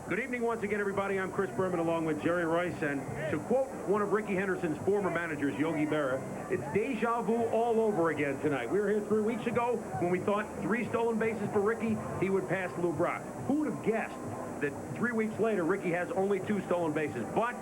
Good evening once again, everybody. I'm Chris Berman along with Jerry Reuss. And to quote one of Ricky Henderson's former managers, Yogi Berra, it's deja vu all over again tonight. We were here 3 weeks ago when we thought 3 stolen bases for Ricky, he would pass Lou Brock. Who would have guessed that 3 weeks later, Ricky has only 2 stolen bases? But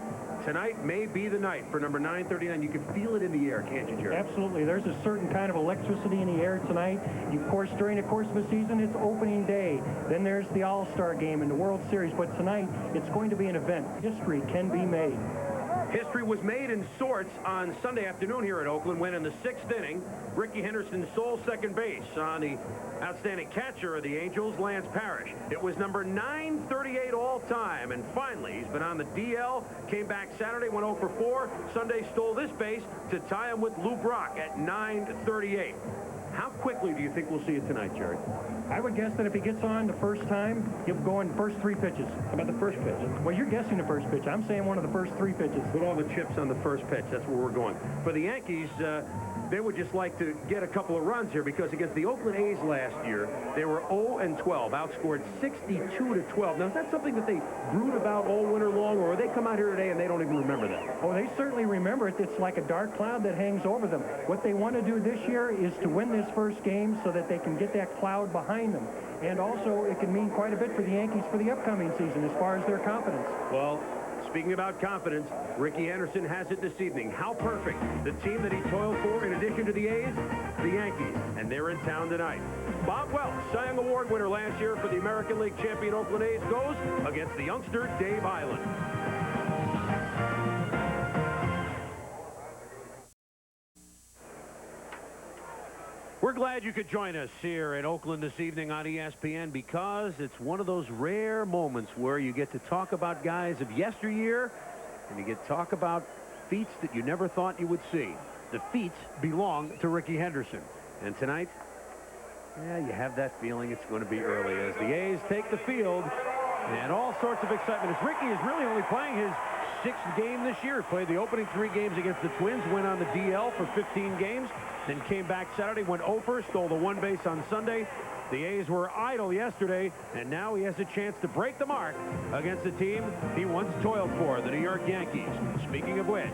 tonight may be the night for number 939. You can feel it in the air, can't you, Jerry? Absolutely. There's a certain kind of electricity in the air tonight. Of course, during the course of a season, it's opening day. Then there's the All-Star game and the World Series. But tonight, it's going to be an event. History can be made. History was made in sorts on Sunday afternoon here at Oakland when in the 6th inning, Ricky Henderson stole second base on the outstanding catcher of the Angels, Lance Parrish. It was number 938 all-time, and finally, he's been on the DL, came back Saturday, went 0 for 4. Sunday stole this base to tie him with Lou Brock at 938. How quickly do you think we'll see it tonight, Jerry? I would guess that if he gets on the first time, he'll go in first 3 pitches. How about the first pitch? Well, you're guessing the first pitch. I'm saying one of the first 3 pitches. With all the chips on the first pitch, that's where we're going. For the Yankees, they would just like to get a couple of runs here because against the Oakland A's last year, they were 0-12, outscored 62-12. Now, is that something that they brood about all winter long, or they come out here today and they don't even remember that? Oh, they certainly remember it. It's like a dark cloud that hangs over them. What they want to do this year is to win this first game so that they can get that cloud behind them. And also, it can mean quite a bit for the Yankees for the upcoming season as far as their confidence. Well, speaking about confidence, Ricky Henderson has it this evening. How perfect. The team that he toiled for, in addition to the A's, the Yankees. And they're in town tonight. Bob Welch, Cy Young Award winner last year for the American League champion Oakland A's, goes against the youngster Dave Island. We're glad you could join us here in Oakland this evening on ESPN because it's one of those rare moments where you get to talk about guys of yesteryear and you get to talk about feats that you never thought you would see. The feats belong to Ricky Henderson. And tonight, yeah, you have that feeling it's going to be early as the A's take the field and all sorts of excitement. As Ricky is really only playing his 6th game this year. Played the opening 3 games against the Twins, went on the DL for 15 games, then came back Saturday, went 0 for, stole the 1 base on Sunday. The A's were idle yesterday, and now he has a chance to break the mark against the team he once toiled for, the New York Yankees. Speaking of which,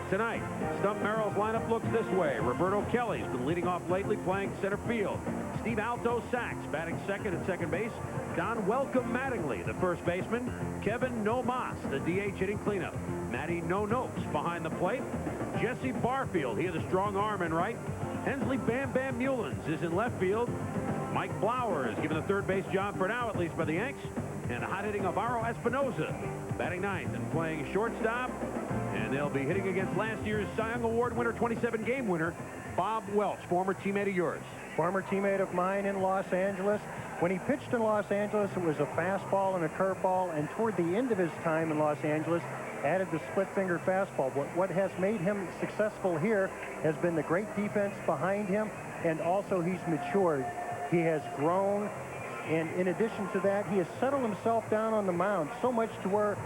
tonight, Stump Merrill's lineup looks this way. Roberto Kelly's been leading off lately, playing center field. Steve Alto Sachs batting second at second base. Don Welcome Mattingly, the first baseman. Kevin No Mas, the DH hitting cleanup. Matty No Notes behind the plate. Jesse Barfield, he has a strong arm in right. Hensley Bam Bam Mullins is in left field. Mike Blower is given the third base job for now, at least by the Yanks. And hot-hitting Alvaro Espinosa batting ninth and playing shortstop. And they'll be hitting against last year's Cy Young Award winner, 27-game winner, Bob Welch, former teammate of yours. Former teammate of mine in Los Angeles. When he pitched in Los Angeles, it was a fastball and a curveball, and toward the end of his time in Los Angeles, added the split-finger fastball. What has made him successful here has been the great defense behind him, and also he's matured. He has grown, and in addition to that, he has settled himself down on the mound so much to where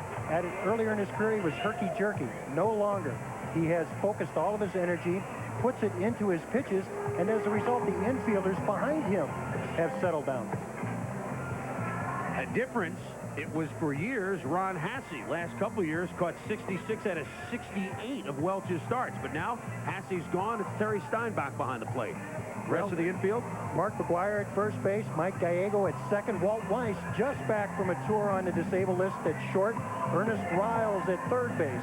earlier in his career he was herky-jerky. No longer. He has focused all of his energy, puts it into his pitches, and as a result, the infielders behind him have settled down. A difference, it was for years Ron Hasse. Last couple of years caught 66 out of 68 of Welch's starts. But now Hasse's gone. It's Terry Steinbach behind the plate. Rest of the infield. Mark McGuire at first base. Mike Gallego at second. Walt Weiss just back from a tour on the disabled list at short. Ernest Riles at third base.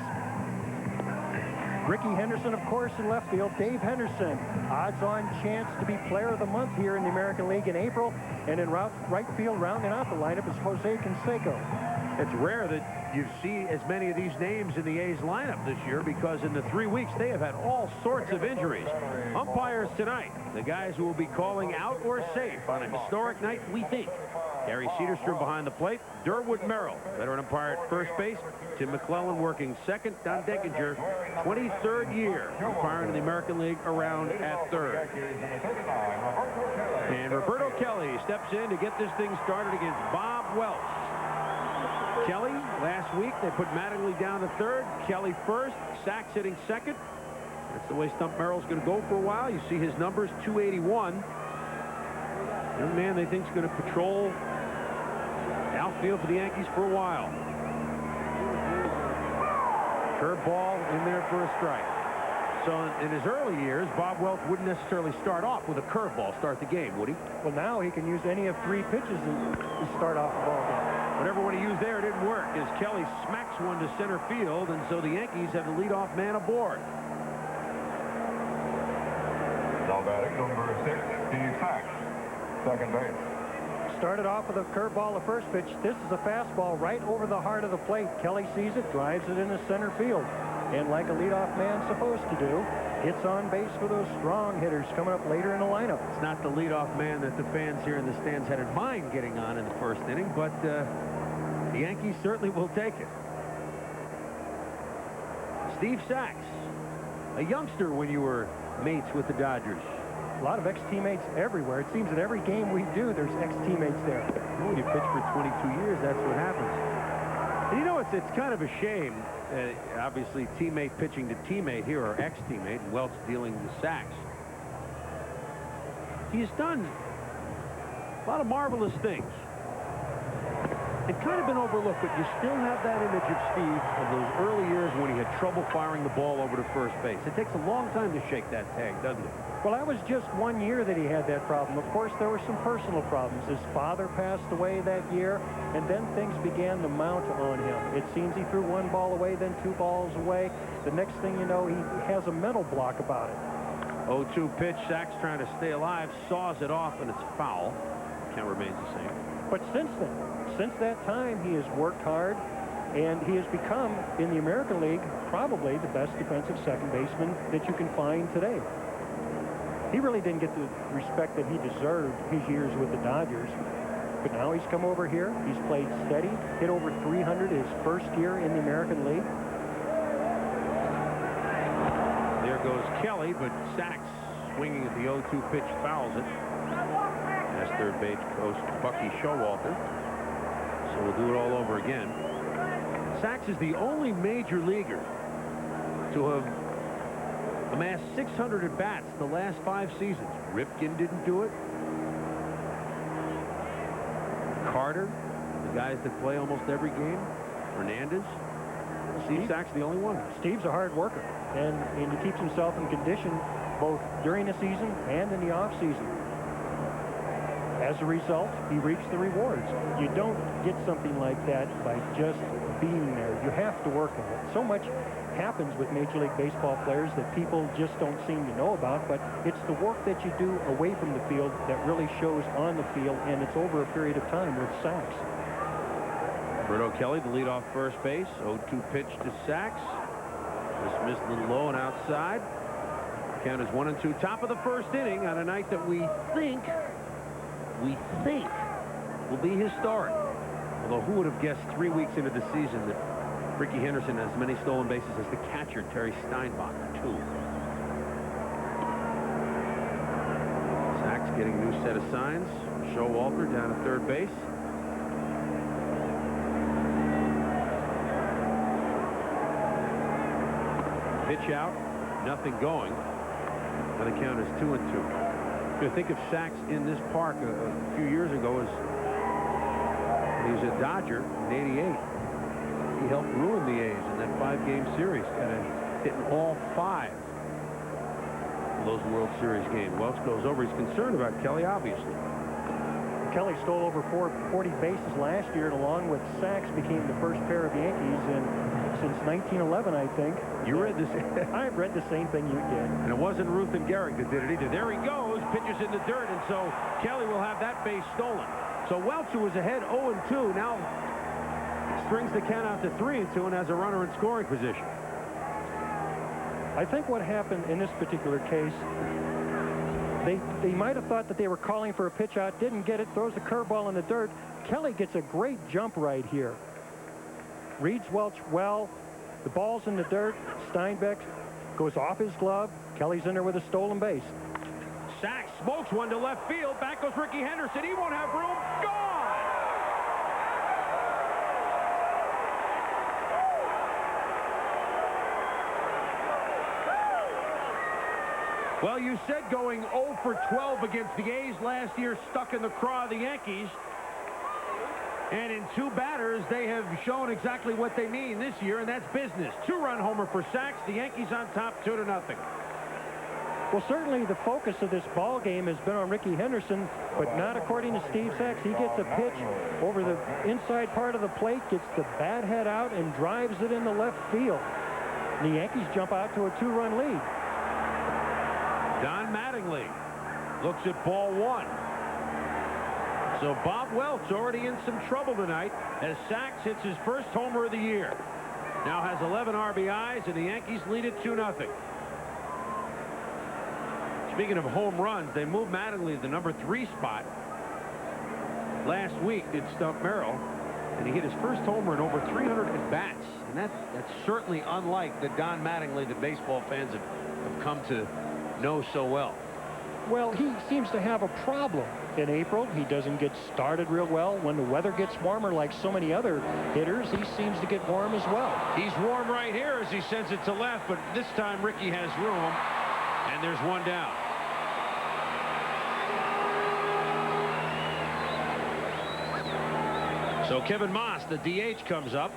Ricky Henderson, of course, in left field. Dave Henderson, odds-on chance to be player of the month here in the American League in April. And in right field, rounding out the lineup, is Jose Canseco. It's rare that you see as many of these names in the A's lineup this year because in the 3 weeks they have had all sorts of injuries. Umpires tonight, the guys who will be calling out or safe on a historic night, we think. Gary Cedarstrom behind the plate. Durwood Merrill, veteran umpire at first base. Tim McClellan working second. Don Deckinger, 23rd year umpiring in the American League, around at third. And Roberto Kelly steps in to get this thing started against Bob Welch. Kelly, last week, they put Mattingly down to third. Kelly first. Sachs hitting second. That's the way Stump Merrill's going to go for a while. You see his numbers, 281. Young man they think is going to patrol outfield for the Yankees for a while. Curveball in there for a strike. So in his early years, Bob Welch wouldn't necessarily start off with a curveball, start the game, would he? Well, now he can use any of 3 pitches to start off the ball game. Whatever one he used there didn't work, as Kelly smacks one to center field, and so the Yankees have the leadoff man aboard. Now batting, number 6, Steve Sachs, second base. Started off with a curveball, the first pitch. This is a fastball right over the heart of the plate. Kelly sees it, drives it into center field. And like a leadoff man's supposed to do, hits on base for those strong hitters coming up later in the lineup. It's not the leadoff man that the fans here in the stands had in mind getting on in the first inning, but the Yankees certainly will take it. Steve Sachs, a youngster when you were mates with the Dodgers. A lot of ex-teammates everywhere. It seems that every game we do, there's ex-teammates there. When you pitch for 22 years, that's what happens. And you know, it's kind of a shame. Obviously, teammate pitching to teammate here, or ex-teammate, and Welch dealing with Sachs. He's done a lot of marvelous things. It's kind of been overlooked, but you still have that image of Steve of those early years when he had trouble firing the ball over to first base. It takes a long time to shake that tag, doesn't it? Well, that was just 1 year that he had that problem. Of course, there were some personal problems. His father passed away that year, and then things began to mount on him. It seems he threw 1 ball away, then 2 balls away. The next thing you know, he has a mental block about it. 0-2 pitch. Sachs trying to stay alive, saws it off, and it's foul. Count remains the same. But since that time, he has worked hard, and he has become, in the American League, probably the best defensive second baseman that you can find today. He really didn't get the respect that he deserved his years with the Dodgers. But now he's come over here. He's played steady, hit over 300 his first year in the American League. There goes Kelly, but Sachs swinging at the 0-2 pitch fouls it. That's third base coach Bucky Showalter. So we'll do it all over again. Sachs is the only major leaguer to have amassed 600 at-bats the last 5 seasons. Ripken didn't do it. Carter, the guys that play almost every game. Hernandez. Steve Sachs, the only one. Steve's a hard worker, and he keeps himself in condition both during the season and in the off-season. As a result, he reaps the rewards. You don't get something like that by just being there. You have to work at it. So much happens with Major League Baseball players that people just don't seem to know about, but it's the work that you do away from the field that really shows on the field, and it's over a period of time with Sachs. Roberto Kelly, the leadoff first base. 0-2 pitch to Sachs. Dismissed a little low and outside. Count is 1-2. Top of the first inning on a night that we think will be historic. Although who would have guessed 3 weeks into the season that Ricky Henderson has as many stolen bases as the catcher, Terry Steinbach, 2. Sachs getting a new set of signs. Showalter down at third base. Pitch out, nothing going. Now the count is 2-2. You think of Sachs in this park a few years ago as he was a Dodger in '88. He helped ruin the A's in that 5-game series, kind of hitting all 5 of those World Series games. Welch goes over. He's concerned about Kelly, obviously. Kelly stole over 40 bases last year, and along with Sachs became the first pair of Yankees since 1911, I think. You read this? I've read the same thing you did. And it wasn't Ruth and Gehrig that did it either. There he goes, pitches in the dirt, and so Kelly will have that base stolen. So Welch, who was ahead 0-2, now strings the count out to 3-2 and has a runner in scoring position. I think what happened in this particular case, they might have thought that they were calling for a pitch out, didn't get it, throws the curveball in the dirt. Kelly gets a great jump right here. Reads Welch well. The ball's in the dirt. Steinbeck goes off his glove. Kelly's in there with a stolen base. Sachs smokes one to left field. Back goes Ricky Henderson. He won't have room. Gone! Well, you said going 0 for 12 against the A's last year stuck in the craw of the Yankees. And in 2 batters, they have shown exactly what they mean this year, and that's business. 2-run homer for Sachs. The Yankees on top 2-0. Well, certainly the focus of this ball game has been on Ricky Henderson, but not according to Steve Sachs. He gets a pitch over the inside part of the plate, gets the bat head out, and drives it in the left field. And the Yankees jump out to a 2-run lead. Don Mattingly looks at ball 1. So Bob Welch already in some trouble tonight as Sachs hits his first homer of the year. Now has 11 RBIs, and the Yankees lead it 2-0. Speaking of home runs, they moved Mattingly to the number 3 spot. Last week did Stump Merrill, and he hit his first homer in over 300 at-bats. And that's certainly unlike the Don Mattingly that baseball fans have come to know so well. Well, he seems to have a problem in April. He doesn't get started real well. When the weather gets warmer, like so many other hitters, he seems to get warm as well. He's warm right here as he sends it to left, but this time Ricky has room, and there's 1 down. So Kevin Moss, the DH, comes up.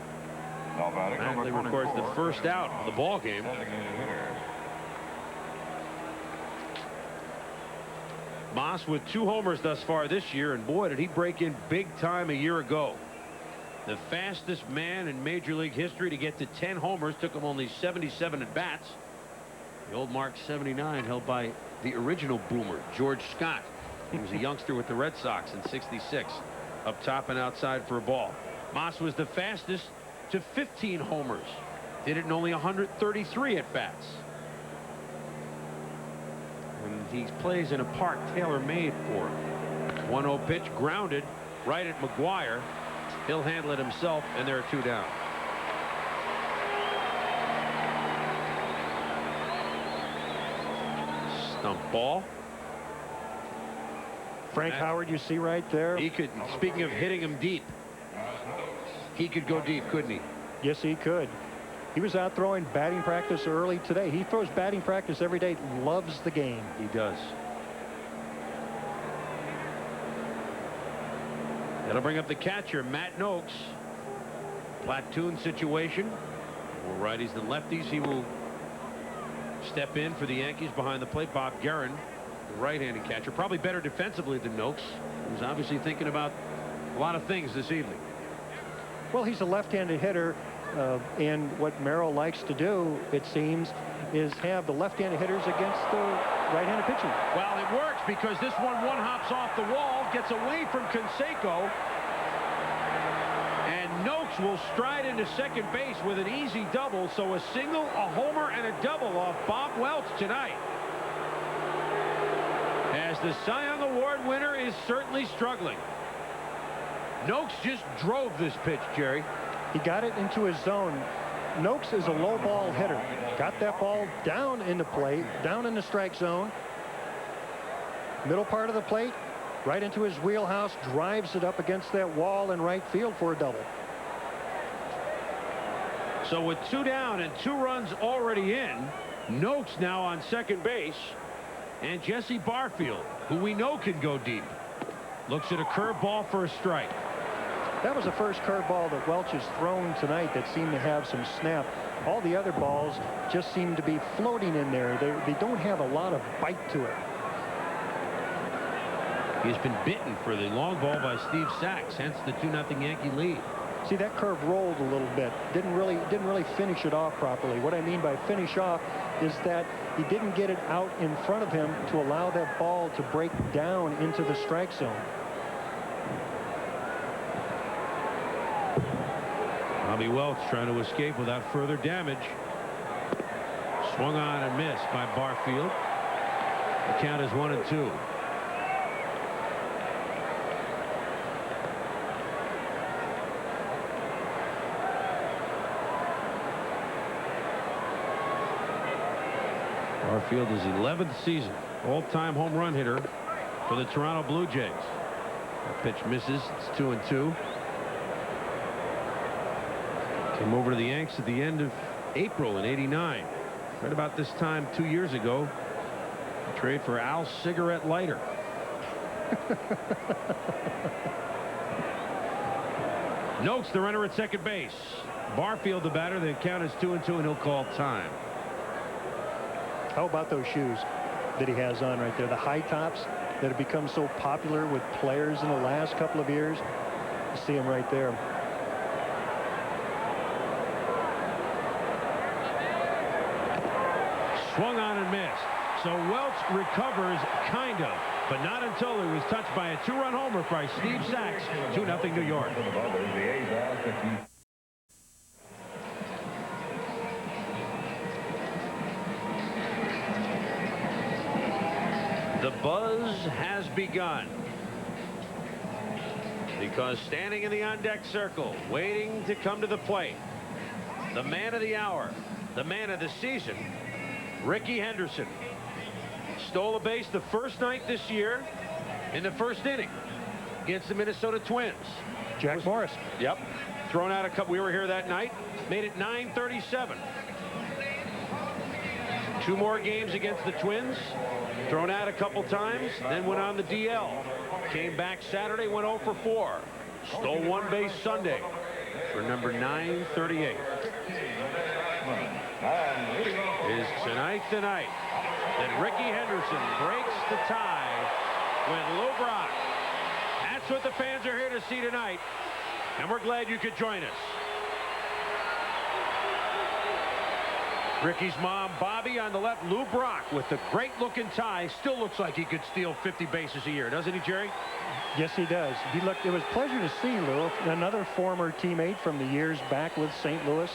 Mattingly records the first out of the ball game. Moss with 2 homers thus far this year, and boy, did he break in big time a year ago. The fastest man in Major League history to get to 10 homers. Took him only 77 at-bats. The old mark 79 held by the original boomer, George Scott. He was a youngster with the Red Sox in '66. Up top and outside for a ball. Moss was the fastest to 15 homers. Did it in only 133 at-bats. And he plays in a park tailor-made for him. 1-0 pitch, grounded right at McGuire. He'll handle it himself, and there are 2 down. Stump ball. Frank Howard, you see right there. He could, speaking of hitting him deep, he could go deep, couldn't he? Yes, he could. He was out throwing batting practice early today. He throws batting practice every day, loves the game. He does. That'll bring up the catcher, Matt Noakes. Platoon situation. More righties than lefties. He will step in for the Yankees behind the plate. Bob Guerin, the right-handed catcher, probably better defensively than Noakes. He's obviously thinking about a lot of things this evening. Well, he's a left-handed hitter, and what Merrill likes to do, it seems, is have the left-handed hitters against the right-handed pitching. Well, it works because this one hops off the wall, gets away from Canseco, and Noakes will stride into second base with an easy double. So a single, a homer, and a double off Bob Welch tonight. As the Cy Young Award winner is certainly struggling. Noakes just drove this pitch, Jerry. He got it into his zone. Noakes is a low ball hitter. Got that ball down in the plate, down in the strike zone. Middle part of the plate, right into his wheelhouse, drives it up against that wall in right field for a double. So with 2 down and 2 runs already in, Noakes now on second base, and Jesse Barfield, who we know can go deep, looks at a curveball for a strike. That was the first curveball that Welch has thrown tonight that seemed to have some snap. All the other balls just seem to be floating in there. They don't have a lot of bite to it. He's been bitten for the long ball by Steve Sachs, hence the 2-0 Yankee lead. See, that curve rolled a little bit. Didn't really finish it off properly. What I mean by finish off is that he didn't get it out in front of him to allow that ball to break down into the strike zone. Bobby Welch trying to escape without further damage. Swung on and missed by Barfield. The count is 1-2. Barfield is 11th season all-time home run hitter for the Toronto Blue Jays. That pitch misses. It's 2-2. Came over to the Yanks at the end of April in '89. Right about this time 2 years ago, a trade for Al's cigarette lighter. Noakes, the runner at second base. Barfield, the batter. The count is 2-2, and he'll call time. How about those shoes that he has on right there? The high tops that have become so popular with players in the last couple of years. You see them right there. Swung on and missed. So Welch recovers, kind of, but not until he was touched by a 2-run homer by Steve Sachs. 2-0 New York. The buzz has begun, because standing in the on-deck circle, waiting to come to the plate, the man of the hour, the man of the season, Rickey Henderson, stole a base the first night this year in the first inning against the Minnesota Twins. Jack Morris. Yep. Thrown out a couple. We were here that night. Made it 9:37. 2 more games against the Twins. Thrown out a couple times. Then went on the DL. Came back Saturday. Went 0 for 4. Stole 1 base Sunday for number 938. Is tonight the night that Rickey Henderson breaks the tie with Lou Brock. That's what the fans are here to see tonight, and we're glad you could join us. Rickey's mom, Bobby, on the left. Lou Brock with the great-looking tie. Still looks like he could steal 50 bases a year, doesn't he, Jerry? Yes, he does. It was a pleasure to see Lou, another former teammate from the years back with St. Louis.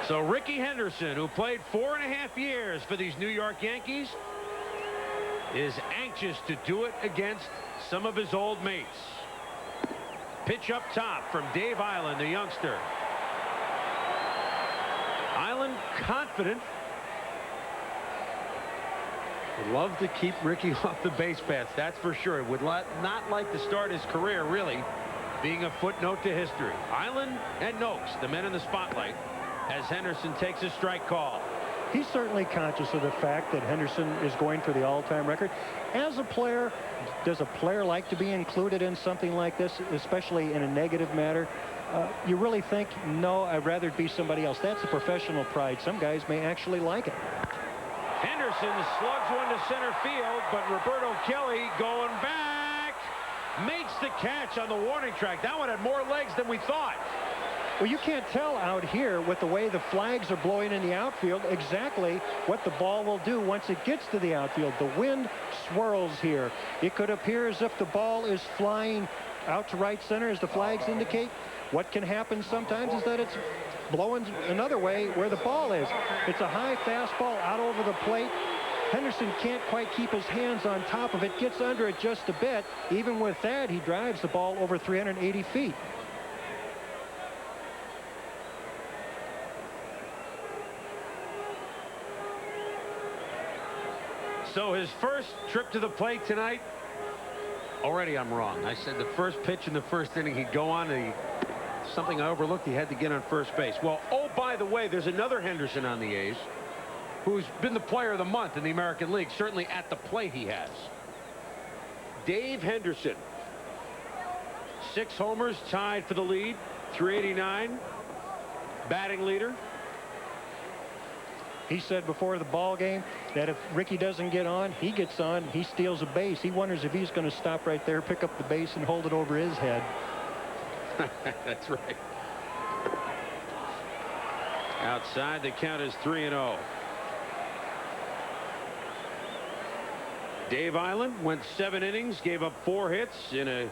So Rickey Henderson, who played 4.5 years for these New York Yankees, is anxious to do it against some of his old mates. Pitch up top from Dave Island, the youngster. Island confident. Would love to keep Rickey off the base paths, that's for sure. Would not like to start his career, really, being a footnote to history. Island and Noakes, the men in the spotlight, as Henderson takes a strike call. He's certainly conscious of the fact that Henderson is going for the all-time record. As a player, does a player like to be included in something like this, especially in a negative matter? You really think, no, I'd rather it be somebody else. That's a professional pride. Some guys may actually like it. Henderson slugs one to center field, but Roberto Kelly going back makes the catch on the warning track. That one had more legs than we thought. Well, you can't tell out here with the way the flags are blowing in the outfield exactly what the ball will do once it gets to the outfield. The wind swirls here. It could appear as if the ball is flying out to right center, as the flags indicate. What can happen sometimes is that it's blowing another way where the ball is. It's a high fastball out over the plate. Henderson can't quite keep his hands on top of it, gets under it just a bit. Even with that, he drives the ball over 380 feet. So his first trip to the plate tonight, already I'm wrong. I said the first pitch in the first inning he'd go on, and something I overlooked, he had to get on first base. Well, oh, by the way, there's another Henderson on the A's who's been the player of the month in the American League. Certainly at the plate he has. Dave Henderson. 6 homers, tied for the lead. 389. Batting leader. He said before the ball game that if Rickey doesn't get on, he gets on, he steals a base. He wonders if he's going to stop right there, pick up the base, and hold it over his head. That's right. Outside, the count is 3-0. Dave Island went 7 innings, gave up 4 hits in a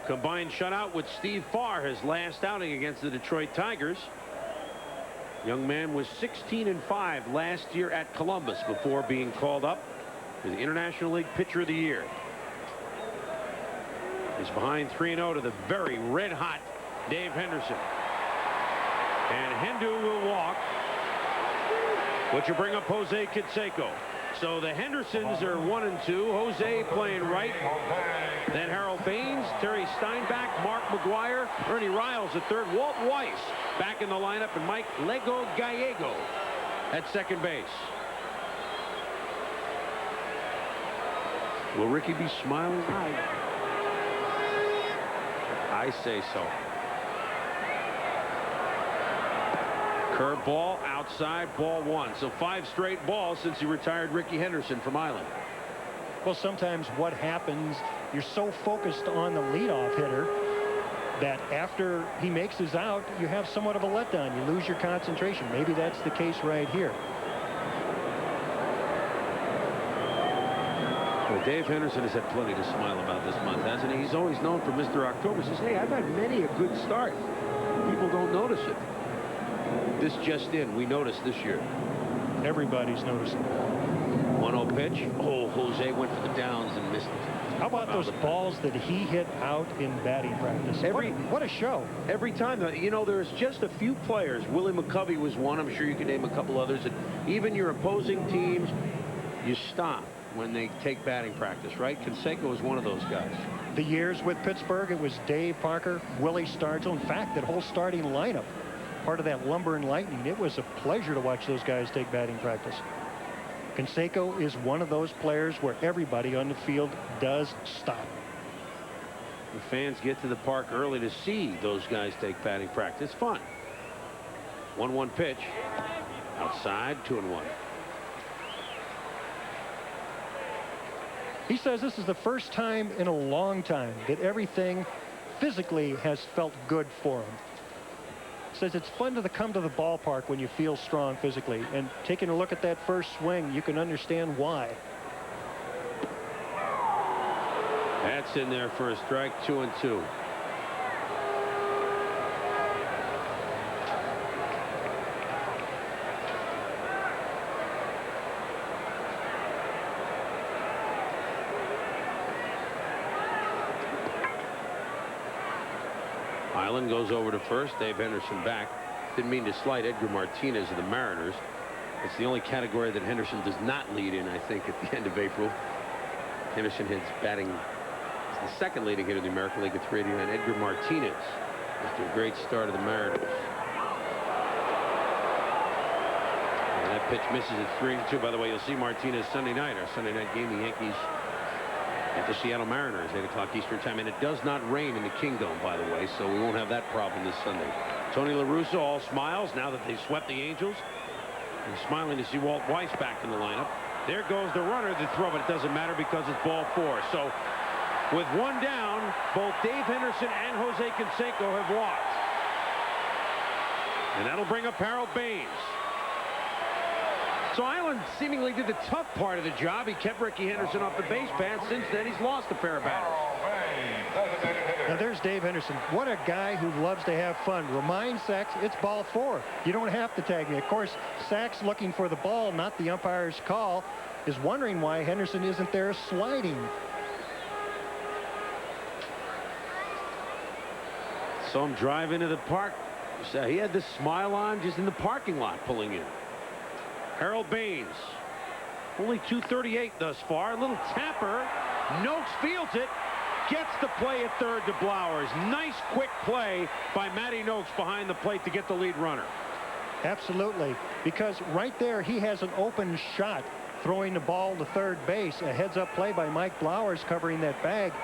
combined shutout with Steve Farr, his last outing against the Detroit Tigers. Young man was 16-5 last year at Columbus before being called up as the International League Pitcher of the Year. He's behind 3-0 to the very red-hot Dave Henderson. And Hendu will walk, which will bring up Jose Canseco. So the Hendersons are 1-2. Jose playing right. Then Harold Baines, Terry Steinbach, Mark McGuire, Ernie Riles at third, Walt Weiss back in the lineup, and Mike Lego Gallego at second base. Will Rickey be smiling? I say so. Curveball outside, ball 1. So 5 straight balls since he retired Ricky Henderson from Island. Well, sometimes what happens, you're so focused on the leadoff hitter that after he makes his out, you have somewhat of a letdown. You lose your concentration. Maybe that's the case right here. Well, Dave Henderson has had plenty to smile about this month, hasn't he? He's always known for Mr. October. He says, hey, I've had many a good start. People don't notice it. This just in, we noticed this year. Everybody's noticing. 1-0 pitch. Oh, Jose went for the downs and missed it. How about those balls that he hit out in batting practice? What a show. Every time. You know, there's just a few players. Willie McCovey was one. I'm sure you can name a couple others. And even your opposing teams, you stop when they take batting practice, right? Canseco is one of those guys. The years with Pittsburgh, it was Dave Parker, Willie Stargell. In fact, that whole starting lineup, part of that Lumber and Lightning, it was a pleasure to watch those guys take batting practice. Canseco is one of those players where everybody on the field does stop. The fans get to the park early to see those guys take batting practice. Fun. 1-1 pitch. Outside, 2-1. He says this is the first time in a long time that everything physically has felt good for him. Says it's fun to come to the ballpark when you feel strong physically, and taking a look at that first swing, you can understand why. That's in there for a strike. 2-2. Island goes over to first. Dave Henderson back. Didn't mean to slight Edgar Martinez of the Mariners. It's the only category that Henderson does not lead in, I think, at the end of April. Henderson hits batting. It's the second leading hitter in the American League at 389. Edgar Martinez after a great start of the Mariners. And that pitch misses at 3-2. By the way, you'll see Martinez Sunday night. Our Sunday night game, the Yankees at the Seattle Mariners, 8 o'clock Eastern time. And it does not rain in the Kingdome, by the way, so we won't have that problem this Sunday. Tony La Russa all smiles now that they swept the Angels. And smiling to see Walt Weiss back in the lineup. There goes the runner to throw, but it doesn't matter because it's ball 4. So with one down, both Dave Henderson and Jose Canseco have walked. And that'll bring up Harold Baines. So Island seemingly did the tough part of the job. He kept Ricky Henderson off the base path. Since then, he's lost a pair of batters. Now there's Dave Henderson. What a guy who loves to have fun. Remind Sachs it's ball 4. You don't have to tag me. Of course, Sachs, looking for the ball, not the umpire's call, is wondering why Henderson isn't there sliding. So I'm driving to the park. So he had this smile on just in the parking lot pulling in. Harold Baines, only 238 thus far. A little tapper. Noakes fields it. Gets the play at third to Blowers. Nice quick play by Matty Noakes behind the plate to get the lead runner. Absolutely, because right there he has an open shot throwing the ball to third base. A heads-up play by Mike Blowers covering that bag.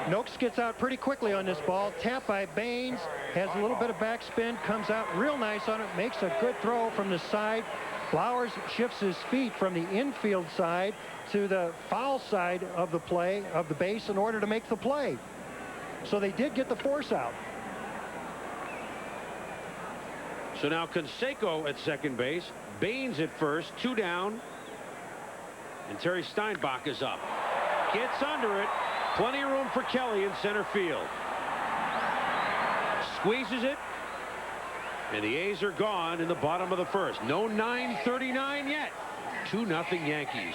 Noakes gets out pretty quickly on this ball. Tap by Baines. Has a little bit of backspin. Comes out real nice on it. Makes a good throw from the side. Blowers shifts his feet from the infield side to the foul side of the play, of the base, in order to make the play. So they did get the force out. So now Canseco at second base. Baines at first. 2 down. And Terry Steinbach is up. Gets under it. Plenty of room for Kelly in center field. Squeezes it. And the A's are gone in the bottom of the first. No 9:39 yet. 2-0 Yankees.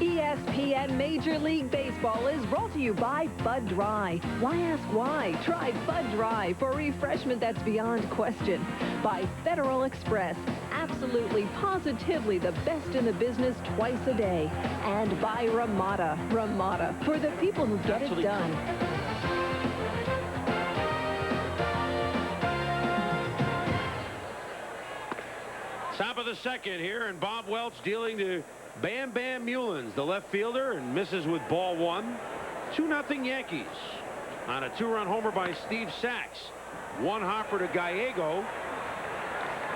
ESPN Major League Baseball is brought to you by Bud Dry. Why ask why? Try Bud Dry for refreshment that's beyond question. By Federal Express. Absolutely, positively the best in the business twice a day. And by Ramada. Ramada, for the people who get it done. Top of the second here, and Bob Welch dealing to Bam Bam Mullins, the left fielder, and misses with ball one. 2-0 Yankees on a 2-run homer by Steve Sachs. One hopper to Gallego.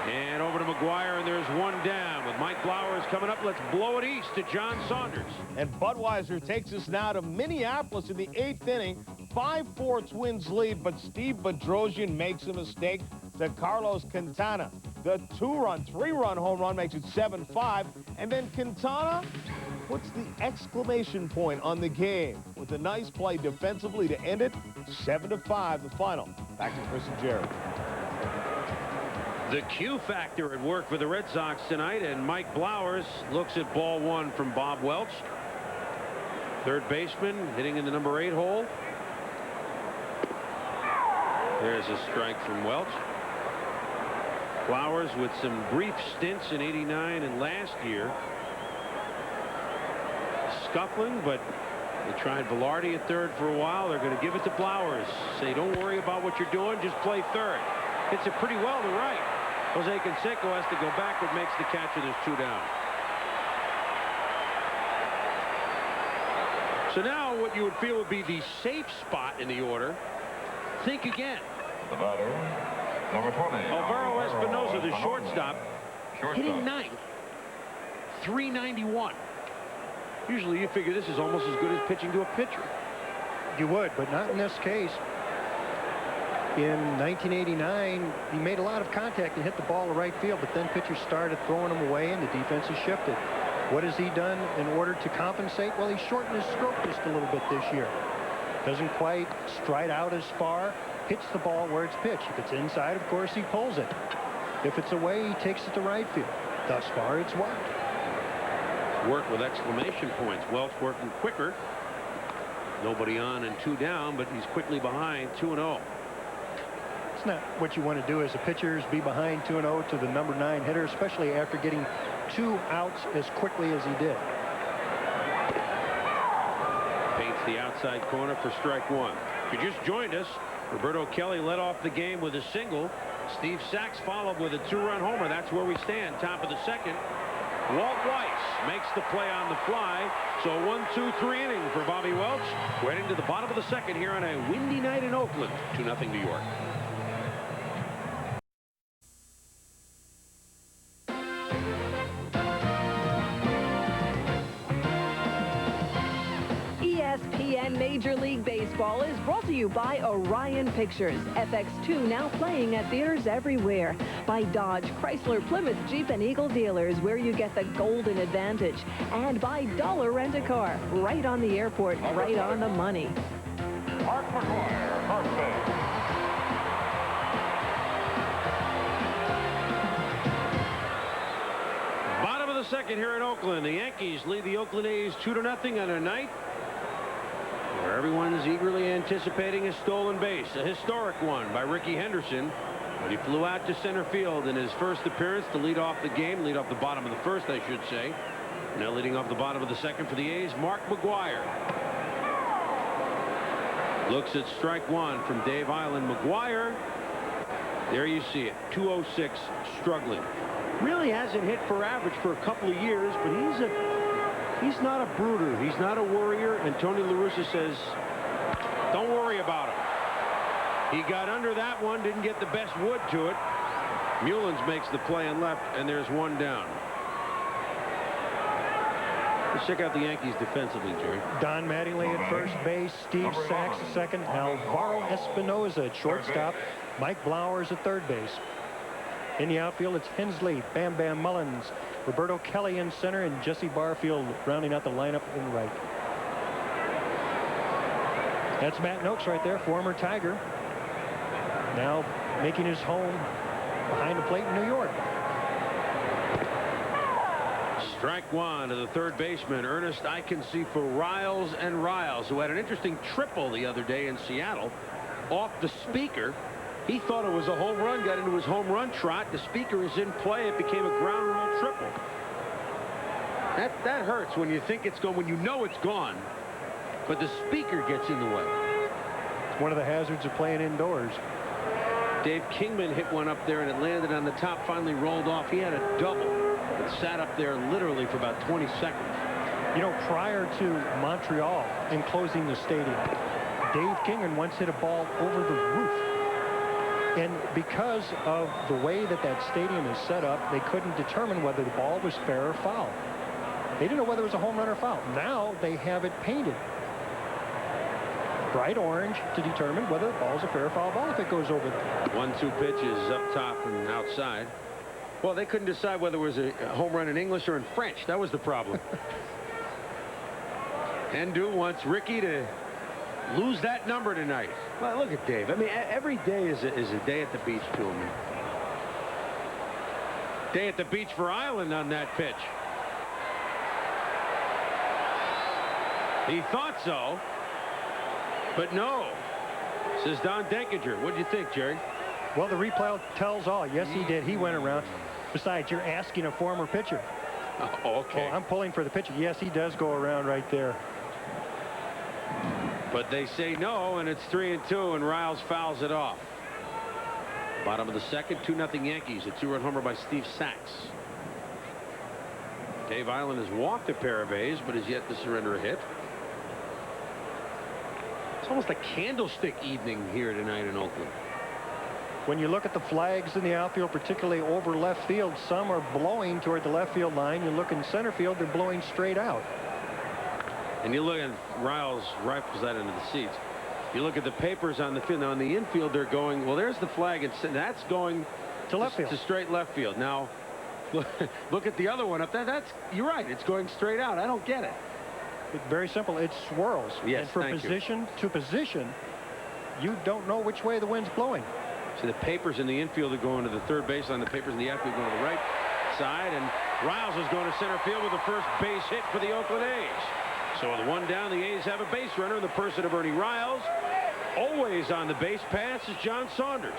And over to McGuire, and there's one down. With Mike Blowers coming up, let's blow it east to John Saunders. And Budweiser takes us now to Minneapolis in the 8th inning. 5-4 Twins lead, but Steve Bedrosian makes a mistake to Carlos Quintana. The 3-run home run makes it 7-5. And then Quintana puts the exclamation point on the game with a nice play defensively to end it. 7-5, the final. Back to Chris and Jerry. The Q factor at work for the Red Sox tonight, and Mike Blowers looks at ball one from Bob Welch. Third baseman hitting in the number 8 hole. There's a strike from Welch. Flowers with some brief stints in '89 and last year. Scuffling, but they tried Velarde at third for a while. They're going to give it to Flowers. Say, don't worry about what you're doing, just play third. Hits it pretty well to right. Jose Canseco has to go back, but makes the catch, and there's 2 down. So now what you would feel would be the safe spot in the order. Think again. The batter, number 20. Alvaro Espinosa, the shortstop, hitting 9th. 391. Usually you figure this is almost as good as pitching to a pitcher. You would, but not in this case. In 1989, he made a lot of contact and hit the ball to right field, but then pitchers started throwing him away and the defense has shifted. What has he done in order to compensate? Well, he shortened his stroke just a little bit this year. Doesn't quite stride out as far, hits the ball where it's pitched. If it's inside, of course, he pulls it. If it's away, he takes it to right field. Thus far, it's worked. Work with exclamation points. Welch working quicker. Nobody on and 2 down, but he's quickly behind 2-0. It's not what you want to do as a pitcher, is be behind 2-0 to the number 9 hitter, especially after getting 2 outs as quickly as he did. Paints the outside corner for strike one. If you just joined us, Roberto Kelly led off the game with a single. Steve Sachs followed with a 2-run homer. That's where we stand. Top of the second. Walt Weiss makes the play on the fly. So 1-2-3 inning for Bobby Welch. We're heading to the bottom of the second here on a windy night in Oakland. 2-0 New York. ESPN Major League Baseball is brought to you by Orion Pictures. FX2 now playing at theaters everywhere. By Dodge, Chrysler, Plymouth, Jeep, and Eagle dealers, where you get the golden advantage. And by Dollar Rent-A-Car, right on the airport, right on the money. Mark McGuire, first base. Bottom of the second here in Oakland. The Yankees lead the Oakland A's 2-0 on a night where everyone's eagerly anticipating a stolen base. A historic one by Ricky Henderson. But he flew out to center field in his first appearance to lead off the game. Lead off the bottom of the first, I should say. Now leading off the bottom of the second for the A's, Mark McGuire. Looks at strike one from Dave Island. McGuire, there you see it. 206, struggling. Really hasn't hit for average for a couple of years, but he's not a brooder. He's not a worrier, and Tony La Russa says, don't worry about him. He got under that one, didn't get the best wood to it. Mullins makes the play and left, and there's one down. Let's check out the Yankees defensively, Jerry. Don Mattingly at first base, Steve Sachs at second, Alvaro Espinosa at shortstop, Mike Blowers at third base. In the outfield, it's Hensley, Bam Bam Mullins, Roberto Kelly in center, and Jesse Barfield rounding out the lineup in right. That's Matt Noakes right there, former Tiger. Now making his home behind the plate in New York. Strike one to the third baseman, Ernest Iconsi for Riles and Riles, who had an interesting triple the other day in Seattle off the speaker. He thought it was a home run, got into his home run trot. The speaker is in play. It became a ground rule triple. That hurts when you think it's gone, when you know it's gone, but the speaker gets in the way. It's one of the hazards of playing indoors. Dave Kingman hit one up there, and it landed on the top, finally rolled off. He had a double that sat up there literally for about 20 seconds. You know, prior to Montreal enclosing the stadium, Dave Kingman once hit a ball over the roof. And because of the way that that stadium is set up, they couldn't determine whether the ball was fair or foul. They didn't know whether it was a home run or foul. Now they have it painted bright orange to determine whether the ball is a fair or foul ball if it goes over there. 1-2 pitches up top and outside. Well, they couldn't decide whether it was a home run in English or in French. That was the problem. Hendu wants Ricky to lose that number tonight. Well, look at Dave. I mean, every day is a day at the beach to him. Day at the beach for Island on that pitch. He thought so, but no, says Don Denkinger. What do you think, Jerry? Well, the replay tells all. Yes, he did. He went around. Besides, you're asking a former pitcher. Oh, okay. Oh, I'm pulling for the pitcher. Yes, he does go around right there. But they say no, and it's 3-2, and Riles fouls it off. Bottom of the second, 2-0 Yankees. A 2-run homer by Steve Sachs. Dave Island has walked a pair of A's, but has yet to surrender a hit. It's almost a candlestick evening here tonight in Oakland. When you look at the flags in the outfield, particularly over left field, some are blowing toward the left field line. You look in center field, they're blowing straight out. And you look at Riles rifles that into the seats. You look at the papers on the field. Now, on the infield, they're going, well, there's the flag, and that's going to left field. To straight left field. Now, look at the other one up there. You're right. It's going straight out. I don't get it. It's very simple. It swirls. Yes, and from position to position, you don't know which way the wind's blowing. So the papers in the infield are going to the third baseline. The papers in the outfield going to the right side. And Riles is going to center field with the first base hit for the Oakland A's. So with one down, the A's have a base runner in the person of Ernie Riles. Always on the base pass is John Saunders.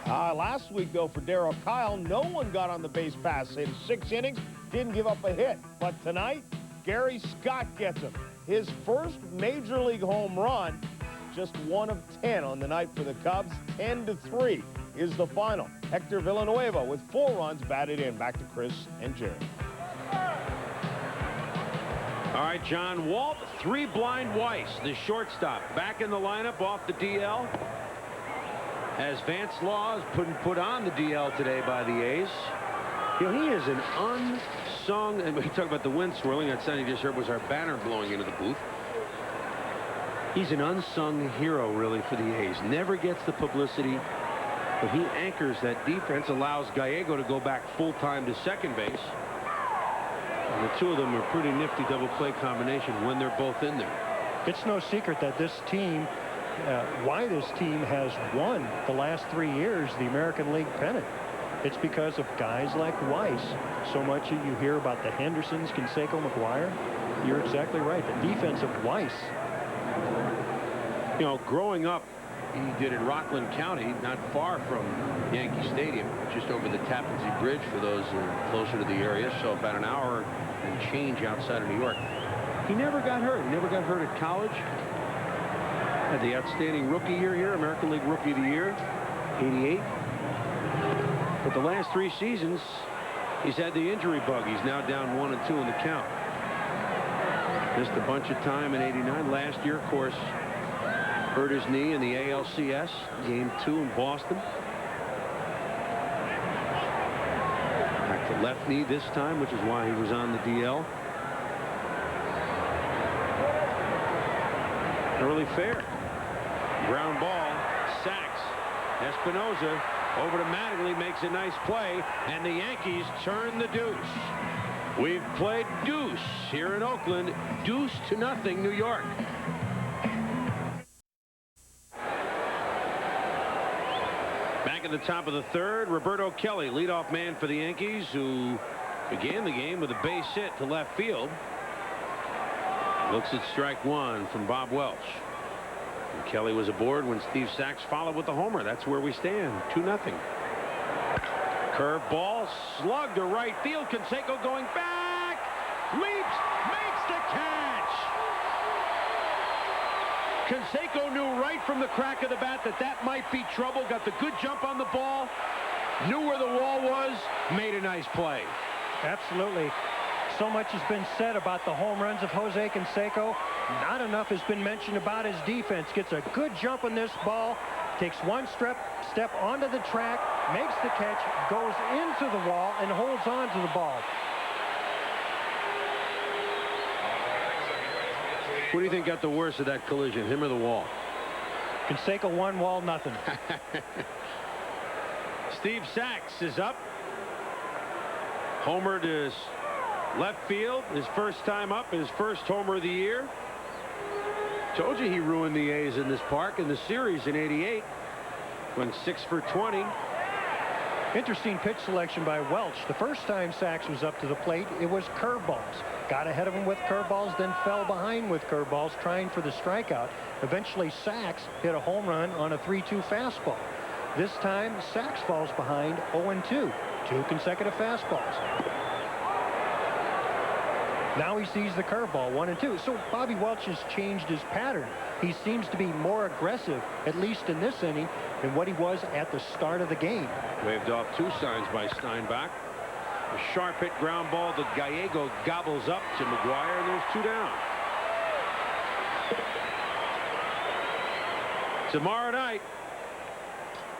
Last week, though, for Darryl Kyle, no one got on the base pass in 6 innings, didn't give up a hit. But tonight, Gary Scott gets him. His first major league home run, just 1 of 10 on the night for the Cubs. 10-3 is the final. Hector Villanueva with 4 runs batted in. Back to Chris and Jerry. All right, John Walt, 3 blind Weiss, the shortstop, back in the lineup off the DL. As Vance Law is put on the DL today by the A's. You know, he is an unsung, and we talk about the wind swirling. That sound you just heard was our banner blowing into the booth. He's an unsung hero, really, for the A's. Never gets the publicity, but he anchors that defense, allows Gallego to go back full-time to second base. And the two of them are pretty nifty double play combination when they're both in there. It's no secret that this team, why this team has won the last 3 years the American League pennant. It's because of guys like Weiss. So much you hear about the Hendersons, Canseco, McGuire. You're exactly right. The defense of Weiss. You know, growing up, he did in Rockland County, not far from Yankee Stadium, just over the Tappan Zee Bridge for those closer to the area, so about an hour and change outside of New York. He never got hurt. He never got hurt at college. Had the outstanding rookie year here, American League Rookie of the Year, 88. But the last 3 seasons, he's had the injury bug. He's now down 1-2 in the count. Missed a bunch of time in 89. Last year, of course, hurt his knee in the ALCS, Game 2 in Boston. Back to left knee this time, which is why he was on the DL. Early fair. Ground ball. Sachs. Espinosa over to Mattingly, makes a nice play, and the Yankees turn the deuce. We've played deuce here in Oakland. 2-0 New York. Back at the top of the third, Roberto Kelly, leadoff man for the Yankees, who began the game with a base hit to left field. Looks at strike 1 from Bob Welch. And Kelly was aboard when Steve Sachs followed with the homer. That's where we stand, 2-0. Curve ball, slug to right field. Canseco going back, leaps, makes the catch. Canseco knew right from the crack of the bat that might be trouble. Got the good jump on the ball. Knew where the wall was. Made a nice play. Absolutely. So much has been said about the home runs of Jose Canseco. Not enough has been mentioned about his defense. Gets a good jump on this ball. Takes one step onto the track, makes the catch, goes into the wall, and holds on to the ball. What do you think got the worst of that collision, him or the wall? Canseco one, wall nothing. Steve Sachs is up. Homer to left field, his first time up, his first homer of the year. Told you he ruined the A's in this park in the series in '88. Went 6 for 20. Interesting pitch selection by Welch. The first time Sachs was up to the plate, it was curveballs. Got ahead of him with curveballs, then fell behind with curveballs, trying for the strikeout. Eventually, Sachs hit a home run on a 3-2 fastball. This time, Sachs falls behind 0-2. 2 consecutive fastballs. Now he sees the curveball, 1-2. So Bobby Welch has changed his pattern. He seems to be more aggressive, at least in this inning, than what he was at the start of the game. Waved off 2 signs by Steinbach. A sharp hit ground ball that Gallego gobbles up to McGuire, and there's 2 down. Tomorrow night,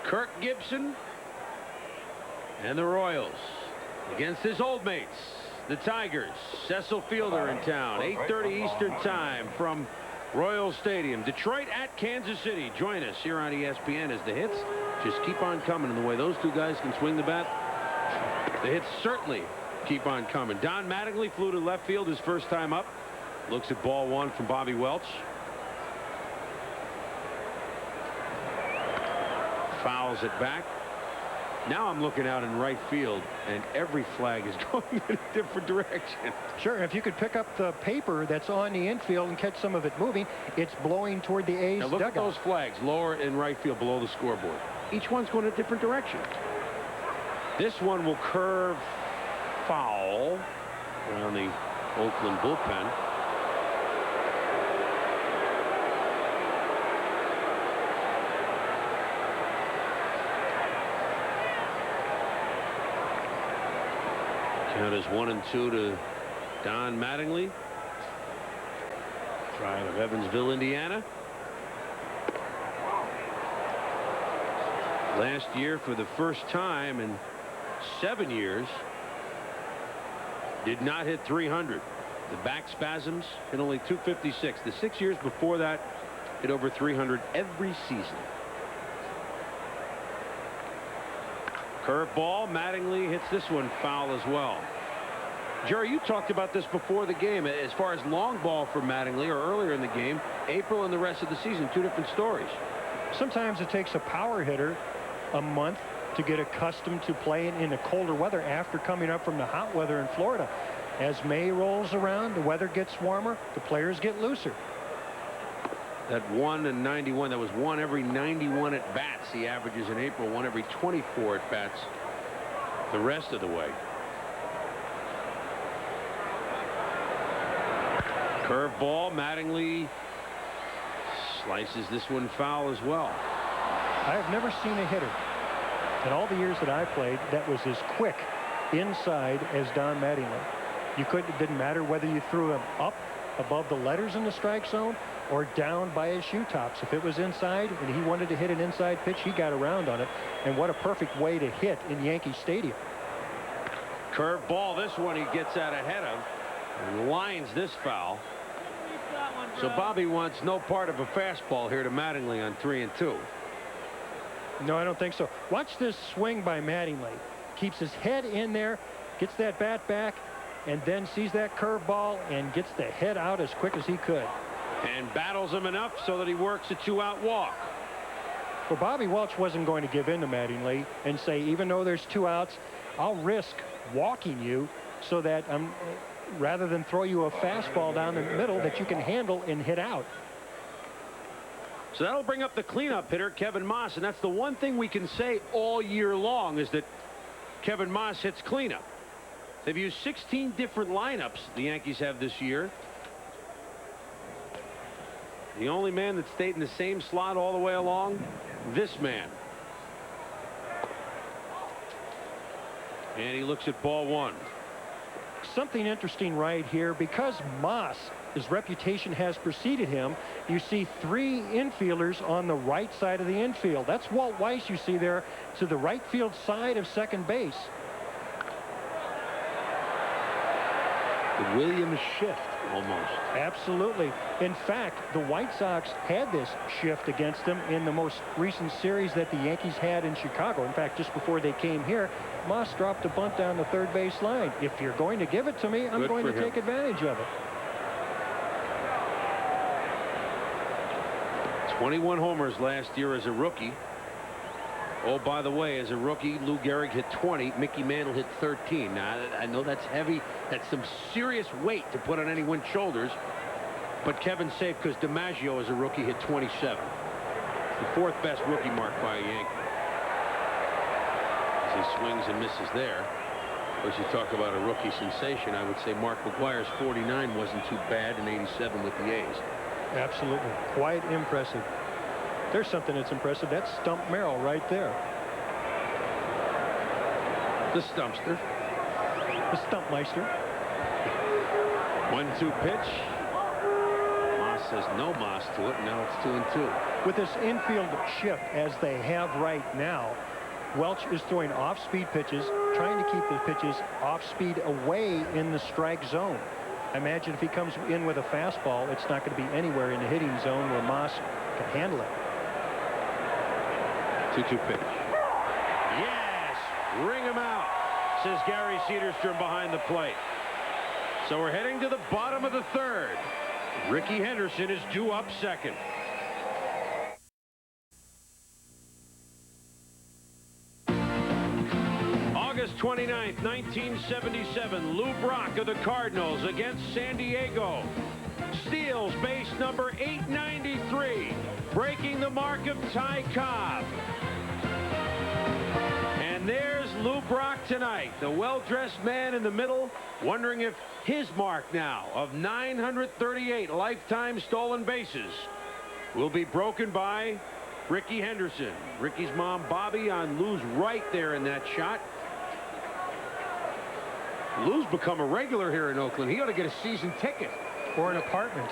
Kirk Gibson and the Royals against his old mates, the Tigers. Cecil Fielder in town, 8:30 Eastern time from Royal Stadium. Detroit at Kansas City. Join us here on ESPN as the hits just keep on coming. And the way those 2 guys can swing the bat, the hits certainly keep on coming. Don Mattingly flew to left field his first time up. Looks at ball 1 from Bobby Welch. Fouls it back. Now I'm looking out in right field, and every flag is going in a different direction. Sure, if you could pick up the paper that's on the infield and catch some of it moving, it's blowing toward the A's now look dugout. at those flags, lower in right field below the scoreboard. Each one's going a different direction. This one will curve foul around the Oakland bullpen. Count is 1-2 to Don Mattingly. Trial of Evansville, Indiana. Last year, for the first time in 7 years, did not hit 300. The back spasms hit only 256. The 6 years before that, hit over 300 every season. Curveball. Mattingly hits this one foul as well. Jerry, you talked about this before the game. As far as long ball for Mattingly, or earlier in the game, April and the rest of the season, 2 different stories. Sometimes it takes a power hitter a month to get accustomed to playing in the colder weather after coming up from the hot weather in Florida. As May rolls around, the weather gets warmer, the players get looser. That 1 in 91, that was 1 every 91 at bats. He averages in April 1 every 24 at bats the rest of the way. Curveball. Mattingly slices this one foul as well. I have never seen a hitter in all the years that I played that was as quick inside as Don Mattingly. It didn't matter whether you threw him up above the letters in the strike zone or down by his shoe tops. If it was inside and he wanted to hit an inside pitch, he got around on it. And what a perfect way to hit in Yankee Stadium. Curveball. This one he gets out ahead of and lines this foul. So Bobby wants no part of a fastball here to Mattingly on 3-2. No, I don't think so. Watch this swing by Mattingly. Keeps his head in there, gets that bat back, and then sees that curveball and gets the head out as quick as he could. And battles him enough so that he works a 2-out walk. Well, Bobby Welch wasn't going to give in to Mattingly and say, even though there's 2 outs, I'll risk walking you so that rather than throw you a fastball down the middle that you can handle and hit out. So that'll bring up the cleanup hitter, Kevin Moss, and that's the one thing we can say all year long is that Kevin Moss hits cleanup. They've used 16 different lineups the Yankees have this year. The only man that stayed in the same slot all the way along, this man. And he looks at ball one. Something interesting right here, because Moss, his reputation has preceded him. You see 3 infielders on the right side of the infield. That's Walt Weiss you see there to the right field side of second base. The Williams shift, almost. Absolutely. In fact, the White Sox had this shift against them in the most recent series that the Yankees had in Chicago. In fact, just before they came here, Moss dropped a bunt down the third base line. If you're going to give it to me, I'm going to take advantage of it. 21 homers last year as a rookie. Oh, by the way, as a rookie, Lou Gehrig hit 20. Mickey Mantle hit 13. Now, I know that's heavy. That's some serious weight to put on anyone's shoulders. But Kevin's safe because DiMaggio, as a rookie, hit 27. It's the 4th best rookie mark by a Yankee. As he swings and misses there. Of course, you talk about a rookie sensation. I would say Mark McGwire's 49 wasn't too bad in '87 with the A's. Absolutely. Quite impressive. There's something that's impressive. That's Stump Merrill right there. The Stumpster. The Stumpmeister. 1-2 pitch. Moss says no Moss to it. Now it's 2-2. With this infield shift as they have right now, Welch is throwing off-speed pitches, trying to keep the pitches off-speed away in the strike zone. I imagine if he comes in with a fastball, it's not going to be anywhere in the hitting zone where Moss can handle it. 2-2 pitch. Yes! Ring him out, says Gary Cederstrom behind the plate. So we're heading to the bottom of the 3rd. Ricky Henderson is due up second. August 29th, 1977, Lou Brock of the Cardinals against San Diego. Steals base number 893, breaking the mark of Ty Cobb. And there's Lou Brock tonight, the well-dressed man in the middle, wondering if his mark now of 938 lifetime stolen bases will be broken by Ricky Henderson. Ricky's mom, Bobby, on Lou's right there in that shot. Lou's become a regular here in Oakland. He ought to get a season ticket. Or an apartment.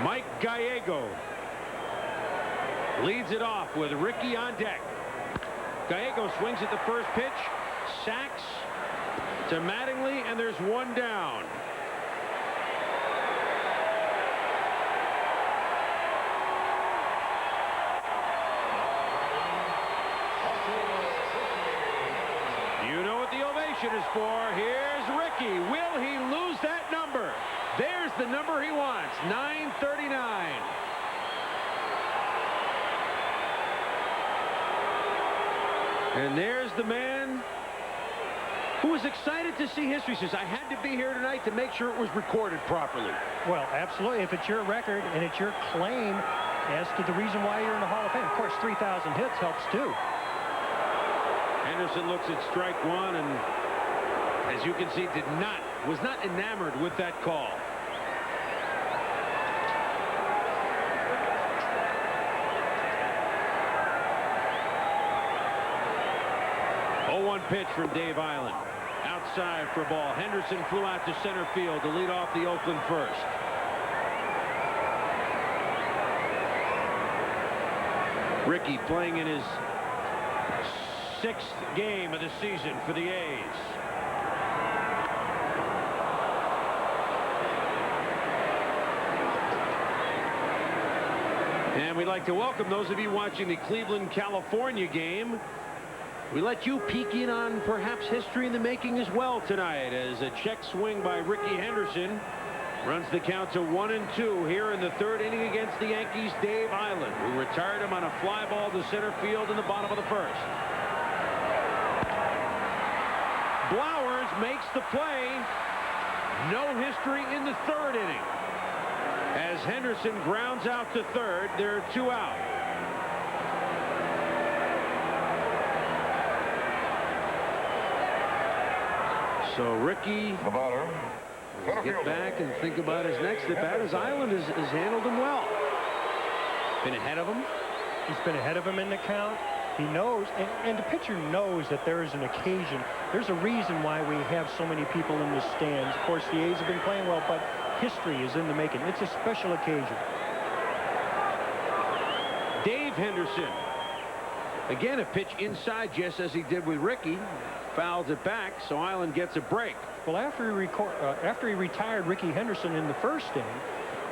Mike Gallego leads it off with Ricky on deck. Gallego swings at the first pitch, sacks to Mattingly, and there's one down. You know what the ovation is for. Here's Ricky. Will he lose that number? There's the number he wants, 939. And there's the man who was excited to see history. Says, I had to be here tonight to make sure it was recorded properly. Well, absolutely. If it's your record and it's your claim as to the reason why you're in the Hall of Fame. Of course, 3,000 hits helps too. Henderson looks at strike one and, as you can see, was not enamored with that call. Pitch from Dave Island. Outside for a ball. Henderson flew out to center field to lead off the Oakland first. Ricky playing in his 6th game of the season for the A's. And we'd like to welcome those of you watching the Cleveland, California game. We let you peek in on perhaps history in the making as well tonight, as a check swing by Ricky Henderson runs the count to 1-2 here in the 3rd inning against the Yankees' Dave Island, who retired him on a fly ball to center field in the bottom of the 1st. Blowers makes the play. No history in the 3rd inning. As Henderson grounds out to 3rd, there are 2 out. So Ricky, the batter, Get back and think about his next at bat, as Island has handled him well. Been ahead of him. He's been ahead of him in the count. He knows, and the pitcher knows that there is an occasion. There's a reason why we have so many people in the stands. Of course, the A's have been playing well, but history is in the making. It's a special occasion. Dave Henderson. Again, a pitch inside, just as he did with Ricky. Fouls it back, so Island gets a break. Well, after he retired Ricky Henderson in the first inning,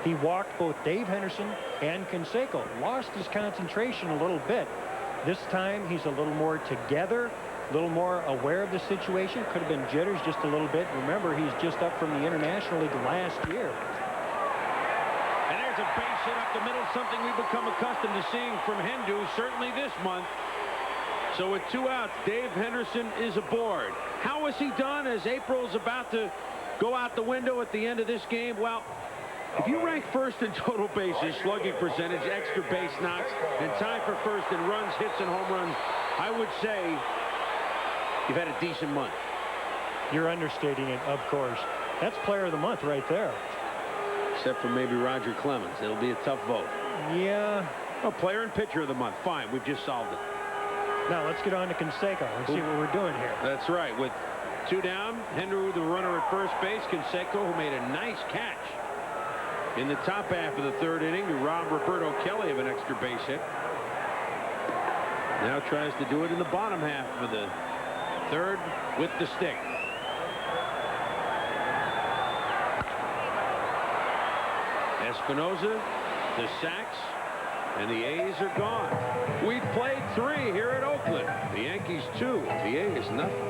he walked both Dave Henderson and Canseco. Lost his concentration a little bit. This time, he's a little more together, a little more aware of the situation. Could have been jitters just a little bit. Remember, he's just up from the International League last year. And there's a base hit up the middle, something we've become accustomed to seeing from Hendu, certainly this month. So with 2 outs, Dave Henderson is aboard. How was he done as April's about to go out the window at the end of this game? Well, if you rank first in total bases, slugging percentage, extra base knocks, and tie for first in runs, hits, and home runs, I would say you've had a decent month. You're understating it, of course. That's player of the month right there. Except for maybe Roger Clemens. It'll be a tough vote. Yeah. Oh, player and pitcher of the month. Fine, we've just solved it. Now let's get on to Canseco and see what we're doing here. That's right. With 2 down, Henry, the runner at first base. Canseco, who made a nice catch in the top half of the 3rd inning to rob Roberto Kelly of an extra base hit. Now tries to do it in the bottom half of the 3rd with the stick. Espinosa to Sachs, and the A's are gone. We've played 3 here at Oakland. The Yankees 2, the A's nothing.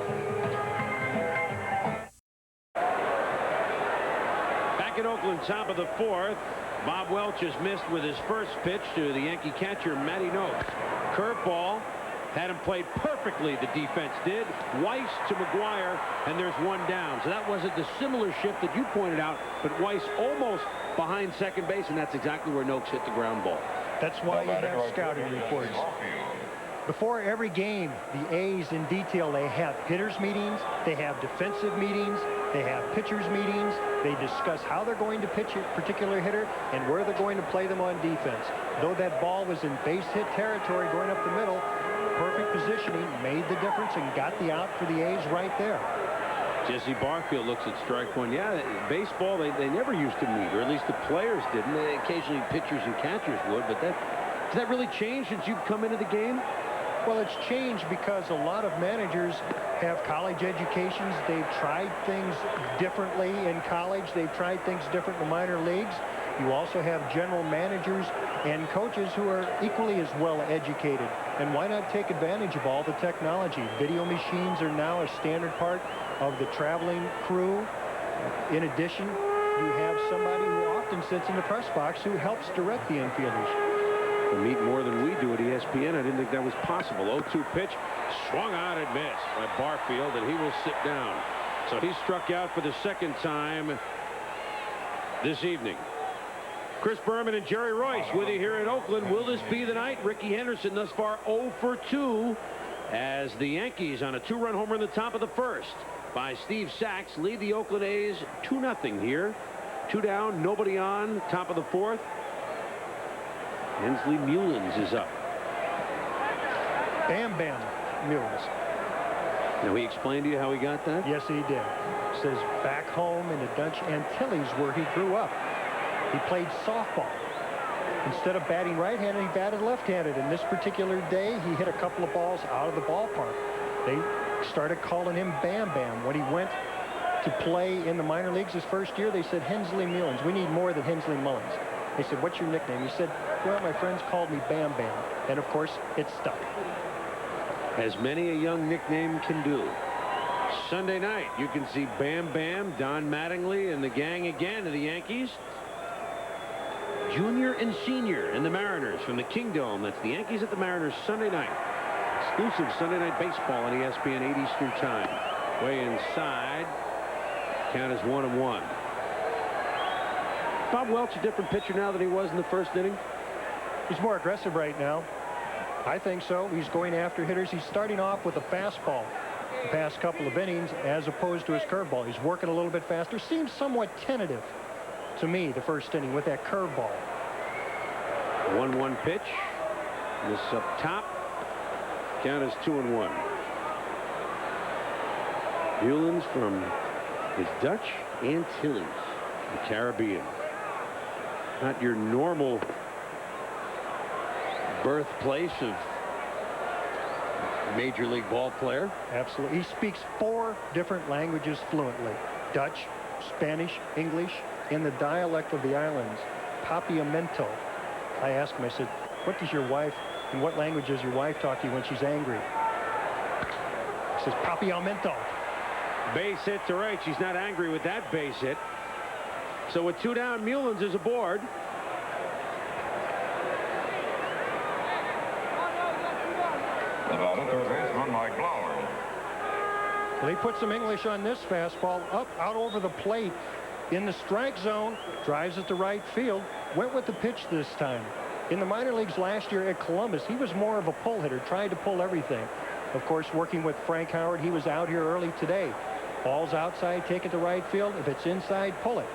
Back at Oakland, top of the 4th, Bob Welch has missed with his first pitch to the Yankee catcher, Matty Noakes. Curveball. Had him played perfectly, the defense did. Weiss to McGuire, and there's 1 down. So that wasn't the similar shift that you pointed out, but Weiss almost behind second base, and that's exactly where Noakes hit the ground ball. That's why you have scouting reports. Before every game, the A's in detail, they have hitters meetings, they have defensive meetings, they have pitchers meetings, they discuss how they're going to pitch a particular hitter and where they're going to play them on defense. Though that ball was in base hit territory going up the middle, perfect positioning made the difference and got the out for the A's right there. Jesse Barfield looks at strike one. Yeah, baseball, they never used to meet, or at least the players didn't. Occasionally pitchers and catchers would, but does that really change since you've come into the game? Well, it's changed because a lot of managers have college educations. They've tried things differently in college. They've tried things different in the minor leagues. You also have general managers and coaches who are equally as well educated. And why not take advantage of all the technology? Video machines are now a standard part of the traveling crew. In addition, you have somebody who often sits in the press box who helps direct the infielders. They meet more than we do at ESPN. I didn't think that was possible. 0-2 pitch, swung out and missed by Barfield, and he will sit down. So he struck out for the 2nd time this evening. Chris Berman and Jerry Reuss with you here at Oakland. Will this be the night? Ricky Henderson thus far 0 for 2 as the Yankees on a 2-run homer in the top of the 1st by Steve Sachs lead the Oakland A's 2-0 here. 2 down, nobody on, top of the 4th. Hensley Mullins is up. Bam Mullins. Now, he explained to you how he got that? Yes, he did. Says back home in the Dutch Antilles where he grew up, he played softball. Instead of batting right-handed, he batted left-handed. And this particular day, he hit a couple of balls out of the ballpark. They started calling him Bam Bam. When he went to play in the minor leagues his first year, they said, Hensley Mullins. We need more than Hensley Mullins. They said, what's your nickname? He said, well, my friends called me Bam Bam. And, of course, it stuck. As many a young nickname can do. Sunday night, you can see Bam Bam, Don Mattingly, and the gang again of the Yankees. Junior and senior and the Mariners from the Kingdome. That's the Yankees at the Mariners Sunday night. Exclusive Sunday Night Baseball on ESPN 8 Eastern Time. Way inside. Count is 1-1. Bob Welch a different pitcher now than he was in the 1st inning? He's more aggressive right now. I think so. He's going after hitters. He's starting off with a fastball. the past couple of innings as opposed to his curveball. He's working a little bit faster. Seems somewhat tentative to me the first inning with that curveball. 1-1 pitch. This up top. Count is 2-1. Mullins from his Dutch Antilles, the Caribbean. Not your normal birthplace of major league ball player. Absolutely. He speaks 4 different languages fluently. Dutch, Spanish, English, and the dialect of the islands, Papiamento. I asked him, I said, what does your wife, in what language does your wife talk to you when she's angry? He says, Papiamento. Base hit to right. She's not angry with that base hit. So with 2 down, Mullins is aboard. About it, third baseman Mike Blowers. Well, he put some English on this fastball, up, out over the plate, in the strike zone, drives it to right field, went with the pitch this time. In the minor leagues last year at Columbus, he was more of a pull hitter, tried to pull everything. Of course, working with Frank Howard, he was out here early today. Ball's outside, take it to right field. If it's inside, pull it.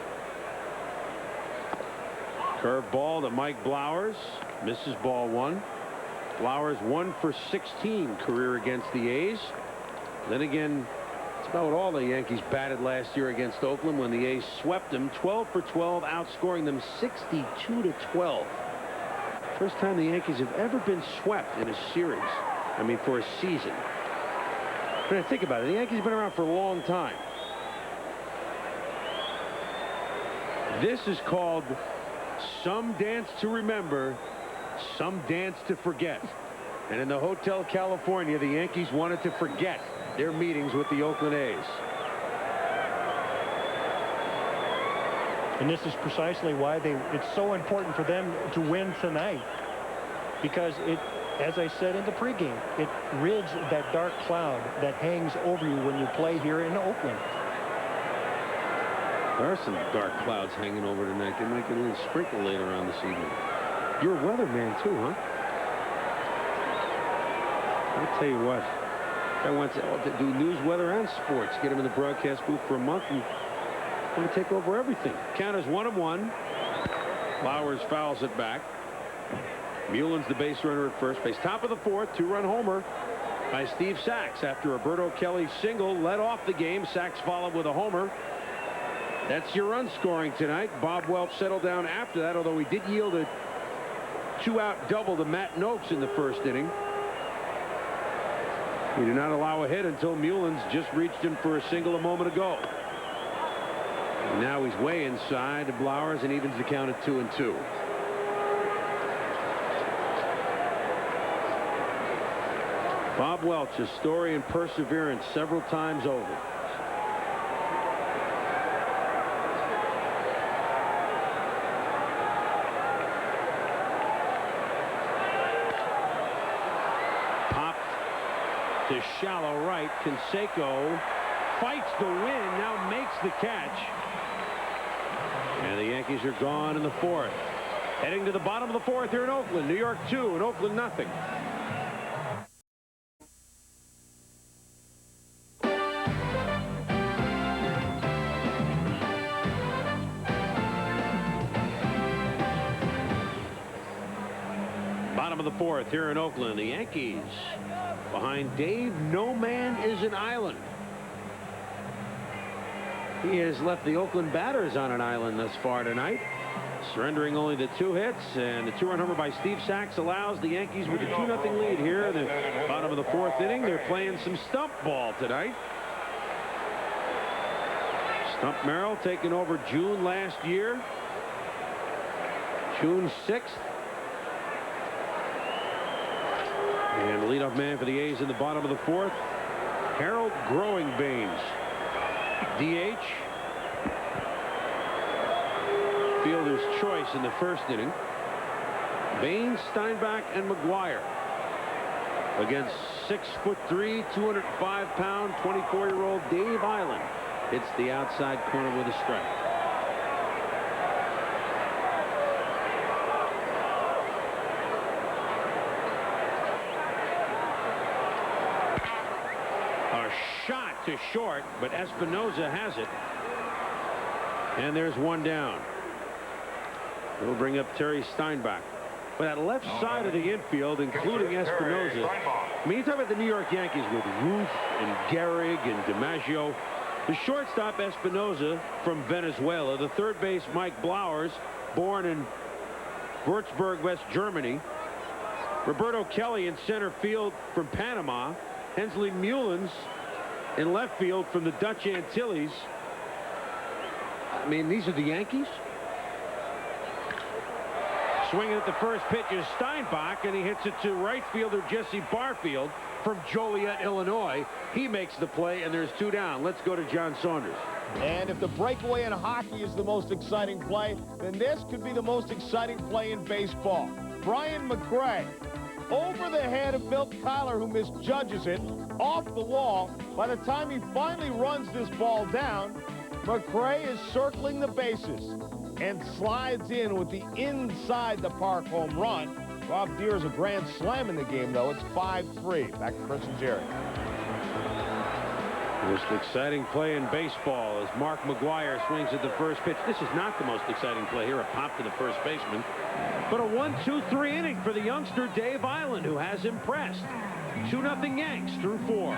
Curve ball to Mike Blowers. Misses ball 1. Blowers 1 for 16 career against the A's. Then again, it's about all the Yankees batted last year against Oakland when the A's swept them. 12 for 12, outscoring them 62-12. First time the Yankees have ever been swept in a series. I mean, for a season. But think about it. The Yankees have been around for a long time. This is called Some Dance to Remember, Some Dance to Forget. And in the Hotel California, the Yankees wanted to forget their meetings with the Oakland A's. And this is precisely why it's so important for them to win tonight. Because it, as I said in the pregame, it rids that dark cloud that hangs over you when you play here in Oakland. There are some dark clouds hanging over tonight. They might get a little sprinkle later on this evening. You're a weatherman too, huh? I'll tell you what. I want to do news, weather, and sports. Get him in the broadcast booth for a month and I'm going to take over everything. Count is 1-1. Flowers fouls it back. Mullins the base runner at first base. Top of the 4th, 2-run homer by Steve Sachs after Roberto Kelly's single led off the game. Sachs followed with a homer. That's your run scoring tonight. Bob Welch settled down after that, although he did yield a 2-out double to Matt Noakes in the first inning. We do not allow a hit until Mullins just reached him for a single a moment ago. And now he's way inside to Blowers and evens the count at 2-2. Bob Welch, a story and perseverance several times over. Popped to shallow right. Canseco fights the win, now makes the catch. And the Yankees are gone in the 4th. Heading to the bottom of the 4th here in Oakland. New York 2 and Oakland nothing. Bottom of the 4th here in Oakland. The Yankees behind Dave No Man is an Island. He has left the Oakland batters on an island thus far tonight, surrendering only the 2 hits, and the 2-run homer by Steve Sachs allows the Yankees with a 2-0 lead here in the bottom of the 4th inning. They're playing some stump ball tonight. Stump Merrill taking over June last year. June 6th. And the leadoff man for the A's in the bottom of the 4th, Harold Growing Baines. DH. Fielder's choice in the first inning. Baines, Steinbach, and McGuire against 6'3", 205-pound, 24-year-old Dave Island. Hits the outside corner with a strike. A to short, but Espinoza has it. And there's one down. It'll bring up Terry Steinbach. But that left side of the infield, including Espinoza. I mean, you talk about the New York Yankees with Ruth and Gehrig and DiMaggio. The shortstop, Espinoza, from Venezuela. The third base, Mike Blowers, born in Würzburg, West Germany. Roberto Kelly in center field from Panama. Hensley Mullins in left field from the Dutch Antilles. I mean, these are the Yankees. Swinging at the first pitch is Steinbach, and he hits it to right fielder Jesse Barfield from Joliet, Illinois. He makes the play, and there's two down. Let's go to John Saunders. And if the breakaway in hockey is the most exciting play, then this could be the most exciting play in baseball. Brian McRae, over the head of Bill Kyler, who misjudges it, off the wall. By the time he finally runs this ball down, McRae is circling the bases and slides in with the inside the park home run. Bob Deere's a grand slam in the game, though. It's 5-3. Back to Chris and Jerry. Most exciting play in baseball as Mark McGwire swings at the first pitch. This is not the most exciting play here, a pop to the first baseman. But a 1-2-3 inning for the youngster Dave Island, who has impressed. 2-0 Yanks through 4.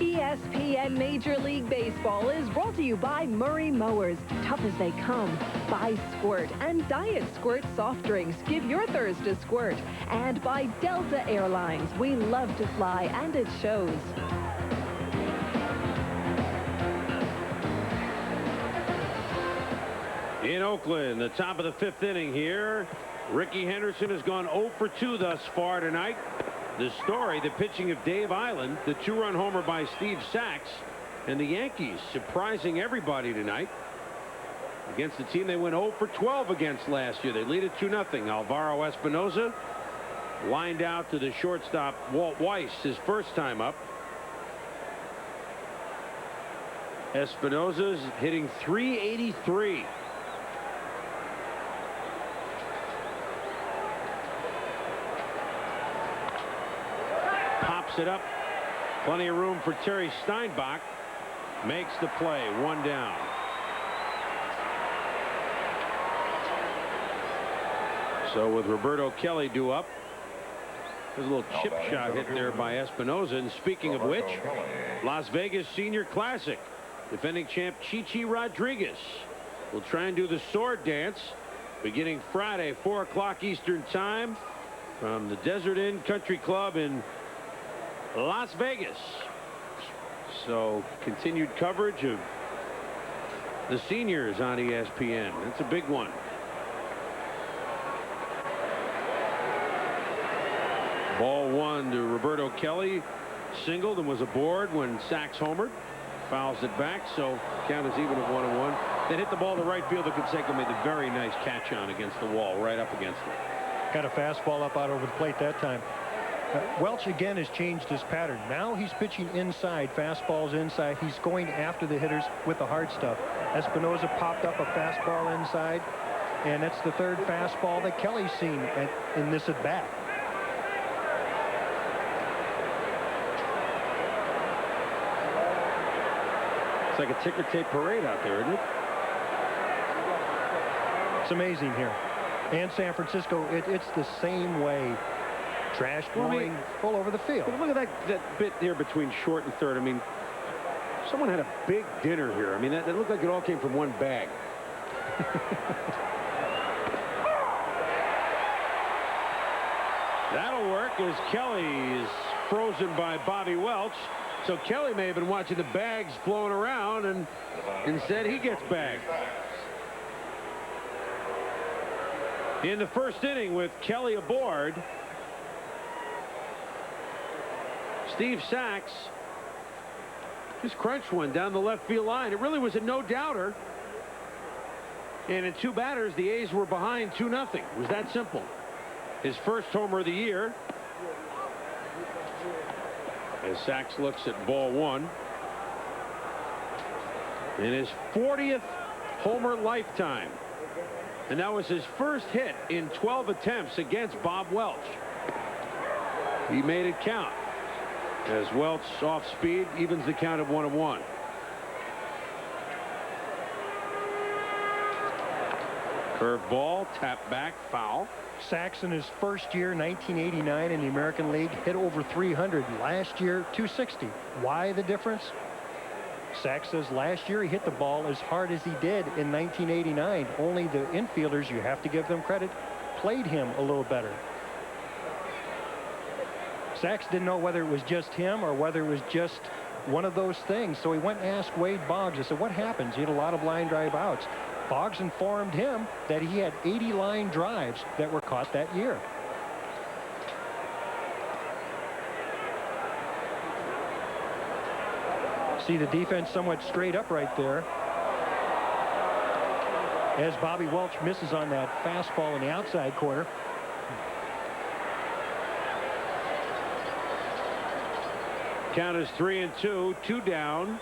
ESPN Major League Baseball is brought to you by Murray Mowers. Tough as they come. By Squirt and Diet Squirt soft drinks. Give your thirst a squirt. And by Delta Airlines. We love to fly, and it shows. In Oakland, the top of the 5th inning here. Ricky Henderson has gone 0 for 2 thus far tonight. The story, the pitching of Dave Island, the 2-run homer by Steve Sachs, and the Yankees surprising everybody tonight against the team they went 0 for 12 against last year. They lead it 2-0. Alvaro Espinoza lined out to the shortstop Walt Weiss, his first time up. Espinoza's hitting .383. Pops it up. Plenty of room for Terry Steinbach. Makes the play. One down. So with Roberto Kelly due up, there's a little chip shot hit there by Espinoza. And speaking of which, Las Vegas Senior Classic. Defending champ Chichi Rodriguez will try and do the sword dance beginning Friday, 4 o'clock Eastern Time from the Desert Inn Country Club in Las Vegas. So continued coverage of the seniors on ESPN. That's a big one. Ball one to Roberto Kelly. Singled and was aboard when Sachs homered. Fouls it back, so count is even at 1-1. Then hit the ball to right fielder. Canseco made a very nice catch on against the wall, right up against it. Got a fastball up out over the plate that time. Welch again has changed his pattern. Now he's pitching inside, fastballs inside. He's going after the hitters with the hard stuff. Espinoza popped up a fastball inside, and that's the third fastball that Kelly's seen in this at bat. It's like a ticker tape parade out there, isn't it? It's amazing here. And San Francisco, it's the same way. Trash blowing full over the field. Look at that bit there between short and third. I mean, someone had a big dinner here. I mean, that looked like it all came from one bag. That'll work as Kelly is frozen by Bobby Welch. So Kelly may have been watching the bags flowing around, and instead he gets bagged. In the first inning with Kelly aboard, Steve Sachs just crunched one down the left field line. It really was a no-doubter. And in 2 batters, the A's were behind 2-0. It was that simple. His first homer of the year. As Sachs looks at ball one. And his 40th homer lifetime. And that was his first hit in 12 attempts against Bob Welch. He made it count as Welch off speed evens the count at 1-1. Curve ball, tap back, foul. Sachs in his first year, 1989 in the American League, hit over 300. Last year, 260. Why the difference? Sachs says last year he hit the ball as hard as he did in 1989. Only the infielders, you have to give them credit, played him a little better. Sachs didn't know whether it was just him or whether it was just one of those things. So he went and asked Wade Boggs. I said, what happens? He had a lot of line drive outs. Boggs informed him that he had 80 line drives that were caught that year. See the defense somewhat straight up right there as Bobby Welch misses on that fastball in the outside corner. Count is 3-2, 2 down,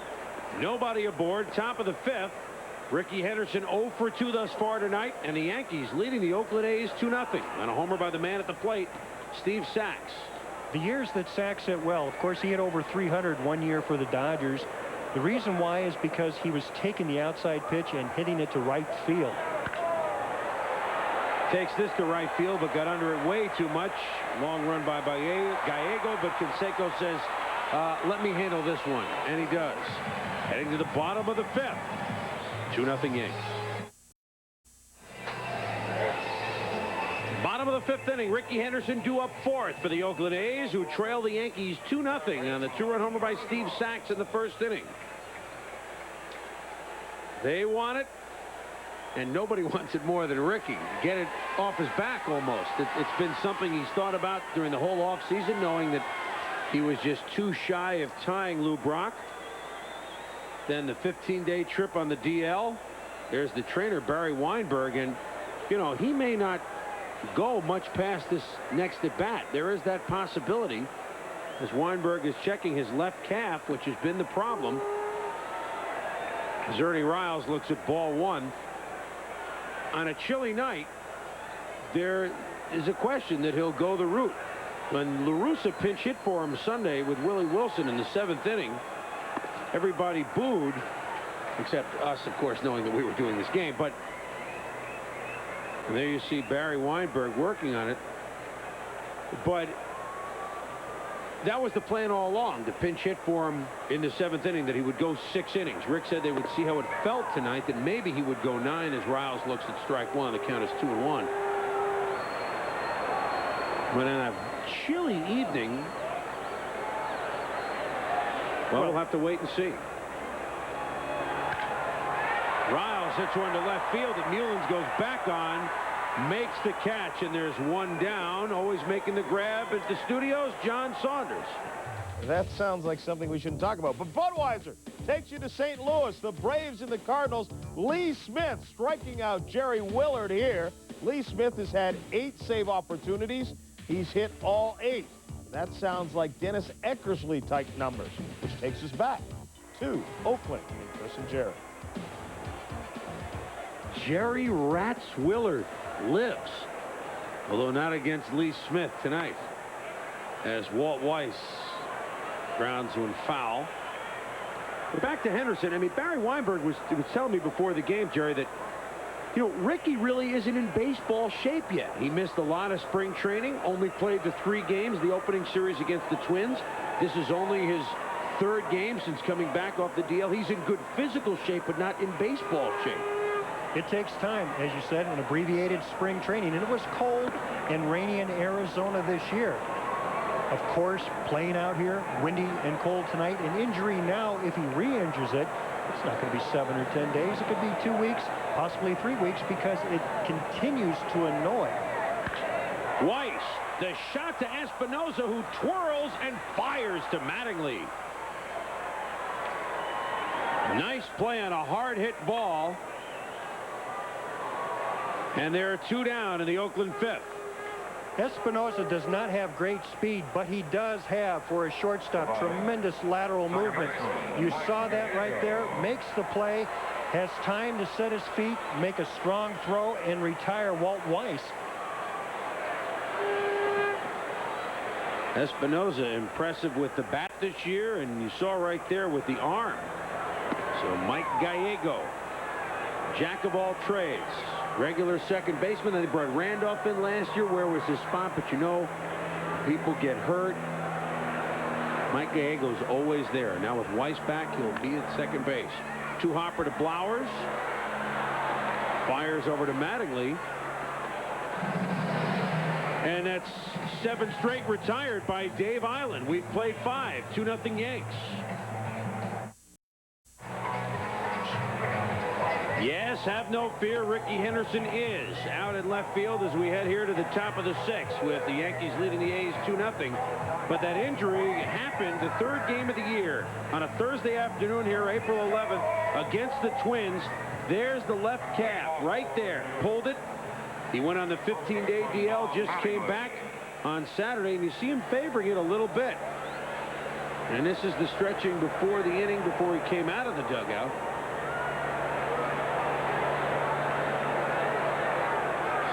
nobody aboard, top of the 5th. Ricky Henderson 0 for 2 thus far tonight, and the Yankees leading the Oakland A's 2-0 on a homer by the man at the plate, Steve Sachs. The years that Sachs hit well, of course, he hit over 300 one year for the Dodgers. The reason why is because he was taking the outside pitch and hitting it to right field. Takes this to right field, but got under it way too much. Long run by Gallego, but Canseco says, let me handle this one, and he does. Heading to the bottom of the 5th. 2-0 Yankees. Bottom of the 5th inning. Ricky Henderson due up 4th for the Oakland A's, who trail the Yankees 2-0 on the 2-run homer by Steve Sachs in the 1st inning. They want it, and nobody wants it more than Ricky. Get it off his back almost. It's been something he's thought about during the whole offseason, knowing that he was just too shy of tying Lou Brock. Then the 15-day trip on the DL. There's the trainer, Barry Weinberg, and, you know, he may not go much past this next at bat. There is that possibility as Weinberg is checking his left calf, which has been the problem. As Ernie Riles looks at ball 1. On a chilly night, there is a question that he'll go the route. When La Russa pinch hit for him Sunday with Willie Wilson in the 7th inning, everybody booed, except us, of course, knowing that we were doing this game. But there you see Barry Weinberg working on it. But that was the plan all along, to pinch hit for him in the 7th inning, that he would go 6 innings. Rick said they would see how it felt tonight, that maybe he would go 9 as Riles looks at strike 1. The count is 2-1. But on a chilly evening, well, we'll have to wait and see. Riles hits one to left field that Mullins goes back on, makes the catch, and there's 1 down. Always making the grab at the studios, John Saunders. That sounds like something we shouldn't talk about. But Budweiser takes you to St. Louis. The Braves and the Cardinals. Lee Smith striking out Jerry Willard here. Lee Smith has had 8 save opportunities. He's hit all 8. That sounds like Dennis Eckersley type numbers, which takes us back to Oakland and Chris and Jerry. Jerry Rats Willard lives, although not against Lee Smith tonight, as Walt Weiss grounds one foul. But back to Henderson. I mean, Barry Weinberg was telling me before the game, Jerry, that, you know, Ricky really isn't in baseball shape yet. He missed a lot of spring training, only played the 3 games, the opening series against the Twins. This is only his 3rd game since coming back off the DL. He's in good physical shape, but not in baseball shape. It takes time, as you said, an abbreviated spring training. And it was cold and rainy in Arizona this year. Of course, playing out here, windy and cold tonight. An injury now, if he re-injures it, it's not going to be 7 or 10 days. It could be 2 weeks, possibly 3 weeks, because it continues to annoy. Weiss, the shot to Espinosa, who twirls and fires to Mattingly. Nice play on a hard-hit ball. And there are 2 down in the Oakland 5th. Espinosa does not have great speed, but he does have, for a shortstop, tremendous lateral movement. You saw that right there. Makes the play. has time to set his feet, make a strong throw, and retire Walt Weiss. Espinosa impressive with the bat this year, and you saw right there with the arm. So Mike Gallego, jack of all trades, regular second baseman. Then they brought Randolph in last year. Where was his spot? But you know, people get hurt. Mike Gallego's always there. Now with Weiss back, he'll be at second base. Two-hopper to Blowers. Fires over to Mattingly. And that's 7 straight retired by Dave Island. We've played 5. 2-0 Yanks. Yes, have no fear. Ricky Henderson is out in left field as we head here to the top of the 6th with the Yankees leading the A's 2-0. But that injury happened the 3rd game of the year on a Thursday afternoon here, April 11th, against the Twins. There's the left calf right there. Pulled it. He went on the 15-day DL, just came back on Saturday, and you see him favoring it a little bit. And this is the stretching before the inning, before he came out of the dugout.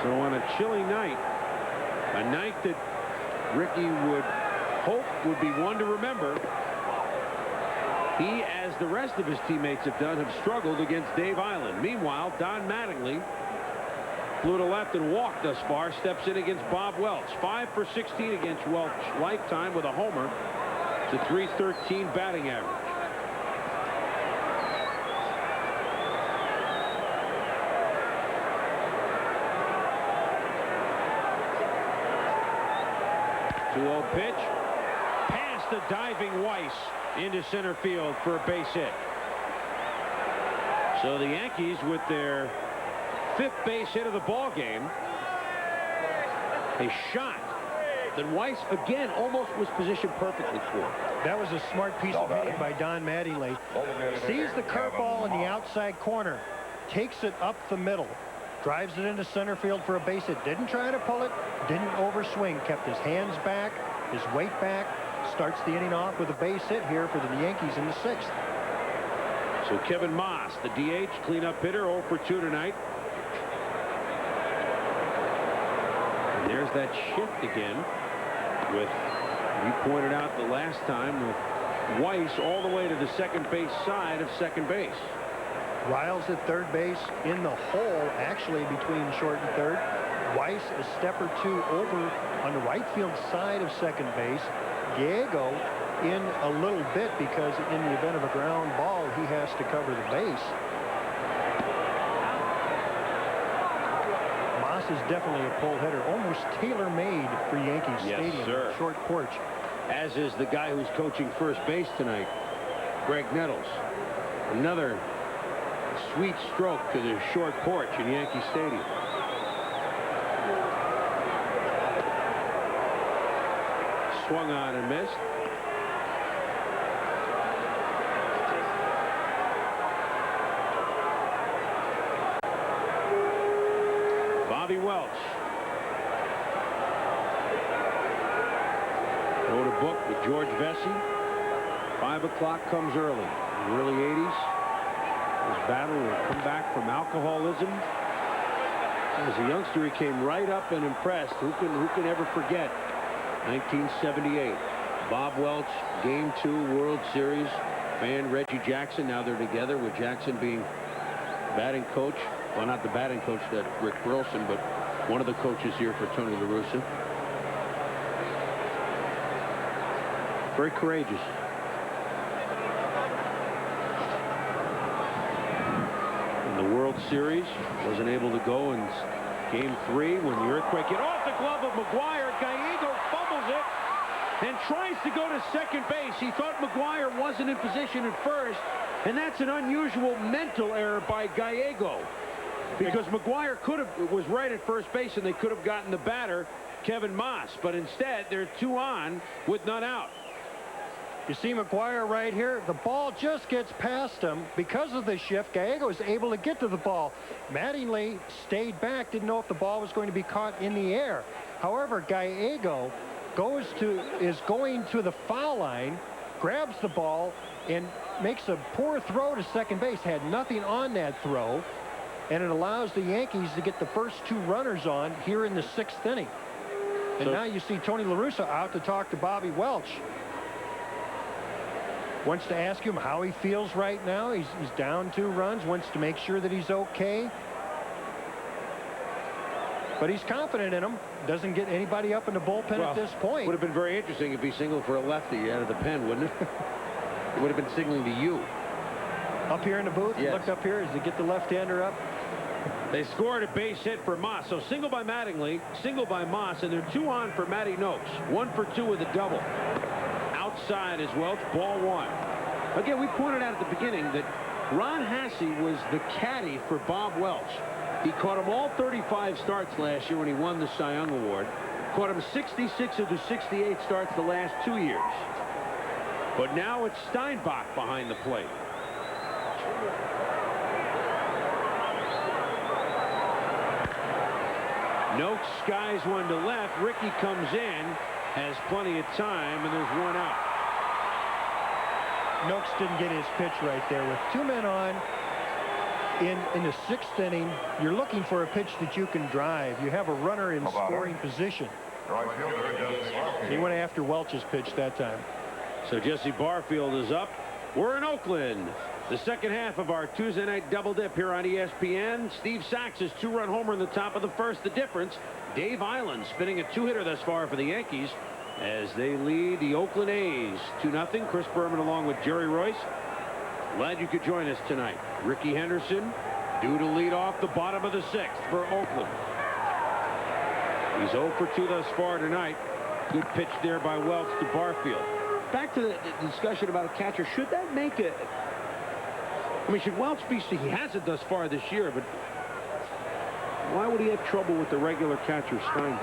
So on a chilly night, a night that Ricky would hope would be one to remember, he, as the rest of his teammates have done, have struggled against Dave Island. Meanwhile, Don Mattingly flew to left and walked thus far, steps in against Bob Welch. 5 for 16 against Welch lifetime with a homer. It's a .313 batting average. Two-0 pitch. Past the diving Weiss into center field for a base hit. So the Yankees, with their 5th base hit of the ball game, a shot that Weiss again almost was positioned perfectly for. That was a smart piece of hitting by Don Mattingly. Sees the curveball in the outside corner, takes it up the middle, drives it into center field for a base hit. Didn't try to pull it, didn't overswing, kept his hands back, his weight back, starts the inning off with a base hit here for the Yankees in the 6th. So Kevin Moss, the DH, cleanup hitter, 0 for 2 tonight. And there's that shift again with, you pointed out the last time, with Weiss all the way to the second base side of second base. Riles at third base in the hole, actually between short and third. Weiss a step or 2 over on the right field side of second base. Gallego in a little bit because in the event of a ground ball, he has to cover the base. Moss is definitely a pull hitter, almost tailor-made for Yankee Stadium. Sir. Short porch. As is the guy who's coaching first base tonight, Greg Nettles. Another sweet stroke to the short porch in Yankee Stadium. Swung on and missed. Bobby Welch wrote a book with George Vesey. 5 o'clock comes early. In the early 80s, his battle will come back from alcoholism. As a youngster, he came right up and impressed. Who can ever forget 1978? Bob Welch, Game 2 World Series fan Reggie Jackson. Now they're together, with Jackson being batting coach. Well, not the batting coach, that Rick Burleson, but one of the coaches here for Tony La Russa. Very courageous. In the World Series, wasn't able to go in Game 3 when the earthquake hit off the glove of McGuire. Gallego fumbles it and tries to go to second base. He thought McGuire wasn't in position at first, and that's an unusual mental error by Gallego, because McGuire was right at first base and they could have gotten the batter, Kevin Moss, but instead they're 2 on with none out. You see McGuire right here. The ball just gets past him. Because of the shift, Gallego is able to get to the ball. Mattingly stayed back, didn't know if the ball was going to be caught in the air. However, Gallego is going to the foul line, grabs the ball, and makes a poor throw to second base. Had nothing on that throw, and it allows the Yankees to get the first 2 runners on here in the 6th inning. And now you see Tony La Russa out to talk to Bobby Welch. Wants to ask him how he feels right now. He's down 2 runs, wants to make sure that he's okay. But he's confident in him. Doesn't get anybody up in the bullpen at this point. Would have been very interesting if he singled for a lefty out of the pen, wouldn't it? It would have been signaling to you. Up here in the booth, yes. Look up here as they get the left-hander up. They scored a base hit for Moss. So single by Mattingly, single by Moss, and they're 2 on for Matty Noakes. 1 for 2 with a double. Outside is Welch, ball 1. Again, we pointed out at the beginning that Ron Hasse was the caddy for Bob Welch. He caught him all 35 starts last year when he won the Cy Young Award. Caught him 66 of the 68 starts the last 2 years. But now it's Steinbach behind the plate. Noakes skies one to left. Ricky comes in, has plenty of time, and there's 1 out. Noakes didn't get his pitch right there. With 2 men on in the 6th inning, you're looking for a pitch that you can drive. You have a runner in scoring position. Right fielder, Jesse Barfield. He went after Welch's pitch that time. So Jesse Barfield is up. We're in Oakland. The second half of our Tuesday night double dip here on ESPN. Steve Sax's 2-run homer in the top of the first. The difference, Dave Island spinning a 2-hitter thus far for the Yankees as they lead the Oakland A's 2-0. Chris Berman along with Jerry Reuss. Glad you could join us tonight. Ricky Henderson due to lead off the bottom of the 6th for Oakland. He's 0 for 2 thus far tonight. Good pitch there by Welch to Barfield. Back to the discussion about a catcher. Should that make it? I mean, should Welch be? He hasn't thus far this year, but why would he have trouble with the regular catcher Steinbach?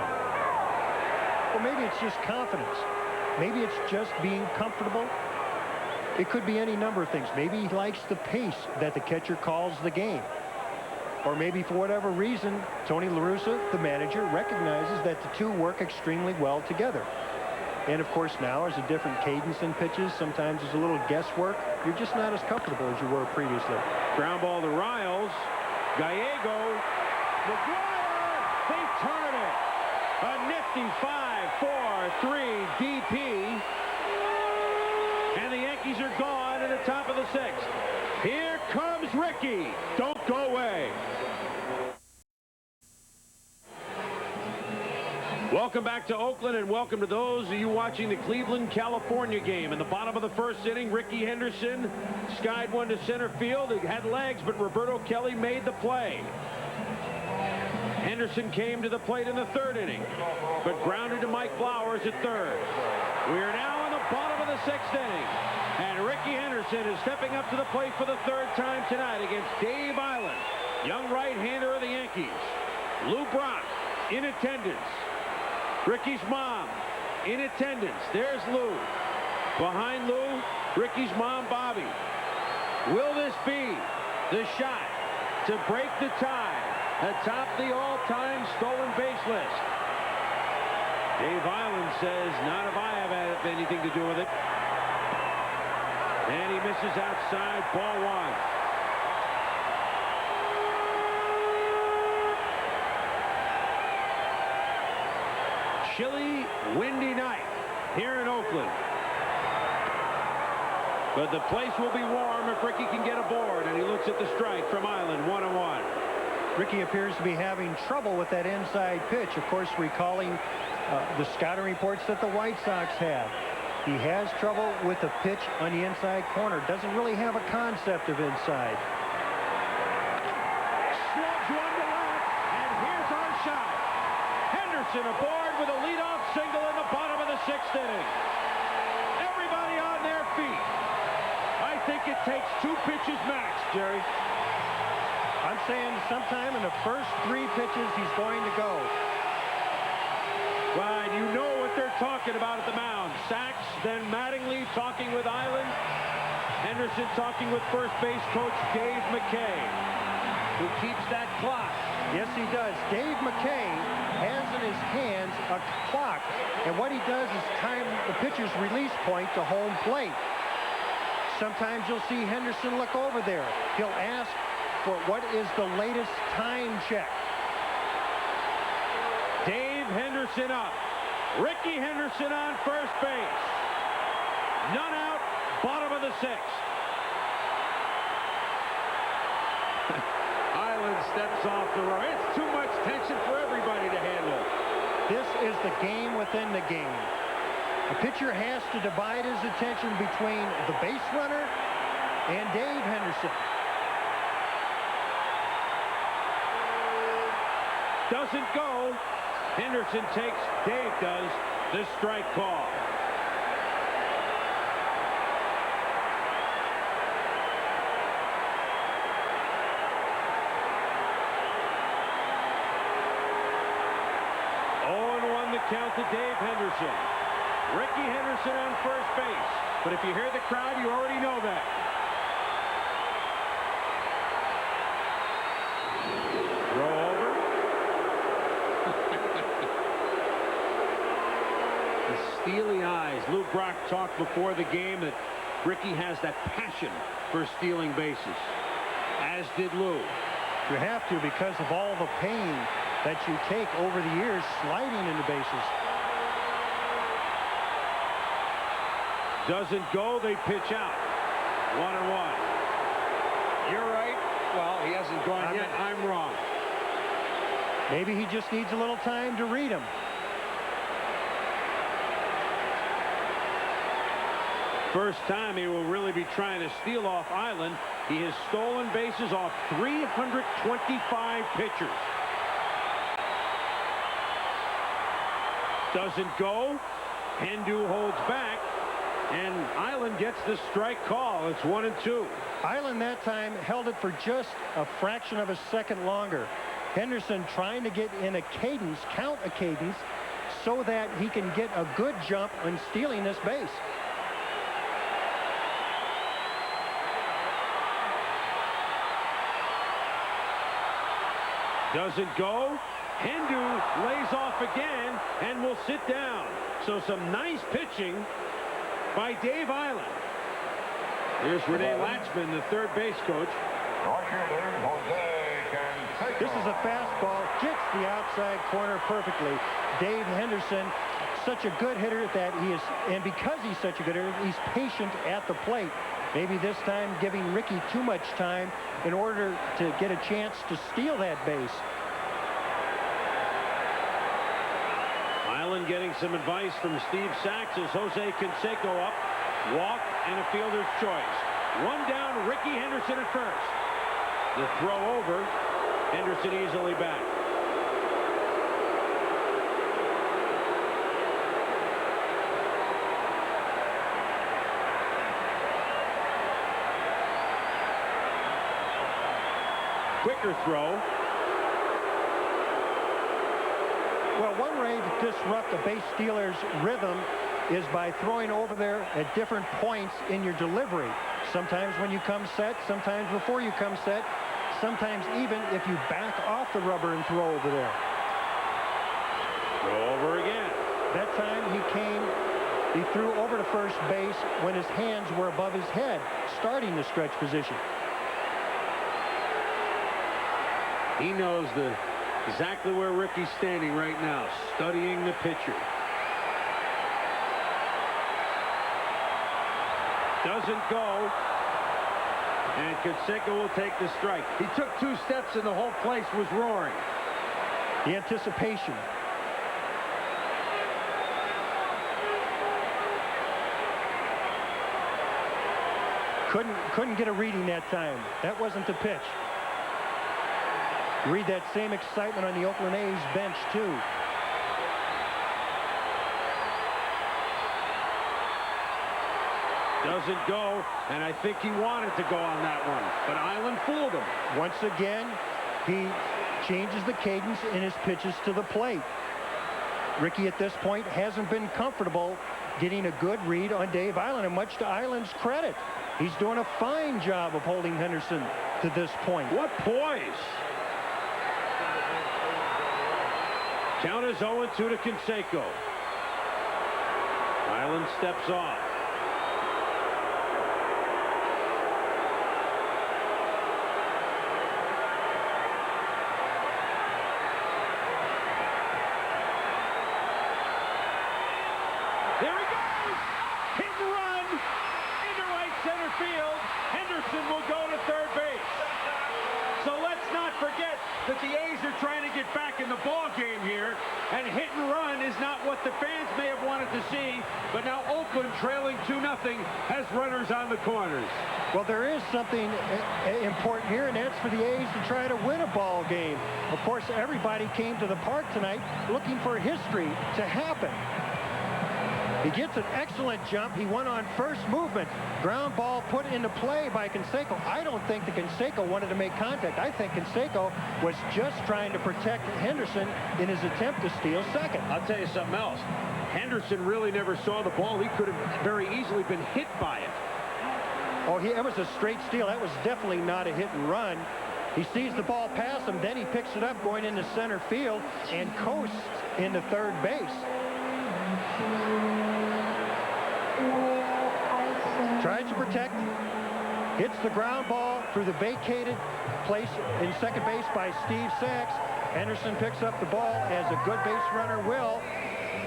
Well, maybe it's just confidence. Maybe it's just being comfortable. It could be any number of things. Maybe he likes the pace that the catcher calls the game. Or maybe for whatever reason, Tony La Russa, the manager, recognizes that the 2 work extremely well together. And of course now there's a different cadence in pitches. Sometimes there's a little guesswork. You're just not as comfortable as you were previously. Ground ball to Riles. Gallego. McGuire. They turn it. A nifty 5-4-3 DP. And the Yankees are gone in the top of the 6th. Here comes Ricky. Don't go away. Welcome back to Oakland, and welcome to those of you watching the Cleveland, California game. In the bottom of the first inning, Ricky Henderson skied one to center field. It had legs, but Roberto Kelly made the play. Henderson came to the plate in the 3rd inning, but grounded to Mike Flowers at 3rd. We are now in the bottom of the 6th inning, and Ricky Henderson is stepping up to the plate for the 3rd time tonight against Dave Island, young right-hander of the Yankees. Lou Brock in attendance. Ricky's mom in attendance. There's Lou. Behind Lou, Ricky's mom, Bobby. Will this be the shot to break the tie atop the all-time stolen base list? Dave Island says, not if I have anything to do with it. And he misses outside, ball 1. Chilly, windy night here in Oakland. But the place will be warm if Ricky can get aboard, and he looks at the strike from Island, 1-1. Ricky appears to be having trouble with that inside pitch. Of course, recalling the scouting reports that the White Sox have. He has trouble with the pitch on the inside corner. Doesn't really have a concept of inside. Slugs one to left, and here's our shot. Henderson aboard with a leadoff single in the bottom of the 6th inning. Everybody on their feet. I think it takes 2 pitches max, Jerry. I'm saying sometime in the first 3 pitches he's going to go. Well, you know what they're talking about at the mound. Sachs, then Mattingly talking with Island. Henderson talking with first base coach Dave McKay, who keeps that clock. Yes, he does. Dave McKay has in his hands a clock, and what he does is time the pitcher's release point to home plate. Sometimes you'll see Henderson look over there. He'll ask for what is the latest time check. Dave Henderson up. Ricky Henderson on first base. None out, bottom of the sixth. Island steps off the row. It's too much tension for everybody to handle. This is the game within the game. The pitcher has to divide his attention between the base runner and Dave Henderson. Doesn't go. Henderson takes, Dave does, the strike call. Count to Dave Henderson. Ricky Henderson on first base. But if you hear the crowd, you already know that. Throw over. The steely eyes. Lou Brock talked before the game that Ricky has that passion for stealing bases, as did Lou. You have to, because of all the pain that you take over the years sliding into bases. Doesn't go, they pitch out. 1-1. You're right. Well, he hasn't gone yet. I'm wrong. Maybe he just needs a little time to read him. First time he will really be trying to steal off Island. He has stolen bases off 325 pitchers. Doesn't go. Hendu holds back, and Island gets the strike call. It's 1-2. Island that time held it for just a fraction of a second longer. Henderson trying to get in a cadence, count a cadence, so that he can get a good jump on stealing this base. Doesn't go. Hendu lays off again and will sit down. So some nice pitching by Dave Island. Here's Rene Latchman, the third base coach. This is a fastball, gets the outside corner perfectly. Dave Henderson, such a good hitter that he is, and because he's such a good hitter, he's patient at the plate. Maybe this time giving Ricky too much time in order to get a chance to steal that base. Island getting some advice from Steve Sachs as Jose Canseco up. Walk and a fielder's choice. One down, Ricky Henderson at first. The throw over. Henderson easily back. Quicker throw. Well, one way to disrupt a base stealer's rhythm is by throwing over there at different points in your delivery. Sometimes when you come set, sometimes before you come set, sometimes even if you back off the rubber and throw over there. Throw over again. That time he threw over to first base when his hands were above his head, starting the stretch position. He knows exactly where Ricky's standing right now, studying the pitcher. Doesn't go. And Canseco will take the strike. He took 2 steps and the whole place was roaring. The anticipation. Couldn't get a reading that time. That wasn't the pitch. Read that same excitement on the Oakland A's bench, too. Doesn't go, and I think he wanted to go on that one, but Island fooled him. Once again, he changes the cadence in his pitches to the plate. Ricky at this point hasn't been comfortable getting a good read on Dave Island, and much to Island's credit, he's doing a fine job of holding Henderson to this point. What poise! Count is 0-2 to Canseco. Island steps off. There he goes! Hit and run into right center field. Henderson will go to third base. So let's not forget that the A's are trying to get back in the ball game here, and hit and run is not what the fans may have wanted to see, but now Oakland, trailing 2-0, has runners on the corners. Well, there is something important here, and that's for the A's to try to win a ball game. Of course, everybody came to the park tonight looking for history to happen. He gets an excellent jump. He won on first movement. Ground ball put into play by Canseco. I don't think that Canseco wanted to make contact. I think Canseco was just trying to protect Henderson in his attempt to steal second. I'll tell you something else. Henderson really never saw the ball. He could have very easily been hit by it. Oh, it was a straight steal. That was definitely not a hit and run. He sees the ball pass him, then he picks it up going into center field and coasts into third base. Tries to protect, hits the ground ball through the vacated place in second base by Steve Sachs. Henderson picks up the ball as a good base runner will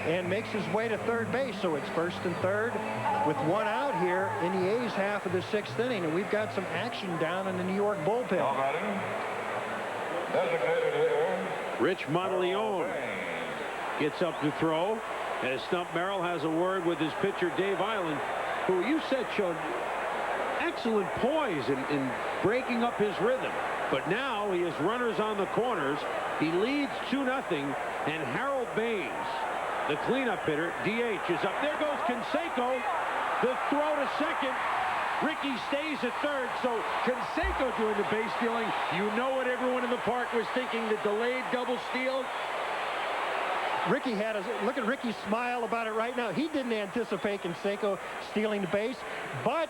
and makes his way to third base. So it's first and third with one out here in the A's half of the sixth inning, and we've got some action down in the New York bullpen. All batting. Designated hitter. Rich Monteleone gets up to throw as Stump Merrill has a word with his pitcher Dave Island, who you said showed excellent poise in breaking up his rhythm. But now he has runners on the corners. He leads 2-0, and Harold Baines, the cleanup hitter, DH, is up. There goes Canseco. The throw to second. Ricky stays at third. So Canseco doing the base stealing. You know what everyone in the park was thinking, the delayed double steal. Ricky had a look at Ricky's smile about it right now. He didn't anticipate Canseco stealing the base, but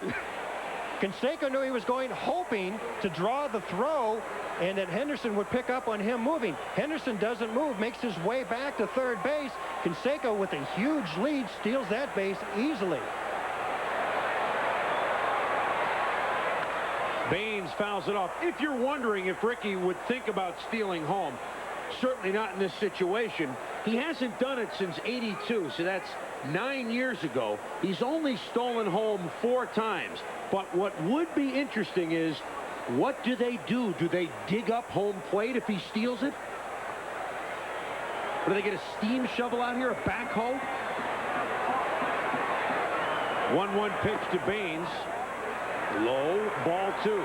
Canseco knew he was going, hoping to draw the throw and that Henderson would pick up on him moving. Henderson doesn't move, makes his way back to third base. Canseco, with a huge lead, steals that base easily. Baines fouls it off. If you're wondering if Ricky would think about stealing home, certainly not in this situation. He hasn't done it since '82, so that's 9 years ago. He's only stolen home 4 times. But what would be interesting is, what do they do? Do they dig up home plate if he steals it? Or do they get a steam shovel out here, a backhoe? 1-1 pitch to Baines. Low, ball 2.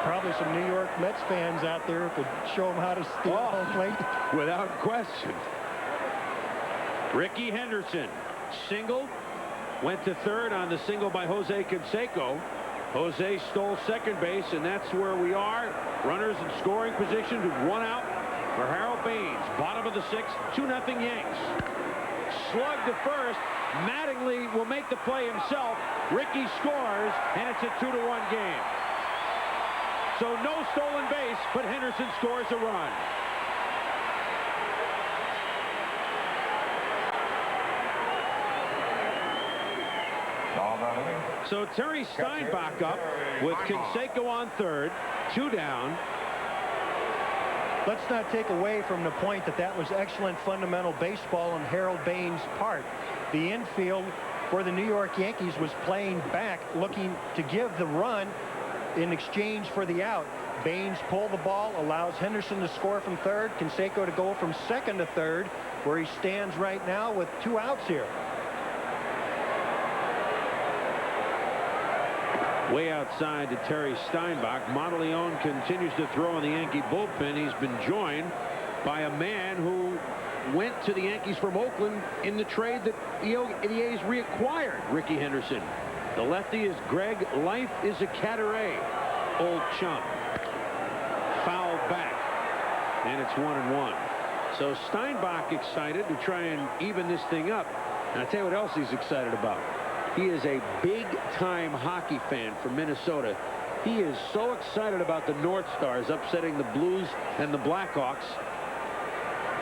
Probably some New York Mets fans out there could show him how to steal home plate. Without question. Ricky Henderson, single, went to third on the single by Jose Canseco. Jose stole second base, and that's where we are. Runners in scoring position with 1 out for Harold Baines. Bottom of the 6th, 2-0 Yanks. Slug to first. Mattingly will make the play himself. Ricky scores, and it's a 2-1 game. So no stolen base, but Henderson scores a run. So Terry Steinbach up with Canseco on third, 2 down. Let's not take away from the point that that was excellent fundamental baseball on Harold Baines' part. The infield for the New York Yankees was playing back, looking to give the run in exchange for the out. Baines pulled the ball, allows Henderson to score from third, Canseco to go from second to third, where he stands right now with 2 outs here. Way outside to Terry Steinbach. Monteleone continues to throw in the Yankee bullpen. He's been joined by a man who went to the Yankees from Oakland in the trade that the A's reacquired Ricky Henderson. The lefty is Greg Life is a Catteray, old chum. Fouled back, and it's 1-1. So Steinbach excited to try and even this thing up. And I'll tell you what else he's excited about. He is a big-time hockey fan from Minnesota. He is so excited about the North Stars upsetting the Blues and the Blackhawks.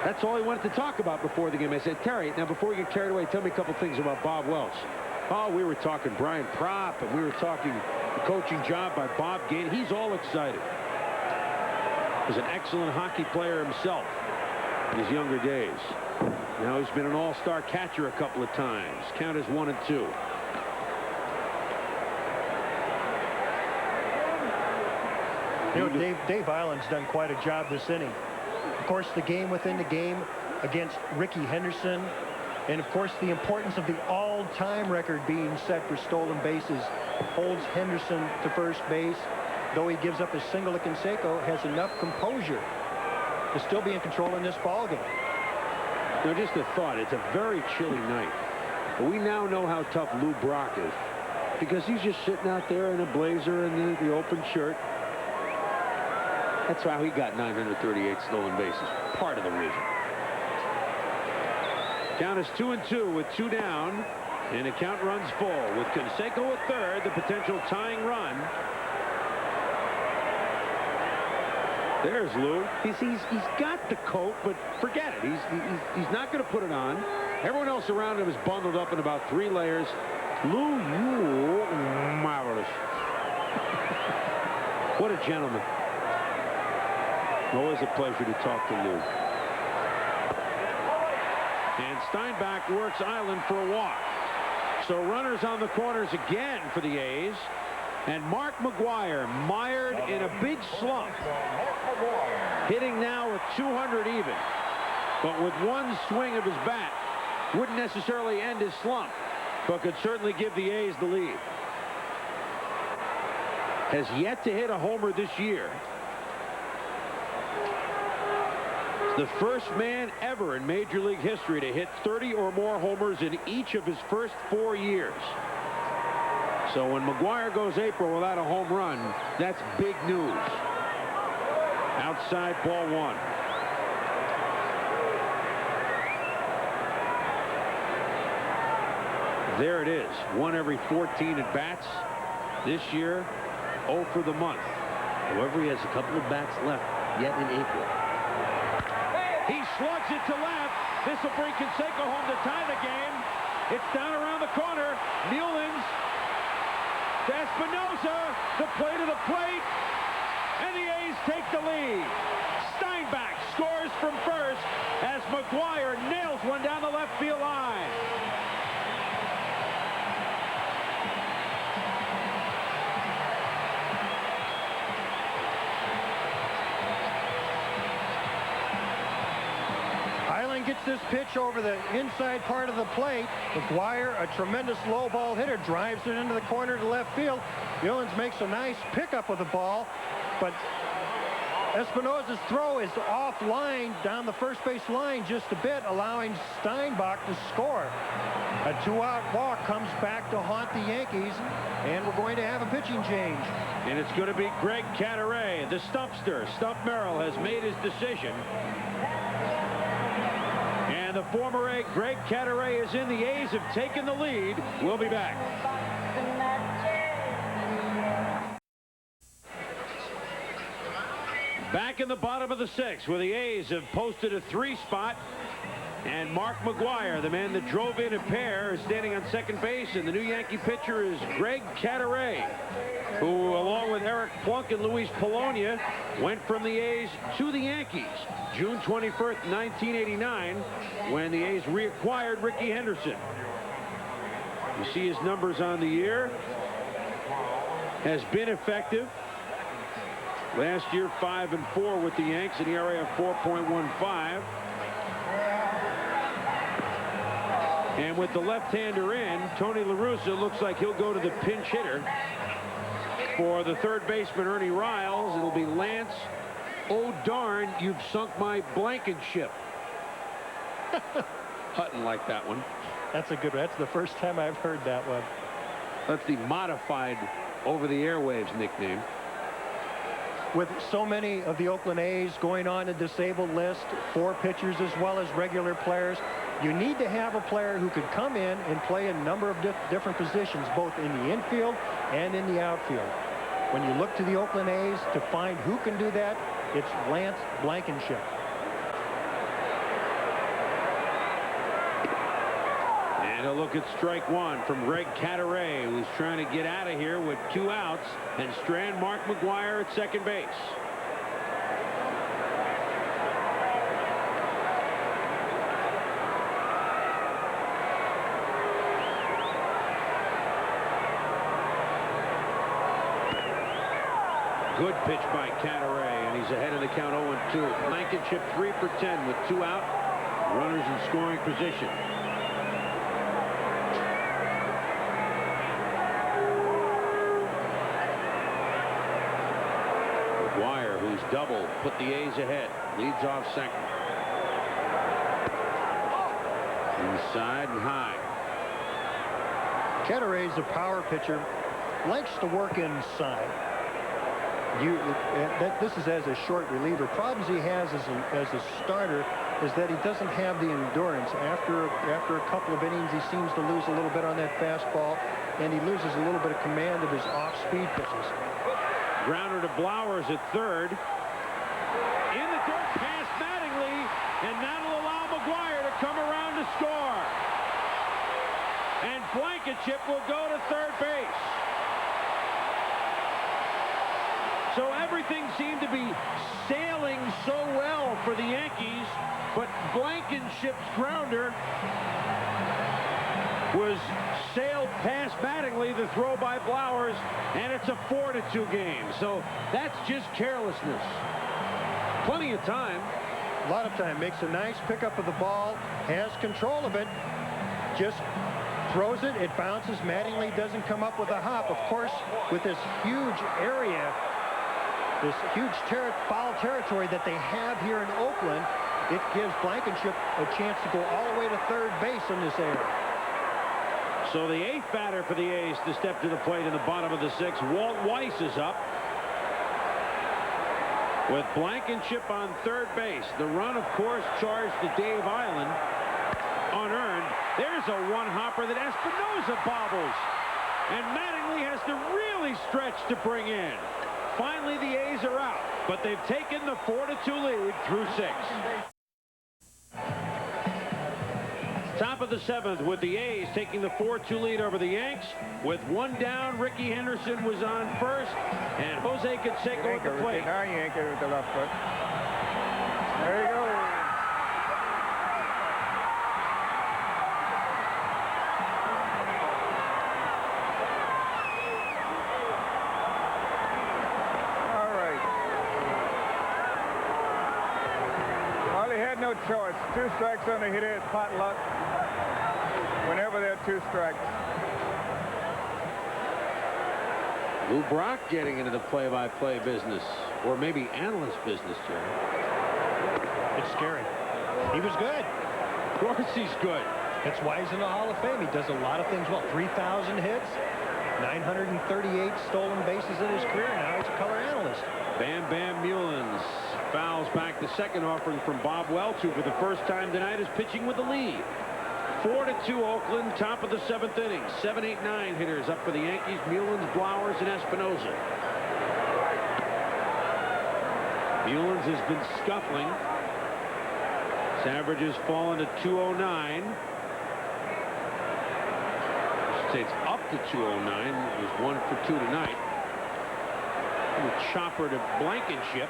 That's all he wanted to talk about before the game. I said, Terry, now before we get carried away, tell me a couple things about Bob Welch. Oh, we were talking Brian Propp, and we were talking the coaching job by Bob Gainey. He's all excited. He's an excellent hockey player himself. in his younger days. Now he's been an all-star catcher a couple of times. Count is 1-2. You know, Dave Island's done quite a job this inning. Of course, the game within the game against Ricky Henderson, and of course the importance of the all-time record being set for stolen bases holds Henderson to first base. Though he gives up a single to Canseco, has enough composure to still be in control in this ballgame. Now, just a thought, it's a very chilly night. But we now know how tough Lou Brock is, because he's just sitting out there in a blazer and the open shirt. That's how he got 938 stolen bases. Part of the reason. Count is 2-2 with 2 down, and the count runs full with Canseco at third, the potential tying run. There's Lou. He's got the coat, but forget it. He's not going to put it on. Everyone else around him is bundled up in about 3 layers. Lou, you marvelous. What a gentleman. Always a pleasure to talk to Lou. And Steinbach works Island for a walk. So runners on the corners again for the A's. And Mark McGwire mired in a big slump. Hitting now with 200 even. But with one swing of his bat, wouldn't necessarily end his slump, but could certainly give the A's the lead. Has yet to hit a homer this year. The first man ever in Major League history to hit 30 or more homers in each of his first 4 years. So when McGwire goes April without a home run, that's big news. Outside, ball 1. There it is. 1 every 14 at bats. This year, 0 for the month. However, he has a couple of bats left yet in April. He slugs it to left. This will bring Canseco home to tie the game. It's down around the corner. Newlands. Espinosa, the play to the plate, and the A's take the lead. Steinbach scores from first as McGwire nails one down the left field line. Island gets this pitch over the inside part of the plate. McGwire, a tremendous low ball hitter, drives it into the corner to left field. Newlands makes a nice pickup of the ball, but Espinosa's throw is offline down the first base line just a bit, allowing Steinbach to score. A 2-out walk comes back to haunt the Yankees, and we're going to have a pitching change. And it's going to be Greg Cadaret, the stumpster. Stump Merrill has made his decision. And the former A, Greg Cadaret, is in. The A's have taken the lead. We'll be back. Back in the bottom of the 6th, where the A's have posted a 3 spot. And Mark McGwire, the man that drove in a pair, is standing on second base. And the new Yankee pitcher is Greg Cadaret, who, along with Eric Plunk and Luis Polonia, went from the A's to the Yankees June 21st, 1989, when the A's reacquired Ricky Henderson. You see his numbers on the year. Has been effective. Last year, 5-4 with the Yanks, an ERA of 4.15. And with the left-hander in, Tony La Russa looks like he'll go to the pinch hitter. For the third baseman, Ernie Riles, it'll be Lance. Oh, darn, you've sunk my Blankenship. Hutton liked that one. That's a good one. That's the first time I've heard that one. That's the modified over-the-airwaves nickname. With so many of the Oakland A's going on a disabled list, 4 pitchers as well as regular players, you need to have a player who could come in and play a number of different positions, both in the infield and in the outfield. When you look to the Oakland A's to find who can do that, it's Lance Blankenship. And a look at strike 1 from Greg Cadaret, who's trying to get out of here with 2 outs and strand Mark McGwire at second base. Good pitch by Cataray, and he's ahead of the count 0-2. Blankenship 3 for 10 with 2 out. Runners in scoring position. McGuire, who's double, put the A's ahead. Leads off second. Inside and high. Cataray's a power pitcher. Likes to work inside. This is as a short reliever. Problems he has as a starter is that he doesn't have the endurance. After a couple of innings, he seems to lose a little bit on that fastball, and he loses a little bit of command of his off-speed pitches. Grounder to Blowers at third. In the dirt, past Mattingly, and that'll allow McGuire to come around to score. And Blankenship will go to third base. So everything seemed to be sailing so well for the Yankees, but Blankenship's grounder was sailed past Mattingly, the throw by Blowers, and it's a 4-2 game. So that's just carelessness. Plenty of time. A lot of time. Makes a nice pickup of the ball, has control of it, just throws it, it bounces. Mattingly doesn't come up with a hop. Of course, with this huge area, this huge foul territory that they have here in Oakland, it gives Blankenship a chance to go all the way to third base in this area. So the 8th batter for the A's to step to the plate in the bottom of the 6th. Walt Weiss is up with Blankenship on third base. The run, of course, charged to Dave Island. Unearned. There's a one-hopper that Espinosa bobbles. And Mattingly has to really stretch to bring in. Finally, the A's are out, but they've taken the 4-2 lead through 6. Top of the 7th with the A's taking the 4-2 lead over the Yanks. With 1 down, Ricky Henderson was on first, and Jose Canseco at the plate. Yankee with the left foot. There you go. No choice. 2 strikes on the hitter. It's pot luck whenever there are 2 strikes. Lou Brock getting into the play-by-play business, or maybe analyst business, Jerry. It's scary. He was good. Of course he's good. That's why he's in the Hall of Fame. He does a lot of things well. 3,000 hits, 938 stolen bases in his career. Now he's a color analyst. Bam Bam Mullins fouls back the second offering from Bob Welch, who for the first time tonight is pitching with the lead. 4-2 Oakland, top of the 7th inning. 7, 8, 9 hitters up for the Yankees. Mullins, Blowers, and Espinosa. Mullins has been scuffling. His average has fallen to 209. I should say it's up to 209. It was 1 for 2 tonight. The chopper to Blankenship.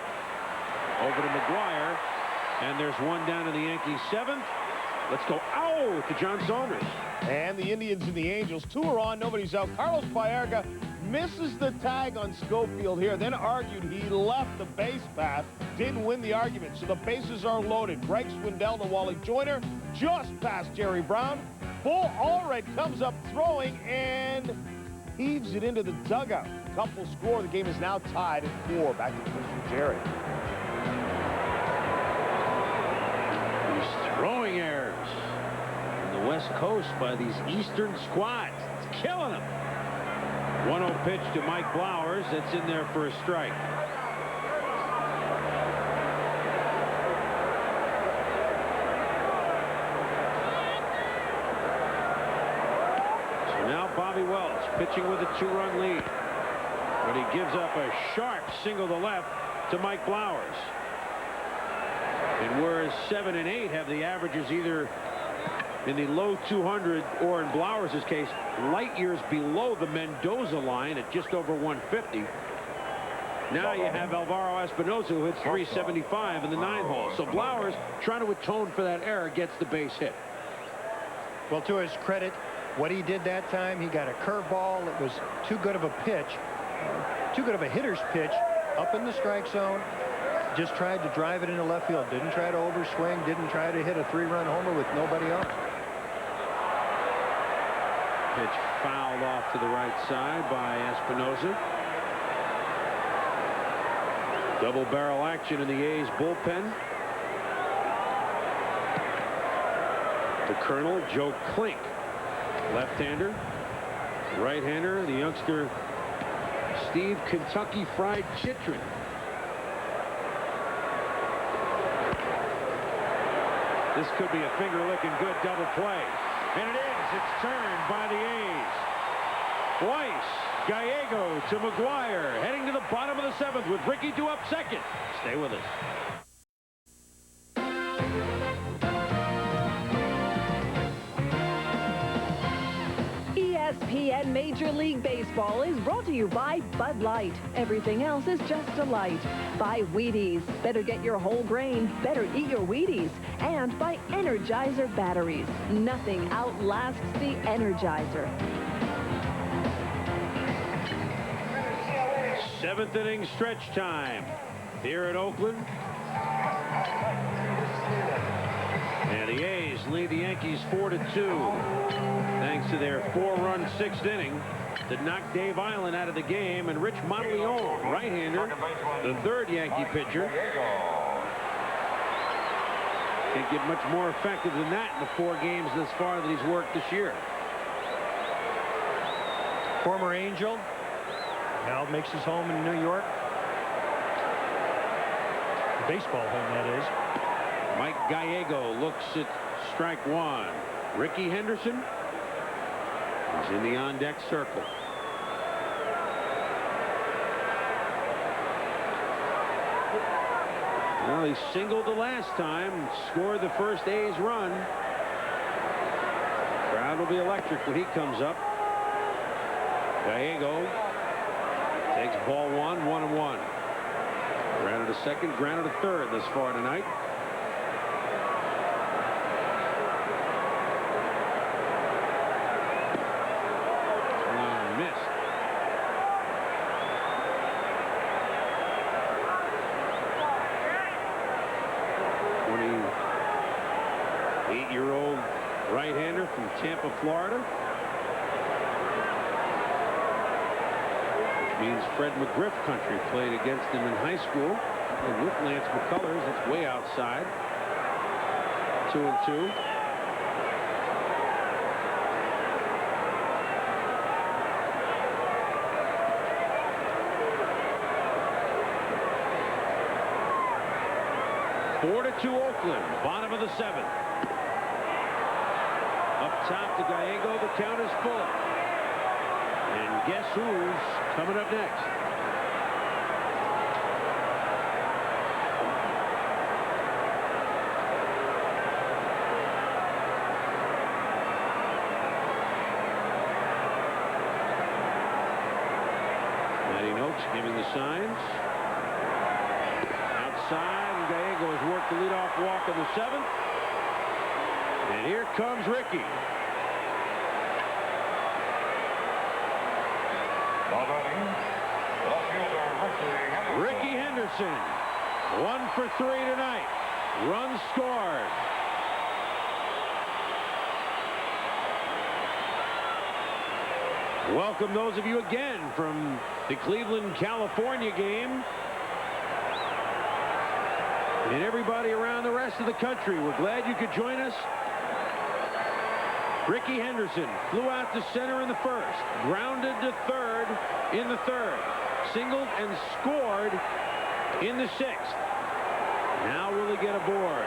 Over to McGuire. And there's 1 down in the Yankees 7th. Let's go out to John Somers. And the Indians and the Angels. 2 are on. Nobody's out. Carlos Baerga misses the tag on Schofield here. Then argued he left the base path. Didn't win the argument. So the bases are loaded. Greg Swindell to Wally Joyner. Just past Jerry Brown. Bull Allred comes up throwing and heaves it into the dugout. Couple score. The game is now tied at 4. Back to Mr. Jerry. These throwing errors on the West Coast by these Eastern squads. It's killing them. 1-0 pitch to Mike Blowers. That's in there for a strike. So now Bobby Welch pitching with a 2-run lead. But he gives up a sharp single to left to Mike Blowers. And whereas 7 and 8 have the averages either in the low 200 or in Blowers' case light years below the Mendoza line at just over 150. Now you have Alvaro Espinosa, who hits 375 in the 9 hole. So Blowers, trying to atone for that error, gets the base hit. Well, to his credit, what he did that time, he got a curveball that was too good of a pitch, too good of a hitter's pitch up in the strike zone, just tried to drive it into left field. Didn't try to overswing, didn't try to hit a 3-run homer with nobody on. Pitch fouled off to the right side by Espinosa. Double barrel action in the A's bullpen. The Colonel, Joe Klink, left-hander. Right-hander, the youngster Steve Kentucky Fried Chitrin. This could be a finger-licking good double play. And it is. It's turned by the A's. Weiss, Gallego to McGuire, heading to the bottom of the 7th with Ricky to up second. Stay with us. ESPN Major League Baseball is brought to you by Bud Light. Everything else is just a light. By Wheaties. Better get your whole grain. Better eat your Wheaties. And by Energizer batteries. Nothing outlasts the Energizer. 7th inning stretch time here at Oakland. And the A's lead the Yankees 4-2. Thanks to their 4-run 6th inning that knocked Dave Island out of the game, and Rich Monteleone, right-hander, the 3rd Yankee pitcher. Can't get much more effective than that in the 4 games thus far that he's worked this year. Former Angel, now makes his home in New York. The baseball home, that is. Mike Gallego looks at strike 1. Ricky Henderson is in the on-deck circle. Well, he singled the last time, scored the first A's run. Crowd will be electric when he comes up. Gallego takes ball 1, 1-1. Grounded to second, grounded to third thus far tonight. Missed. Eight-year-old right-hander from Tampa, Florida. Which means Fred McGriff country. Played against him in high school. And with Lance McCullers, that's way outside. 2-2. To Oakland, bottom of the 7th. Up top to Gallego, the count is full. And guess who's coming up next? Matty Noakes giving the signs. Outside. Gallego has worked the leadoff walk in the 7th. And here comes Ricky. Ricky Henderson. 1 for 3 tonight. Runs scored. Welcome those of you again from the Cleveland, California game. And everybody around the rest of the country, we're glad you could join us. Ricky Henderson flew out to center in the 1st, grounded to 3rd in the 3rd, singled and scored in the 6th. Now will he get aboard?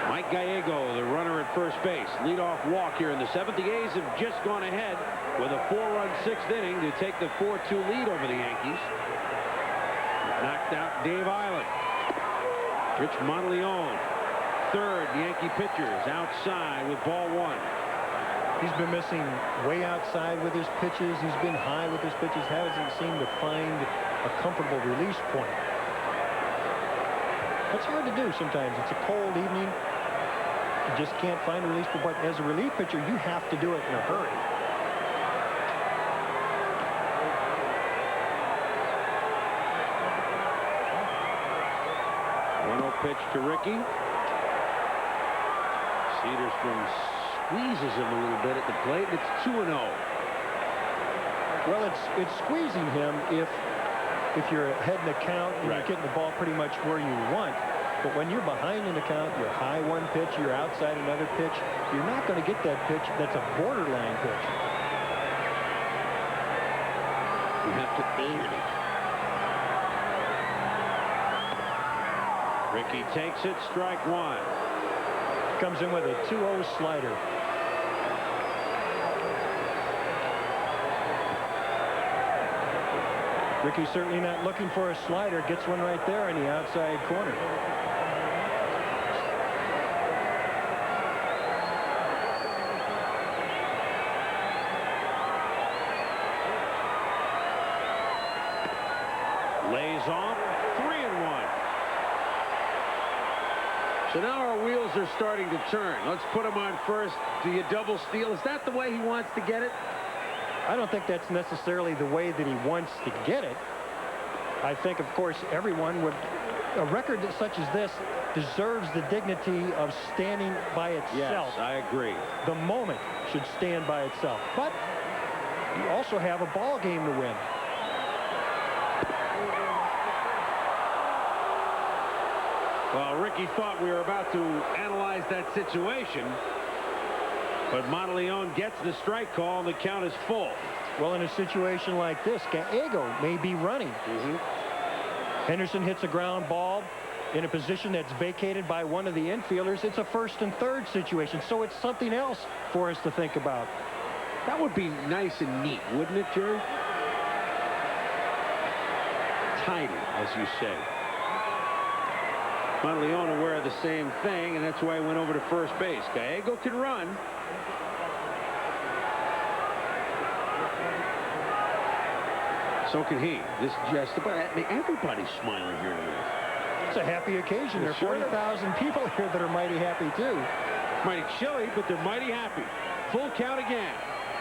Mike Gallego, the runner at first base, leadoff walk here in the 7th. The A's have just gone ahead with a 4-run 6th inning to take the 4-2 lead over the Yankees. Knocked out Dave Island. Rich Monteleone, 3rd Yankee pitchers outside with ball 1. He's been missing way outside with his pitches. He's been high with his pitches. Hasn't seemed to find a comfortable release point. That's hard to do sometimes. It's a cold evening. You just can't find a release point. But as a relief pitcher, you have to do it in a hurry. 1-0 pitch to Ricky. Cedarstrom squeezes him a little bit at the plate. It's 2-0. Well, it's squeezing him if you're ahead in the count and Right. you're getting the ball pretty much where you want. But when you're behind in the count, you're high one pitch, you're outside another pitch, you're not going to get that pitch that's a borderline pitch. You have to earn it. Ricky takes it, strike one. Comes in with a 2-0 slider. Ricky's certainly not looking for a slider. Gets one right there in the outside corner. Lays off, 3-1. So now our wheels are starting to turn. Let's put him on first. Do you double steal? Is that the way he wants to get it? I don't think that's necessarily the way that he wants to get it. I think, of course, everyone would. A record such as this deserves the dignity of standing by itself. Yes, I agree. The moment should stand by itself. But you also have a ball game to win. Well, Ricky thought we were about to analyze that situation, but Monteleone gets the strike call and the count is full. Well, in a situation like this, Gallego may be running. Henderson hits a ground ball in a position that's vacated by one of the infielders. It's a first and third situation, so it's something else for us to think about. That would be nice and neat, wouldn't it, Jerry? Tidy, as you say. Monteleone aware of the same thing, and that's why he went over to first base. Gallego can run. So can he. This just about everybody's smiling here tonight. It's a happy occasion. There are 40,000 people here that are mighty happy, too. Mighty chilly, but they're mighty happy. Full count again.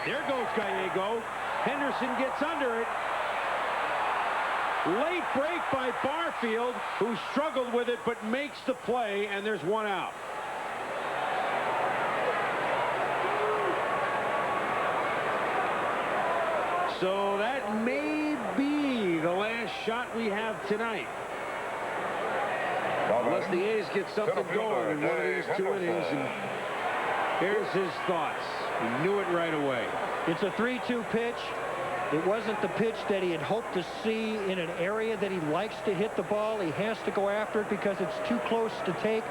There goes Gallego. Henderson gets under it. Late break by Barfield, who struggled with it but makes the play, and there's one out. So that may be the last shot we have tonight. Unless the A's get something going in one of these 2 innings. And here's his thoughts. He knew it right away. It's a 3-2 pitch. It wasn't the pitch that he had hoped to see in an area that he likes to hit the ball. He has to go after it because it's too close to take.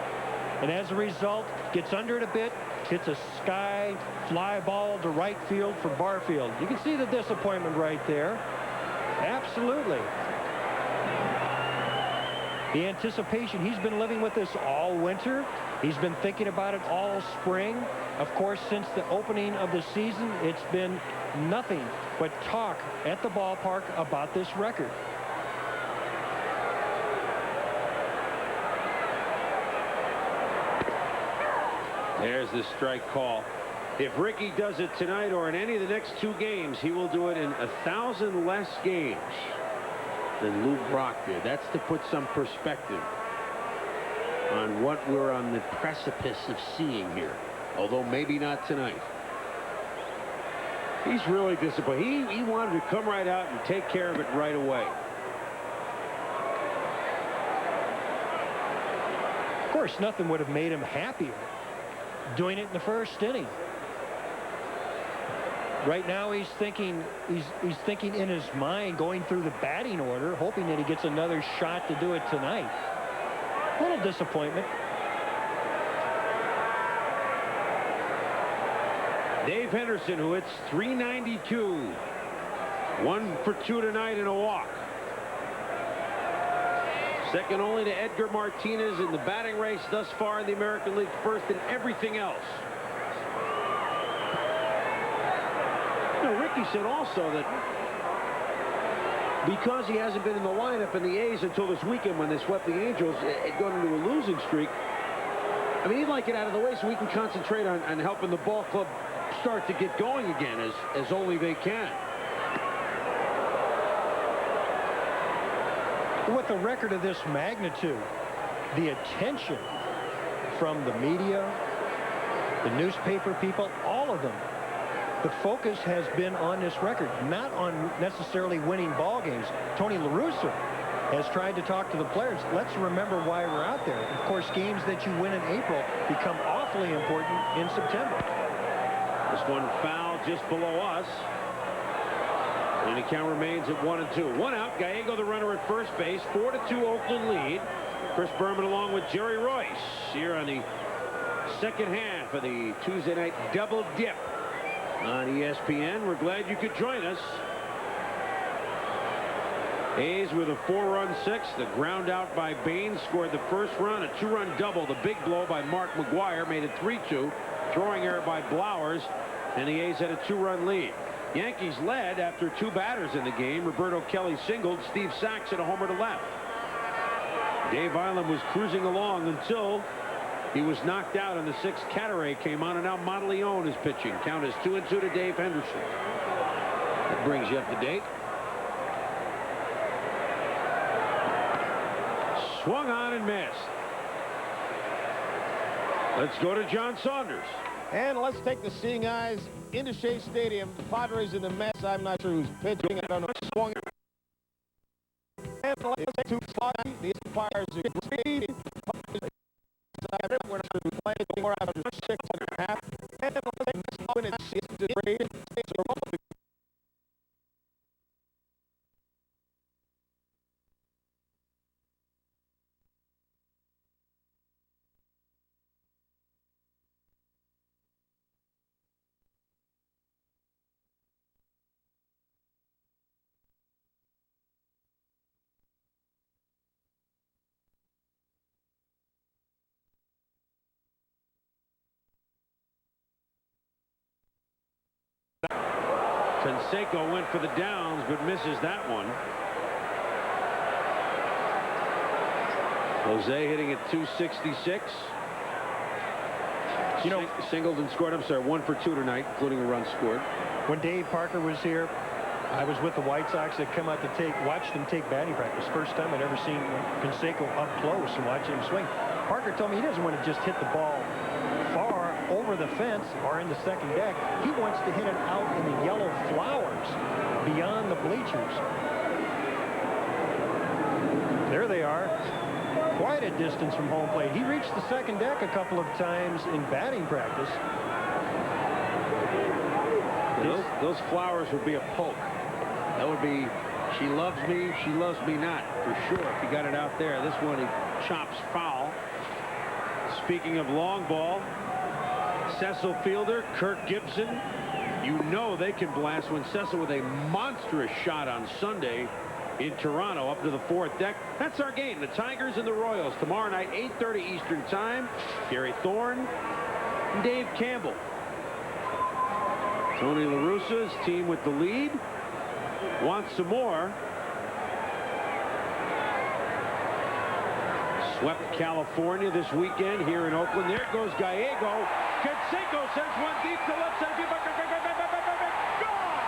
And as a result, gets under it a bit, hits a sky fly ball to right field for Barfield. You can see the disappointment right there. Absolutely. The anticipation, he's been living with this all winter. He's been thinking about it all spring. Of course, since the opening of the season, it's been nothing but talk at the ballpark about this record. There's the strike call. If Ricky does it tonight or in any of the next 2 games, he will do it in 1,000 less games than Lou Brock did. That's to put some perspective on what we're on the precipice of seeing here, although maybe not tonight. He's really disappointed. He wanted to come right out and take care of it right away. Of course, nothing would have made him happier doing it in the first inning. Right now he's thinking in his mind, going through the batting order, hoping that he gets another shot to do it tonight. A little disappointment. Dave Henderson, who hits .392, 1 for 2 tonight in a walk. Second only to Edgar Martinez in the batting race thus far in the American League, first in everything else. You know, Ricky said also that because he hasn't been in the lineup in the A's until this weekend when they swept the Angels, had gone into a losing streak. I mean, he'd like it out of the way so he can concentrate on helping the ball club start to get going again as only they can. With a record of this magnitude, the attention from the media, the newspaper people, all of them. The focus has been on this record, not on necessarily winning ball games. Tony La Russa has tried to talk to the players. Let's remember why we're out there. Of course, games that you win in April become awfully important in September. This one fouled just below us. And the count remains at 1-2. One out. Gallego, the runner at first base. 4-2 Oakland lead. Chris Berman along with Jerry Reuss here on the second half of the Tuesday night double dip on ESPN. We're glad you could join us. A's with a 4-run sixth. The ground out by Baines scored the first run. A 2-run double. The big blow by Mark McGuire made it 3-2. Throwing error by Blowers. And the A's had a 2-run lead. Yankees led after 2 batters in the game. Roberto Kelly singled. Steve Sachs hit a homer to left. Dave Island was cruising along until he was knocked out in the 6th. Cataray came on, and now Monteleone is pitching. Count is 2-2 to Dave Henderson. That brings you up to date. Swung on and missed. Let's go to John Saunders. And let's take the seeing eyes into Shea Stadium. The Padres in the Mets. I'm not sure who's pitching. I don't know. Swung. And let's take 2 fly. The umpires agreed. We're not going to be playing anymore after 6.5. And let's take this one. It's great. Canseco went for the downs, but misses that one. Jose hitting at 266. You know, singled and scored. I'm sorry, 1 for 2 tonight, including a run scored. When Dave Parker was here, I was with the White Sox. That come out to watched him take batting practice. First time I'd ever seen Canseco up close and watch him swing. Parker told me he doesn't want to just hit the ball far over the fence or in the second deck. He wants to hit it out in the yellow flowers beyond the bleachers. There they are. Quite a distance from home plate. He reached the second deck a couple of times in batting practice. Those flowers would be a poke. That would be, she loves me not, for sure, if he got it out there. This one he chops foul. Speaking of long ball, Cecil fielder Kirk Gibson. You know they can blast when Cecil with a monstrous shot on Sunday in Toronto up to the 4th deck. That's our game. The Tigers and the Royals tomorrow night, 8:30 Eastern Time. Gary Thorne and Dave Campbell. Tony La Russa's team with the lead wants some more. Swept California this weekend here in Oakland. There goes Gallego. Canseco sends one deep to left center. Gone!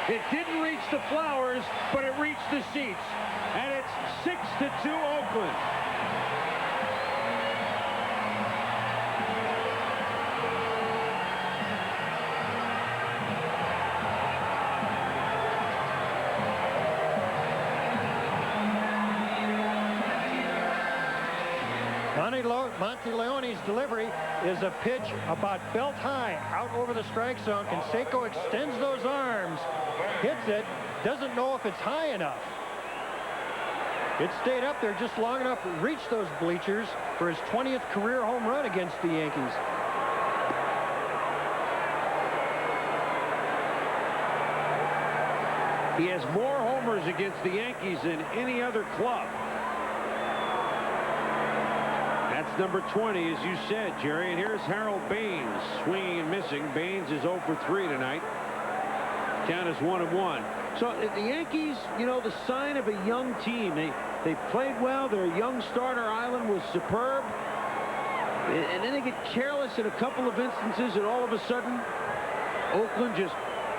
It didn't reach the flowers, but it reached the seats. And it's 6-2 Oakland. Monteleone's delivery is a pitch about belt high out over the strike zone. Canseco extends those arms, hits it, doesn't know if it's high enough. It stayed up there just long enough to reach those bleachers for his 20th career home run against the Yankees. He has more homers against the Yankees than any other club. That's number 20, as you said, Jerry. And here's Harold Baines swinging and missing. Baines is 0 for 3 tonight. Count is 1-1. So the Yankees, you know, the sign of a young team. They played well. Their young starter Island was superb. And then they get careless in a couple of instances, and all of a sudden, Oakland just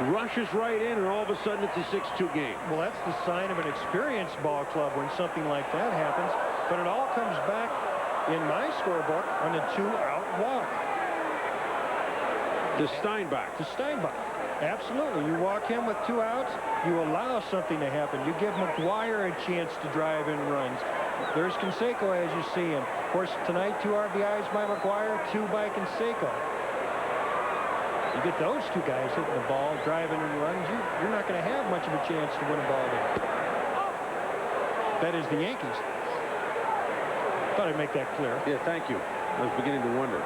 rushes right in, and all of a sudden it's a 6-2 game. Well, that's the sign of an experienced ball club when something like that happens. But it all comes back in my scorebook on a 2-out walk. To Steinbach. To Steinbach. Absolutely. You walk him with 2 outs, you allow something to happen. You give McGuire a chance to drive in runs. There's Canseco as you see him. Of course, tonight 2 RBIs by McGuire, 2 by Canseco. You get those 2 guys hitting the ball, driving in runs, you're not going to have much of a chance to win a ball game. That is the Yankees. Thought I'd make that clear. Yeah, thank you. I was beginning to wonder.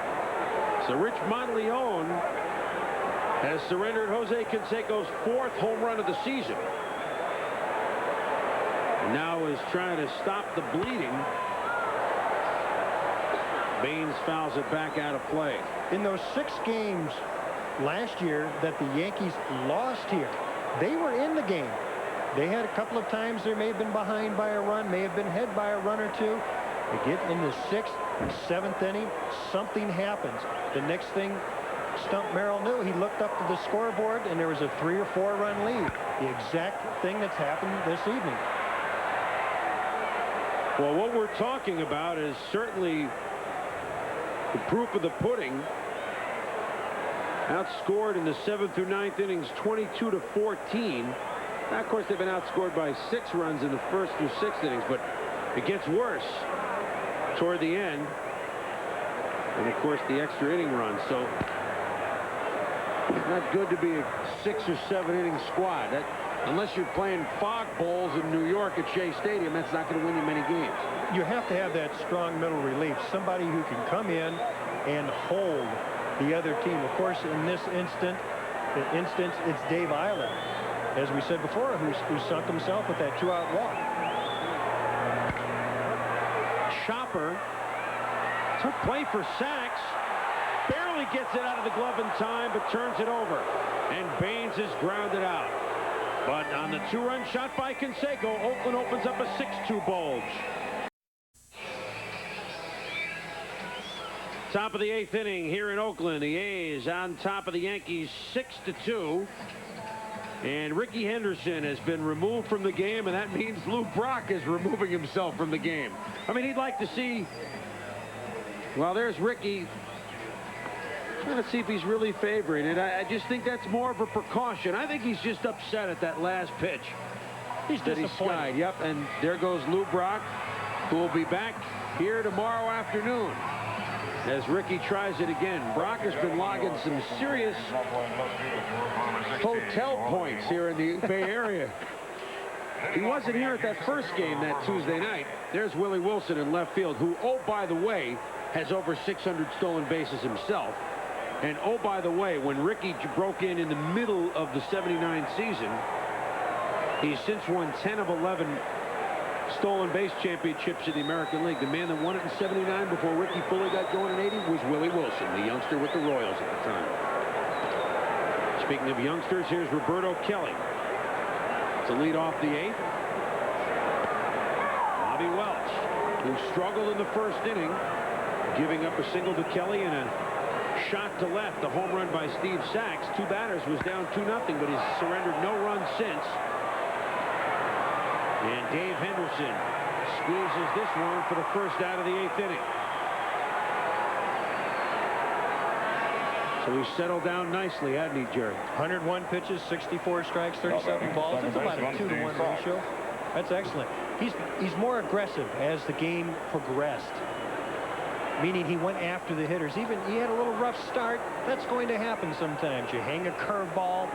So Rich Monteleone has surrendered Jose Canseco's 4th home run of the season. And now is trying to stop the bleeding. Baines fouls it back out of play. In those 6 games last year that the Yankees lost here, they were in the game. They had a couple of times they may have been behind by a run, may have been ahead by a run or 2. They get in the 6th and 7th inning, something happens. The next thing Stump Merrill knew, he looked up to the scoreboard and there was a 3 or 4 run lead. The exact thing that's happened this evening. Well, what we're talking about is certainly the proof of the pudding. Outscored in the 7th through 9th innings 22-14. Now, of course, they've been outscored by 6 runs in the 1st through 6th innings, but it gets worse toward the end. And, of course, the extra inning run. So it's not good to be a 6 or 7 inning squad. That, unless you're playing fog bowls in New York at Shea Stadium, that's not going to win you many games. You have to have that strong middle relief. Somebody who can come in and hold the other team. Of course, in this instance, it's Dave Eiler, as we said before, who sunk himself with that 2-out walk. Chopper took play for Sachs. Barely gets it out of the glove in time, but turns it over. And Baines is grounded out. But on the 2-run shot by Canseco, Oakland opens up a 6-2 bulge. Top of the 8th inning here in Oakland. The A's on top of the Yankees 6-2. And Ricky Henderson has been removed from the game, and that means Lou Brock is removing himself from the game. I mean, he'd like to see, well, there's Ricky trying to see if he's really favoring it. I just think that's more of a precaution. I think he's just upset at that last pitch. He's disappointed. Yep, and there goes Lou Brock, who will be back here tomorrow afternoon as Ricky tries it again. Brock has been logging some serious hotel points here in the Bay Area. He wasn't here at that first game that Tuesday night. There's Willie Wilson in left field, who, oh, by the way, has over 600 stolen bases himself. And, oh, by the way, when Ricky broke in the middle of the '79 season, he's since won 10 of 11 stolen base championships in the American League. The man that won it in '79 before Ricky fully got going in '80 was Willie Wilson, the youngster with the Royals at the time. Speaking of youngsters, here's Roberto Kelly to lead off the 8th. Bobby Welch, who struggled in the 1st inning, giving up a single to Kelly and a shot to left. The home run by Steve Sachs. 2 batters, was down 2-0, but he's surrendered no runs since. And Dave Henderson squeezes this one for the 1st out of the 8th inning. So he's settled down nicely, hasn't he, Jerry? 101 pitches, 64 strikes, 37 balls. That's about a 2-to-1 ratio. That's excellent. He's more aggressive as the game progressed, meaning he went after the hitters. Even he had a little rough start. That's going to happen sometimes. You hang a curveball,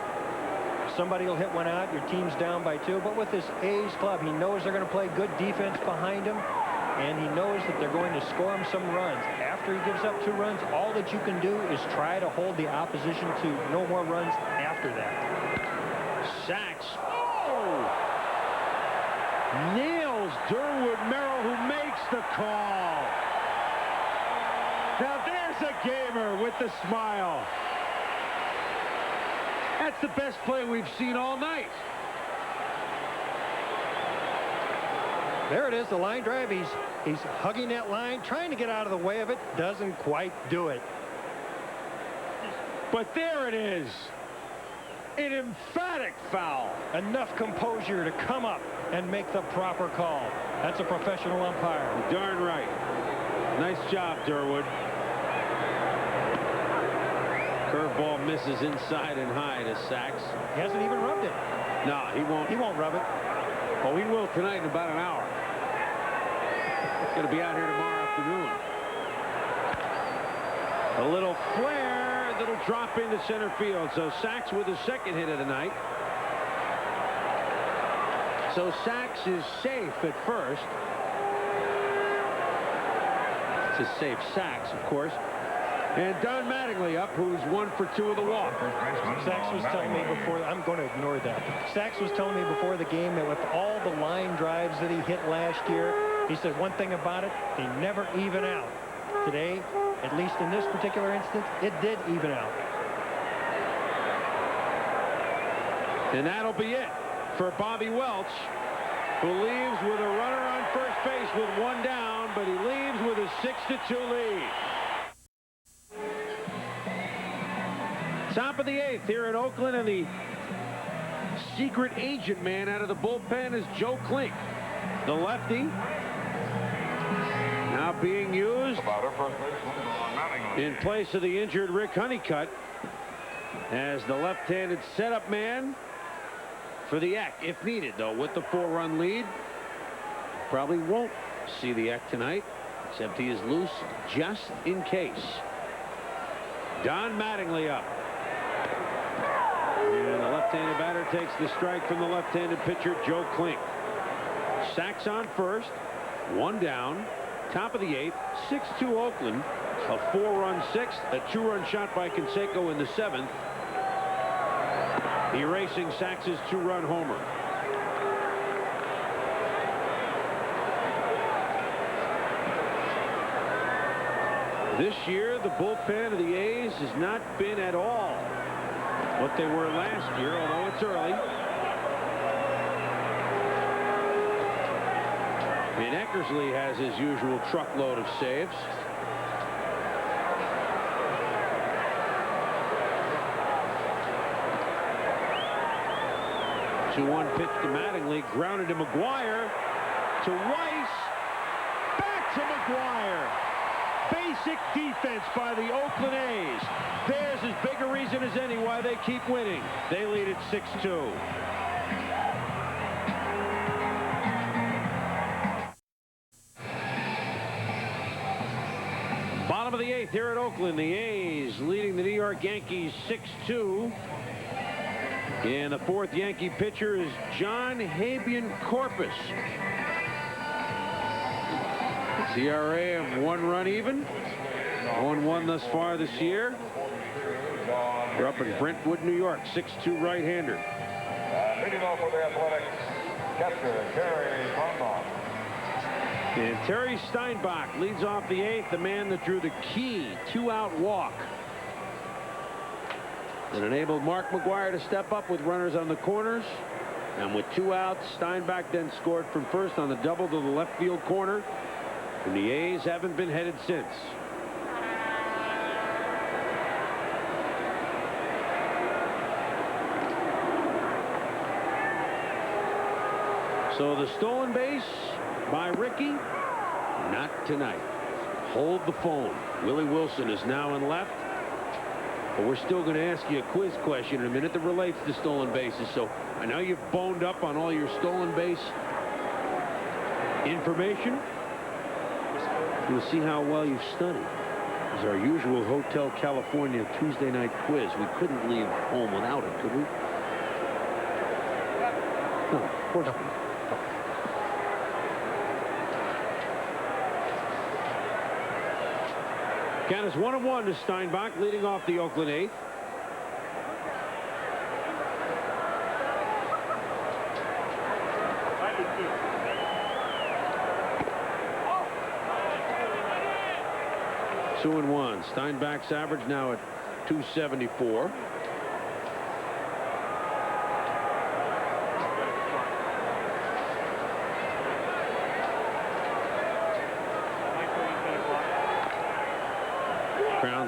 somebody will hit one out, your team's down by 2. But with this A's club, he knows they're going to play good defense behind him, and he knows that they're going to score him some runs. After he gives up 2 runs, all that you can do is try to hold the opposition to no more runs after that. Sachs, nails Durwood Merrill, who makes the call. Now there's a gamer with the smile. That's the best play we've seen all night. There it is, the line drive. He's hugging that line, trying to get out of the way of it. Doesn't quite do it. But there it is. An emphatic foul. Enough composure to come up and make the proper call. That's a professional umpire. Darn right. Nice job, Durwood. Curveball misses inside and high to Sachs. He hasn't even rubbed it. No, he won't. He won't rub it. Oh, he will tonight in about an hour. It's going to be out here tomorrow afternoon. A little flare that'll drop into center field. So Sachs with his second hit of the night. So Sachs is safe at first. It's a safe Sachs, of course. And Don Mattingly up, who's 1 for 2 of the walk. Sachs was telling me before, I'm going to ignore that. Sachs was telling me before the game that with all the line drives that he hit last year, he said one thing about it, they never even out. Today, at least in this particular instance, it did even out. And that'll be it for Bobby Welch, who leaves with a runner on first base with 1 down, but he leaves with a 6-2 lead. Top of the 8th here in Oakland, and the secret agent man out of the bullpen is Joe Klink, the lefty, now being used in place of the injured Rick Honeycutt as the left-handed setup man for the Eck, if needed, though, with the 4-run lead. Probably won't see the Eck tonight, except he is loose just in case. Don Mattingly up. And the left-handed batter takes the strike from the left-handed pitcher, Joe Klink. Sachs on first, 1 down, top of the 8th, 6-2 Oakland, a 4-run 6th, a 2-run shot by Canseco in the 7th, erasing Sachs's 2-run homer. This year, the bullpen of the A's has not been at all what they were last year, although it's early. And Eckersley has his usual truckload of saves. The 2-1 pitch to Mattingly, grounded to McGuire, to Weiss, back to McGuire. Basic defense by the Oakland A's. There's as big a reason as any why they keep winning. They lead at 6-2. Bottom of the 8th here at Oakland. The A's leading the New York Yankees 6-2. And the 4th Yankee pitcher is John Habian Corpus. ERA of 1 run even. 0-1 thus far this year. They're up in Brentwood, New York. 6'2" right-hander. Leading off for the Athletics, catcher Terry Steinbach. And Terry Steinbach leads off the 8th, the man that drew the key 2-out walk that enabled Mark McGuire to step up with runners on the corners. And with 2 outs, Steinbach then scored from first on the double to the left field corner. And the A's haven't been headed since. So the stolen base by Ricky, not tonight. Hold the phone. Willie Wilson is now in left. But we're still going to ask you a quiz question in a minute that relates to stolen bases. So I know you've boned up on all your stolen base information. We'll see how well you've studied. It's our usual Hotel California Tuesday night quiz. We couldn't leave home without it, could we? No, of course not. Count is 1-1 to Steinbach, leading off the Oakland 8th. Two and 1. Steinbach's average now at 274.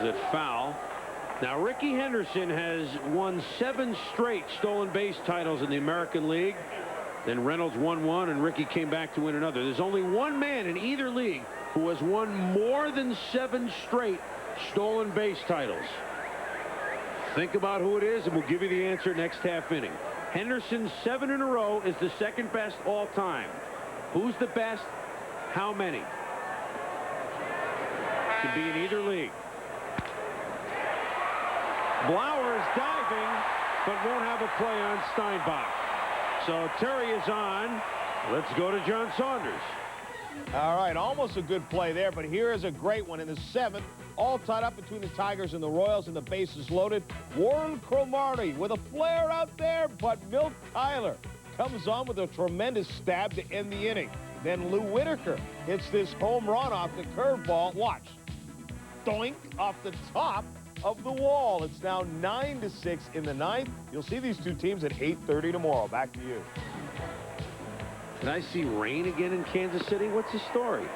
it foul. Now, Rickey Henderson has won 7 straight stolen base titles in the American League. Then Reynolds won one, and Rickey came back to win another. There's only one man in either league who has won more than 7 straight stolen base titles. Think about who it is, and we'll give you the answer next half inning. Henderson's 7 in a row is the second best all time. Who's the best? How many? Could be in either league. Blauer is diving, but won't have a play on Steinbach. So Terry is on. Let's go to John Saunders. All right, almost a good play there, but here is a great one in the 7th. All tied up between the Tigers and the Royals, and the bases loaded. Warren Cromartie with a flare out there, but Milt Tyler comes on with a tremendous stab to end the inning. Then Lou Whitaker hits this home run off the curveball. Watch. Doink off the top of the wall. It's now 9-6 in the 9th. You'll see these two teams at 8:30 tomorrow. Back to you. Did I see rain again in Kansas City? What's the story?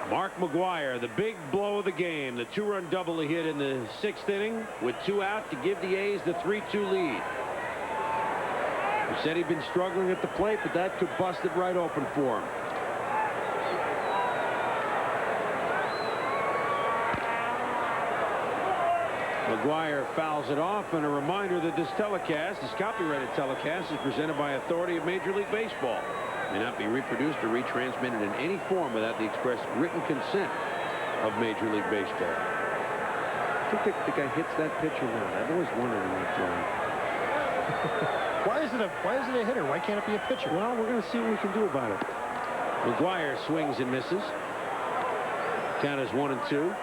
Mark McGwire, the big blow of the game. The 2-run double he hit in the 6th inning with 2 out to give the A's the 3-2 lead. He said he'd been struggling at the plate, but that could bust it right open for him. McGwire fouls it off, and a reminder that this telecast, this copyrighted telecast, is presented by authority of Major League Baseball. It may not be reproduced or retransmitted in any form without the express written consent of Major League Baseball. I think the guy hits that pitch or not. I've always wondered in that throwing. Why is it a hitter? Why can't it be a pitcher? Well, we're going to see what we can do about it. McGwire swings and misses. Count is 1-2.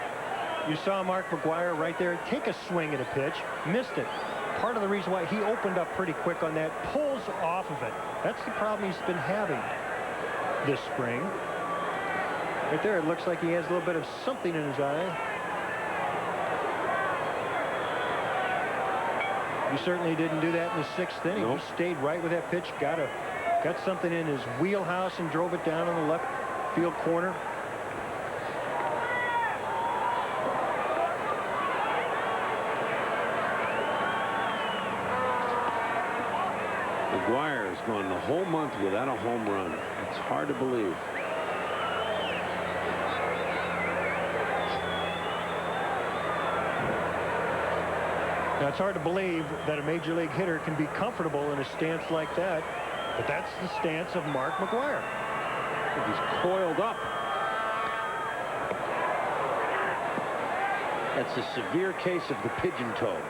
You saw Mark McGwire right there take a swing at a pitch, missed it. Part of the reason why he opened up pretty quick on that, pulls off of it. That's the problem he's been having this spring. Right there, it looks like he has a little bit of something in his eye. He certainly didn't do that in the 6th inning. Nope. He stayed right with that pitch, got something in his wheelhouse and drove it down on the left field corner. McGwire has gone the whole month without a home run. It's hard to believe. Now, it's hard to believe that a major league hitter can be comfortable in a stance like that, but that's the stance of Mark McGwire. He's coiled up. That's a severe case of the pigeon toe.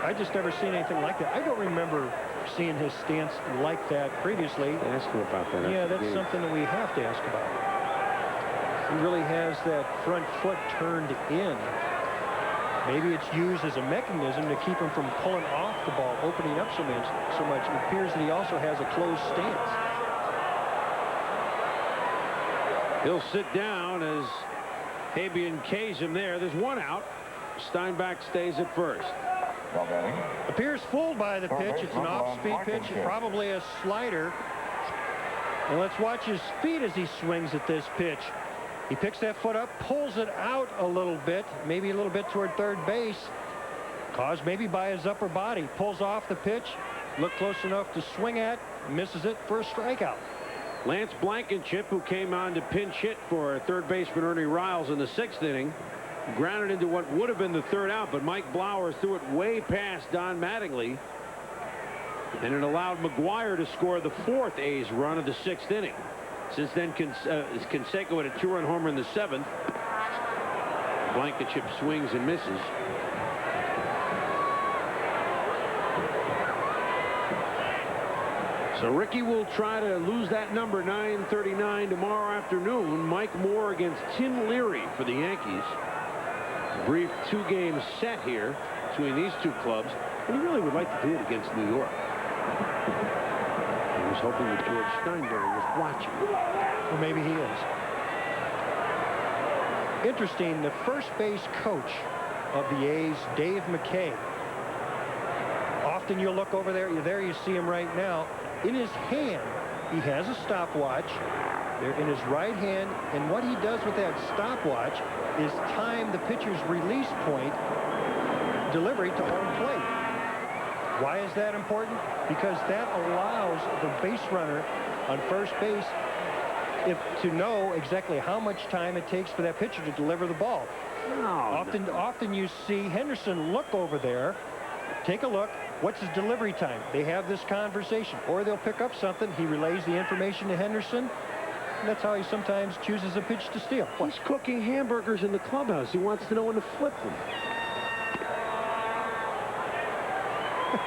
I just never seen anything like that. I don't remember seeing his stance like that previously. Ask him about that. Yeah, that's something that we have to ask about. He really has that front foot turned in. Maybe it's used as a mechanism to keep him from pulling off the ball, opening up so much. It appears that he also has a closed stance. He'll sit down as Habian K's him there. There's 1 out. Steinbach stays at first. Appears fooled by the pitch. It's an off-speed pitch, probably a slider. And let's watch his feet as he swings at this pitch. He picks that foot up, pulls it out a little bit, maybe a little bit toward third base, caused maybe by his upper body. Pulls off the pitch, looked close enough to swing at, misses it for a strikeout. Lance Blankenship, who came on to pinch hit for third baseman Ernie Riles in the 6th inning, grounded into what would have been the 3rd out, but Mike Blauer threw it way past Don Mattingly, and it allowed McGwire to score the 4th A's run of the 6th inning. Since then, Canseco had a 2-run homer in the 7th. Blankenship swings and misses. So Rickey will try to lose that number, 9:39 tomorrow afternoon. Mike Moore against Tim Leary for the Yankees. A brief 2-game set here between these two clubs, and he really would like to do it against New York. He was hoping that George Steinberg was watching. Well, maybe he is. Interesting, the first base coach of the A's, Dave McKay. Often you'll look over there, you see him right now. In his hand, he has a stopwatch, They're in his right hand, and what he does with that stopwatch is time the pitcher's release point delivery to home plate. Why is that important? Because that allows the base runner on first base to know exactly how much time it takes for that pitcher to deliver the ball. Often you see Henderson look over there, take a look, what's his delivery time? They have this conversation, or they'll pick up something, he relays the information to Henderson, and that's how he sometimes chooses a pitch to steal. He's cooking hamburgers in the clubhouse. He wants to know when to flip them.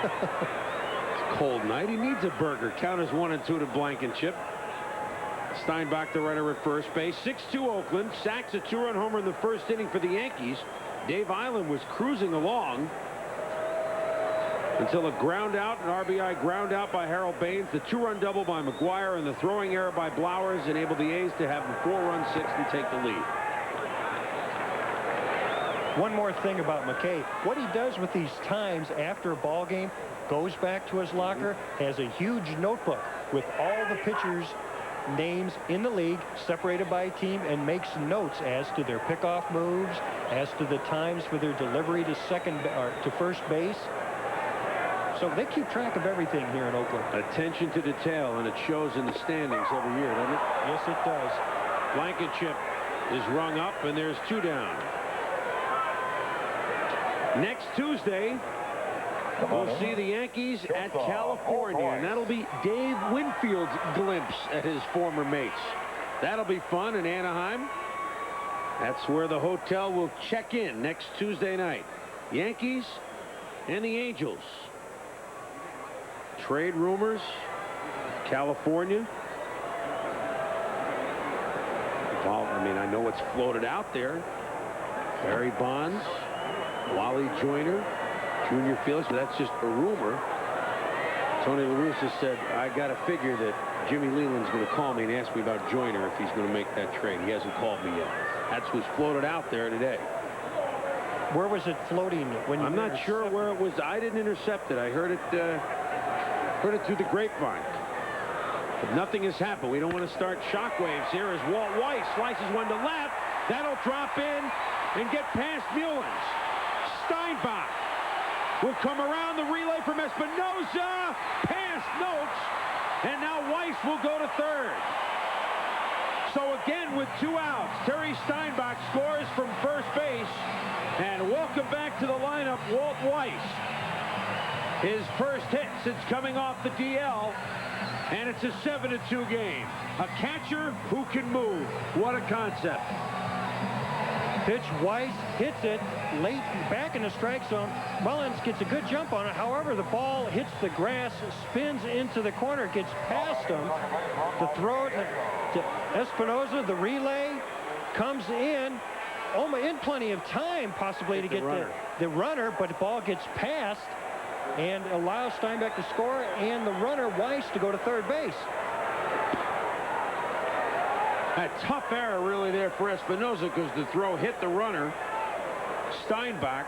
It's a cold night. He needs a burger. Count is 1-2 to Blankenship. Steinbach, the runner at first base. 6-2 Oakland. Sacks a 2-run homer in the first inning for the Yankees. Dave Island was cruising along until a ground out, an RBI ground out by Harold Baines. The 2-run double by McGuire and the throwing error by Blowers enabled the A's to have a 4-run sixth and take the lead. One more thing about McKay. What he does with these times after a ball game, goes back to his locker, has a huge notebook with all the pitchers' names in the league, separated by team, and makes notes as to their pickoff moves, as to the times for their delivery to first base. So they keep track of everything here in Oakland. Attention to detail, and it shows in the standings every year, doesn't it? Yes, it does. Blankenship is rung up, and there's 2 down. Next Tuesday, we'll see the Yankees at California, and that'll be Dave Winfield's glimpse at his former mates. That'll be fun in Anaheim. That's where the hotel will check in next Tuesday night. Yankees and the Angels. Trade rumors, California. Well, I mean, I know it's floated out there. Barry Bonds, Wally Joyner, Junior Felix, but that's just a rumor. Tony La Russa said, I got to figure that Jimmy Leland's going to call me and ask me about Joyner if he's going to make that trade. He hasn't called me yet. That's what's floated out there today. Where was it floating when you I'm not sure where it was. I didn't intercept it. I heard it through the grapevine. But nothing has happened. We don't want to start shockwaves here as Walt Weiss slices one to left. That'll drop in and get past Mullins. Steinbach will come around the relay from Espinosa. Past Noakes. And now Weiss will go to third. So again with 2 outs, Terry Steinbach scores from first base. And welcome back to the lineup, Walt Weiss. His first hit since coming off the DL. And it's a 7-2 game. A catcher who can move. What a concept. Pitch, Weiss hits it late back in the strike zone. Mullins gets a good jump on it. However, the ball hits the grass, spins into the corner, gets past him. The throw to Espinosa, the relay comes in plenty of time possibly to get the runner, but the ball gets past and allows Steinbach to score and the runner Weiss to go to third base. A tough error really there for Espinosa because the throw hit the runner. Steinbach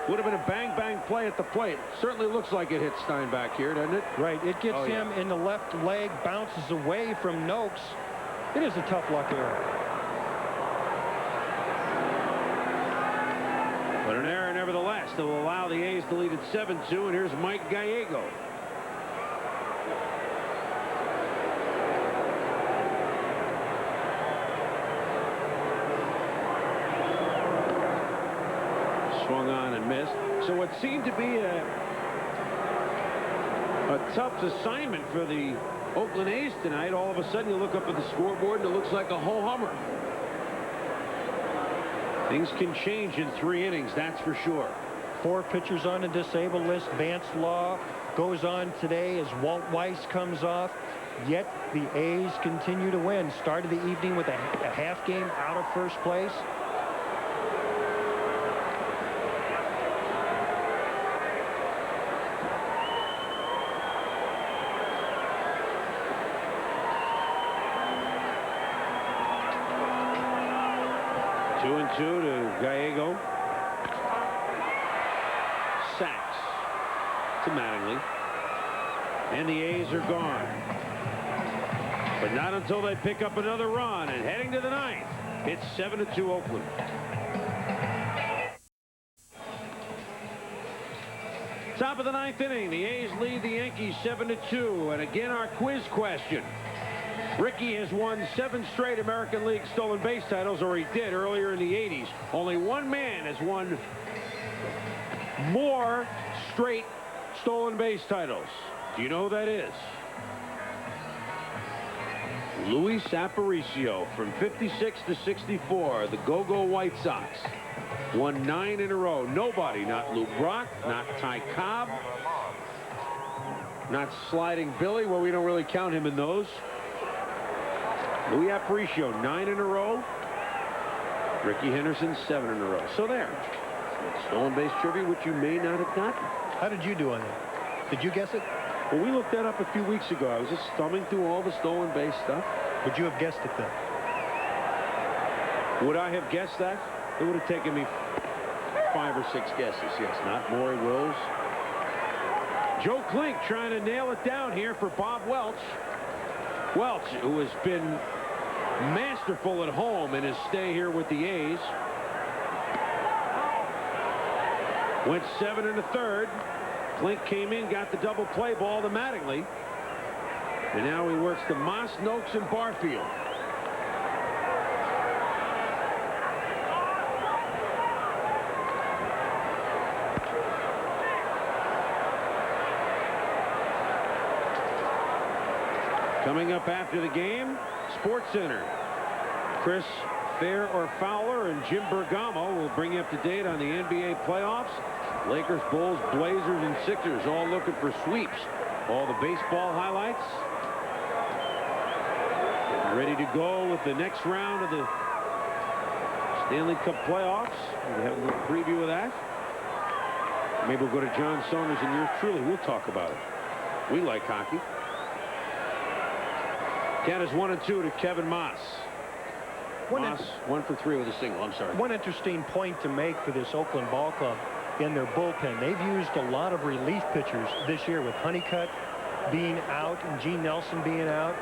would have been a bang-bang play at the plate. Certainly looks like it hit Steinbach here, doesn't it? Right. It gets him in the left leg, bounces away from Noakes. It is a tough luck error. But an error nevertheless that will allow the A's to lead at 7-2, and here's Mike Gallego. Swung on and missed. So what seemed to be a tough assignment for the Oakland A's tonight, all of a sudden you look up at the scoreboard and it looks like a ho-hummer. Things can change in 3 innings, that's for sure. 4 pitchers on the disabled list. Vance Law goes on today as Walt Weiss comes off. Yet the A's continue to win. Started the evening with a half game out of first place. Two and 2 to Gallego. Sacks to Mattingly. And the A's are gone. But not until they pick up another run. And heading to the ninth, it's 7-2 Oakland. Top of the ninth inning, the A's lead the Yankees 7-2. And again, our quiz question. Ricky has won 7 straight American League stolen base titles, or he did earlier in the 80s. Only one man has won more straight stolen base titles. Do you know who that is? Luis Aparicio from 56 to 64, the Go-Go White Sox. Won 9 in a row. Nobody, not Lou Brock, not Ty Cobb, not Sliding Billy. Well, we don't really count him in those. Luis Aparicio, 9 in a row. Ricky Henderson, 7 in a row. So there. Stolen base trivia, which you may not have gotten. How did you do on that? Did you guess it? Well, we looked that up a few weeks ago. I was just thumbing through all the stolen base stuff. Would you have guessed it then? Would I have guessed that? It would have taken me 5 or 6 guesses. Yes, not Maury Wills. Joe Klink trying to nail it down here for Bob Welch. Welch, who has been masterful at home in his stay here with the A's. Went 7 1/3. Klink came in, got the double play ball to Mattingly. And now he works to Moss, Noakes, and Barfield. Coming up after the game, Sports Center. Chris Fair or Fowler and Jim Bergamo will bring you up to date on the NBA playoffs. Lakers, Bulls, Blazers, and Sixers all looking for sweeps. All the baseball highlights. Getting ready to go with the next round of the Stanley Cup playoffs. We'll have a little preview of that. Maybe we'll go to John Saunders and yours truly. We'll talk about it. We like hockey. Count is 1-2 to Kevin Moss. Moss 1 for 3 with a single. I'm sorry. One interesting point to make for this Oakland ball club in their bullpen. They've used a lot of relief pitchers this year with Honeycutt being out and Gene Nelson being out.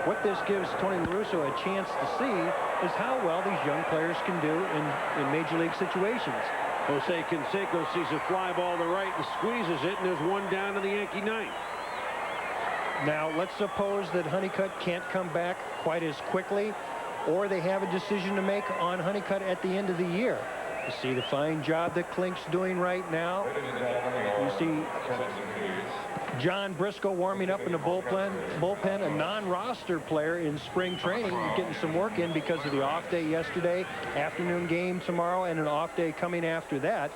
What this gives Tony La Russa a chance to see is how well these young players can do in major league situations. Jose Canseco sees a fly ball to right and squeezes it, and there's one down to the Yankee ninth. Now, let's suppose that Honeycutt can't come back quite as quickly, or they have a decision to make on Honeycutt at the end of the year. You see the fine job that Klink's doing right now. You see John Briscoe warming up in the bullpen, a non-roster player in spring training, getting some work in because of the off day yesterday, afternoon game tomorrow, and an off day coming after that.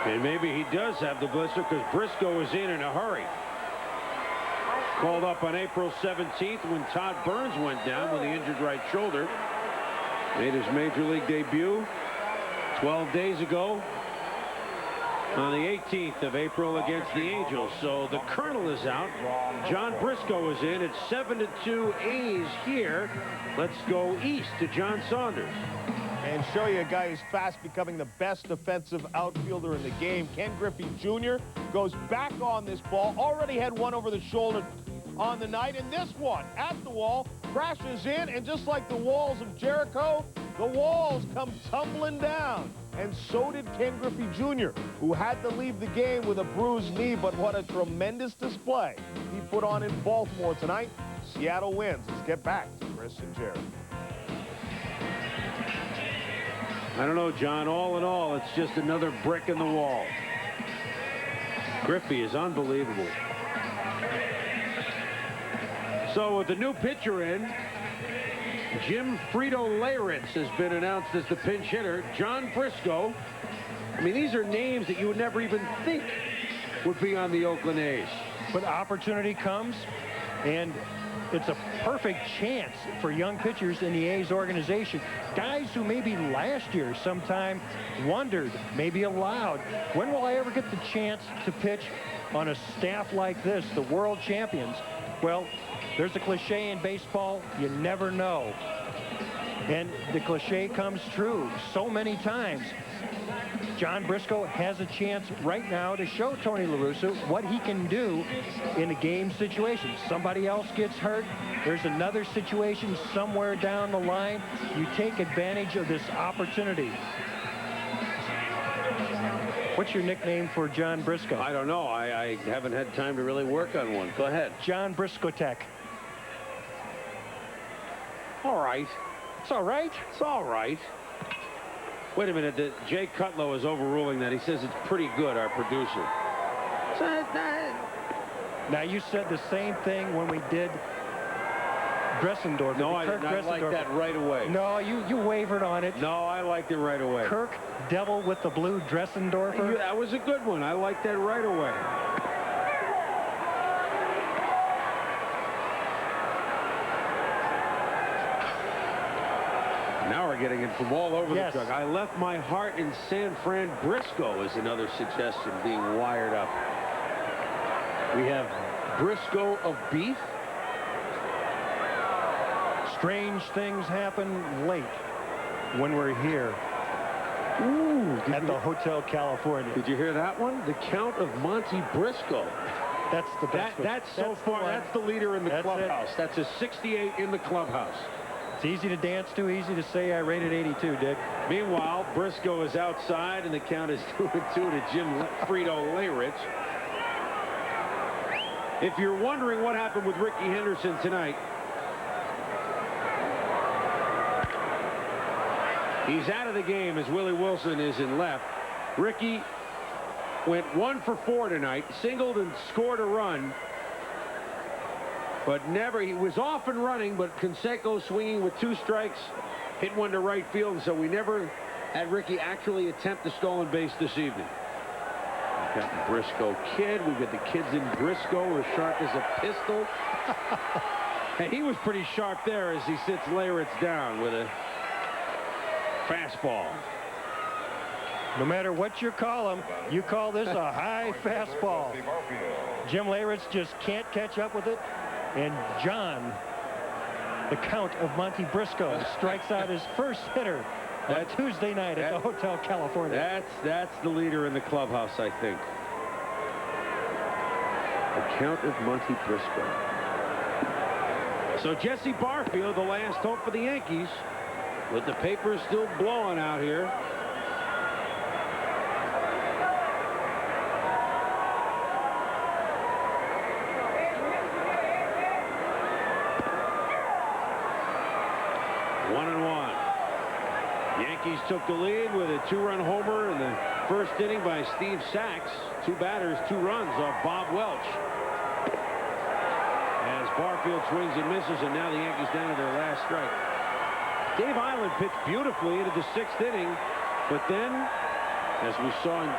And maybe he does have the blister because Briscoe is in a hurry. Called up on April 17th when Todd Burns went down with the injured right shoulder. Made his major league debut 12 days ago on the 18th of April against the Angels. So the Colonel is out. John Briscoe is in. It's 7-2 A's here. Let's go east to John Saunders. And show you a guy who's fast becoming the best defensive outfielder in the game. Ken Griffey Jr. goes back on this ball. Already had one over the shoulder on the night. And this one at the wall crashes in. And just like the walls of Jericho, the walls come tumbling down. And so did Ken Griffey Jr., who had to leave the game with a bruised knee. But what a tremendous display he put on in Baltimore tonight. Seattle wins. Let's get back to Chris and Jerry. I don't know, John. All in all, it's just another brick in the wall. Griffey is unbelievable. So with the new pitcher in, Jim Frito-Layritz has been announced as the pinch hitter. John Briscoe. I mean, these are names that you would never even think would be on the Oakland A's. But opportunity comes, and it's a perfect chance for young pitchers in the A's organization. Guys who maybe last year sometime wondered, maybe allowed, when will I ever get the chance to pitch on a staff like this, the world champions? Well, there's a cliche in baseball, you never know. And the cliche comes true so many times. John Briscoe has a chance right now to show Tony La Russa what he can do in a game situation. Somebody else gets hurt. There's another situation somewhere down the line. You take advantage of this opportunity. What's your nickname for John Briscoe? I don't know. I haven't had time to really work on one. Go ahead. John Briscoe Tech. All right. It's all right. It's all right. Wait a minute. Jay Cutlow is overruling that. He says it's pretty good, our producer. Now, you said the same thing when we did Dressendorfer. No, I did not like that right away. No, you wavered on it. No, I liked it right away. Kirk, Devil with the Blue, Dressendorfer. That was a good one. I liked that right away. Now we're getting it from all over the truck. I left my heart in San Fran. Briscoe is another suggestion being wired up. We have Briscoe of beef. Strange things happen late when we're here at the Hotel California. Did you hear that one? The Count of Monte Briscoe. That's the best. That's so far. That's the leader in the clubhouse. That's a 68 in the clubhouse. It's easy to dance to, easy to say I rated 82, Dick. Meanwhile, Briscoe is outside, and the count is 2-2 to Jim Frito-Layrich. If you're wondering what happened with Ricky Henderson tonight, he's out of the game as Willie Wilson is in left. Ricky went 1 for 4 tonight, singled and scored a run. But never, he was off and running, but Canseco swinging with 2 strikes, hit one to right field, and so we never had Ricky actually attempt the stolen base this evening. We've got the Briscoe kid. We've got the kids in Briscoe as sharp as a pistol. And he was pretty sharp there as he sits Layrich down with a fastball. No matter what you call him, you call this a high fastball. Jim Layrich just can't catch up with it. And John, the Count of Monte Briscoe, strikes out his first hitter on Tuesday night at the Hotel California. That's the leader in the clubhouse, I think. The Count of Monte Briscoe. So Jesse Barfield, the last hope for the Yankees, with the papers still blowing out here. Yankees took the lead with a 2-run homer in the first inning by Steve Sachs. 2 batters, 2 runs off Bob Welch. As Barfield swings and misses, and now the Yankees down to their last strike. Dave Island pitched beautifully into the 6th inning, but then, as we saw in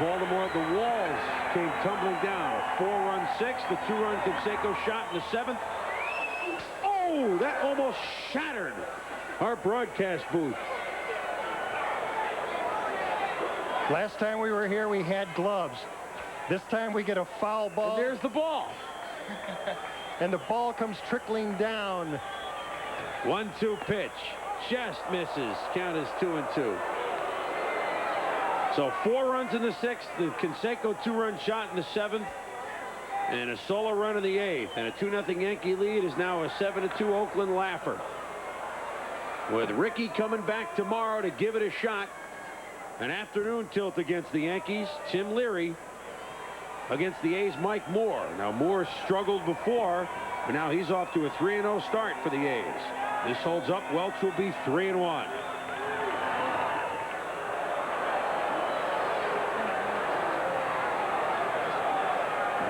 Baltimore, the walls came tumbling down. A 4-run 6th, the 2-run Canseco shot in the 7th. Oh, that almost shattered our broadcast booth. Last time we were here, we had gloves. This time we get a foul ball. And there's the ball. And the ball comes trickling down. 1-2 pitch. Just misses. Count is 2-2. So 4 runs in the 6th. The Canseco 2-run shot in the 7th. And a solo run in the 8th. And a 2-0 Yankee lead is now a 7-2 Oakland laugher. With Ricky coming back tomorrow to give it a shot. An afternoon tilt against the Yankees. Tim Leary against the A's Mike Moore. Now Moore struggled before, but now he's off to a 3-0 start for the A's. This holds up. Welch will be 3-1.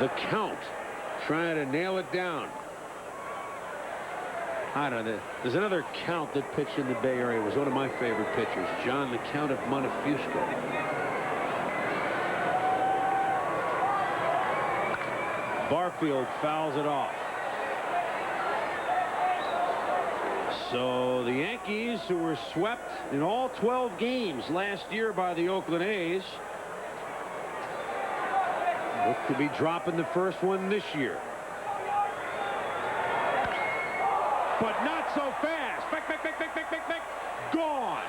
The Count trying to nail it down. I don't know. There's another Count that pitched in the Bay Area. It was one of my favorite pitchers, John the Count of Montefusco. Barfield fouls it off. So the Yankees, who were swept in all 12 games last year by the Oakland A's, look to be dropping the first one this year. But not so fast. Back. Gone.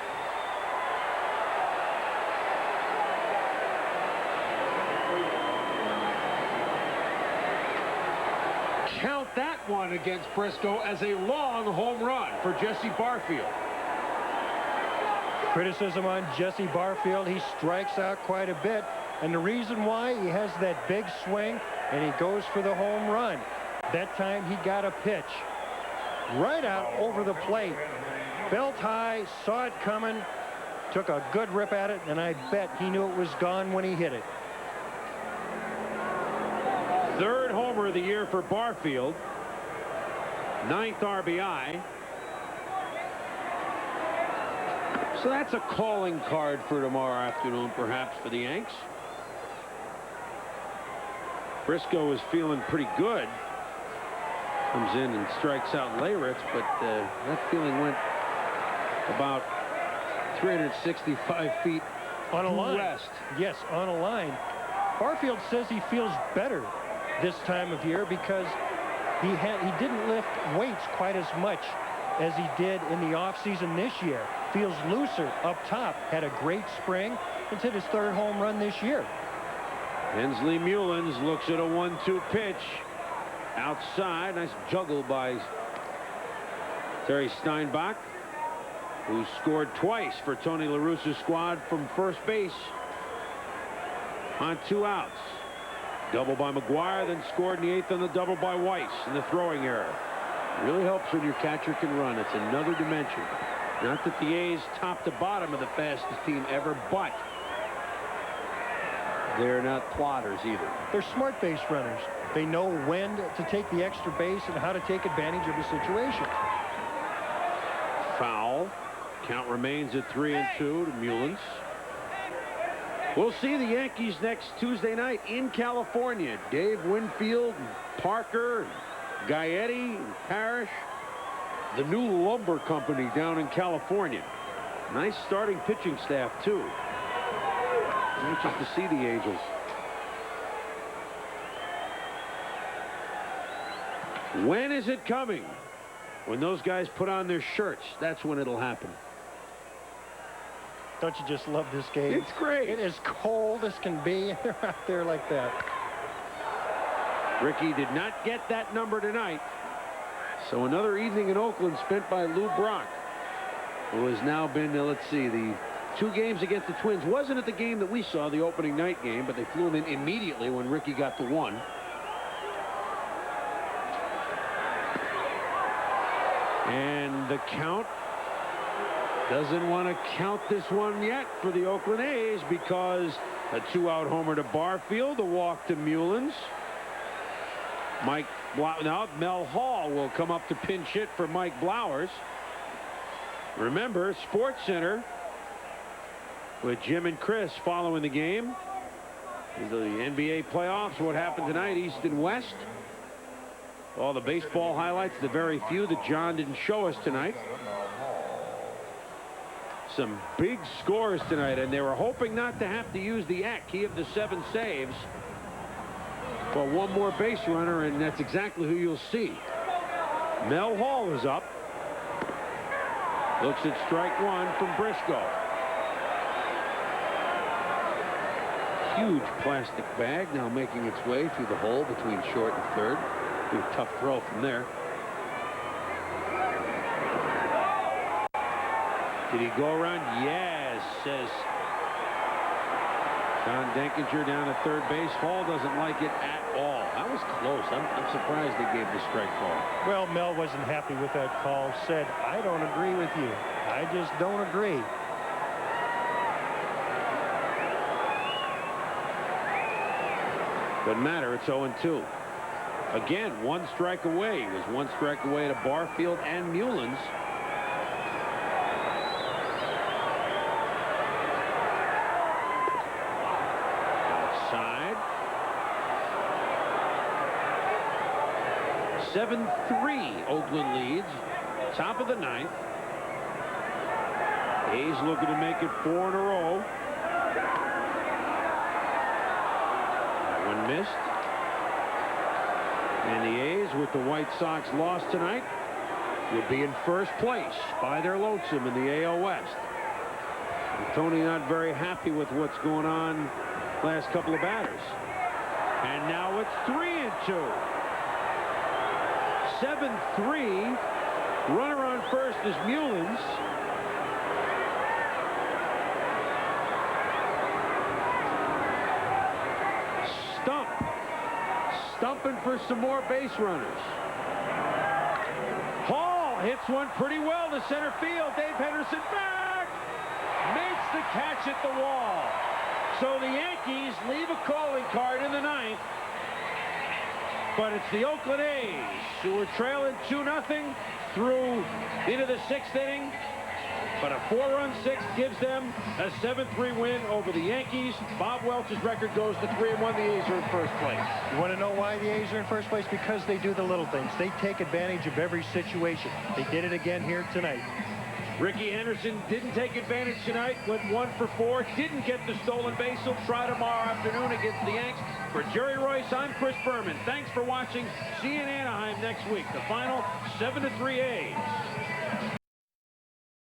one against Briscoe as a long home run for Jesse Barfield. Criticism on Jesse Barfield. He strikes out quite a bit. And the reason why, he has that big swing and he goes for the home run. That time he got a pitch right out over the plate. Belt high, saw it coming, took a good rip at it, and I bet he knew it was gone when he hit it. Third homer of the year for Barfield. 9th RBI. So that's a calling card for tomorrow afternoon, perhaps, for the Yanks. Briscoe is feeling pretty good. Comes in and strikes out Leyritz, but that feeling went about 365 feet on a line. west. Yes, on a line. Barfield says he feels better this time of year because he didn't lift weights quite as much as he did in the offseason this year. Feels looser up top. Had a great spring and hit his third home run this year. Hensley Mullins looks at a 1-2 pitch. Outside, nice juggle by Terry Steinbach, who scored twice for Tony La Russa's squad from first base on 2 outs. Double by McGuire, then scored in the 8th on the double by Weiss in the throwing error. Really helps when your catcher can run. It's another dimension. Not that the A's top to bottom are the fastest team ever, but they're not plotters either. They're smart base runners. They know when to take the extra base and how to take advantage of the situation. Foul. Count remains at 3-2 to Mullins. We'll see the Yankees next Tuesday night in California. Dave Winfield, and Parker, and Gaetti, and Parrish. The new lumber company down in California. Nice starting pitching staff, too. Anxious to see the Angels. When is it coming? When those guys put on their shirts, that's when it'll happen. Don't you just love this game? It's great. It is cold as can be. They're out there like that. Ricky did not get that number tonight. So another evening in Oakland spent by Lou Brock, who has now been, let's see, the 2 games against the Twins. Wasn't it the game that we saw, the opening night game, but they flew him in immediately when Ricky got the 1. And the count doesn't want to count this one yet for the Oakland A's because a 2-out homer to Barfield, a walk to Mullins. Now Mel Hall will come up to pinch hit for Mike Blowers. Remember, Sports Center with Jim and Chris following the game. The NBA playoffs, what happened tonight, East and West. All the baseball highlights, the very few that John didn't show us tonight. Some big scores tonight, and they were hoping not to have to use the key of the 7 saves. But one more base runner, and that's exactly who you'll see. Mel Hall is up. Looks at strike 1 from Briscoe. Huge plastic bag now making its way through the hole between short and third. Be a tough throw from there. Did he go around? Yes, says John Denkinger down at third base. Hall doesn't like it at all. That was close. I'm surprised they gave the strike call. Well, Mel wasn't happy with that call. Said, I don't agree with you. I just don't agree. Doesn't matter. It's 0-2. Again, 1 strike away. He was 1 strike away to Barfield and Mullins. Outside. 7-3 Oakland leads. Top of the 9th. A's looking to make it 4 in a row. That one missed. And the A's, with the White Sox loss tonight, would be in first place by their lonesome in the AL West. And Tony not very happy with what's going on last couple of batters. And now it's 3-2. 7-3. Runner on first is Mullins. Stumping for some more base runners. Hall hits one pretty well to center field. Dave Henderson back. Makes the catch at the wall. So the Yankees leave a calling card in the ninth. But it's the Oakland A's who are trailing 2-0 through into the sixth inning. But a 4-run sixth gives them a 7-3 win over the Yankees. Bob Welch's record goes to 3-1. The A's are in first place. You want to know why the A's are in first place? Because they do the little things. They take advantage of every situation. They did it again here tonight. Ricky Henderson didn't take advantage tonight. Went 1 for 4. Didn't get the stolen base. He'll try tomorrow afternoon against the Yanks. For Jerry Reuss, I'm Chris Berman. Thanks for watching. See you in Anaheim next week. The final 7-3 A's.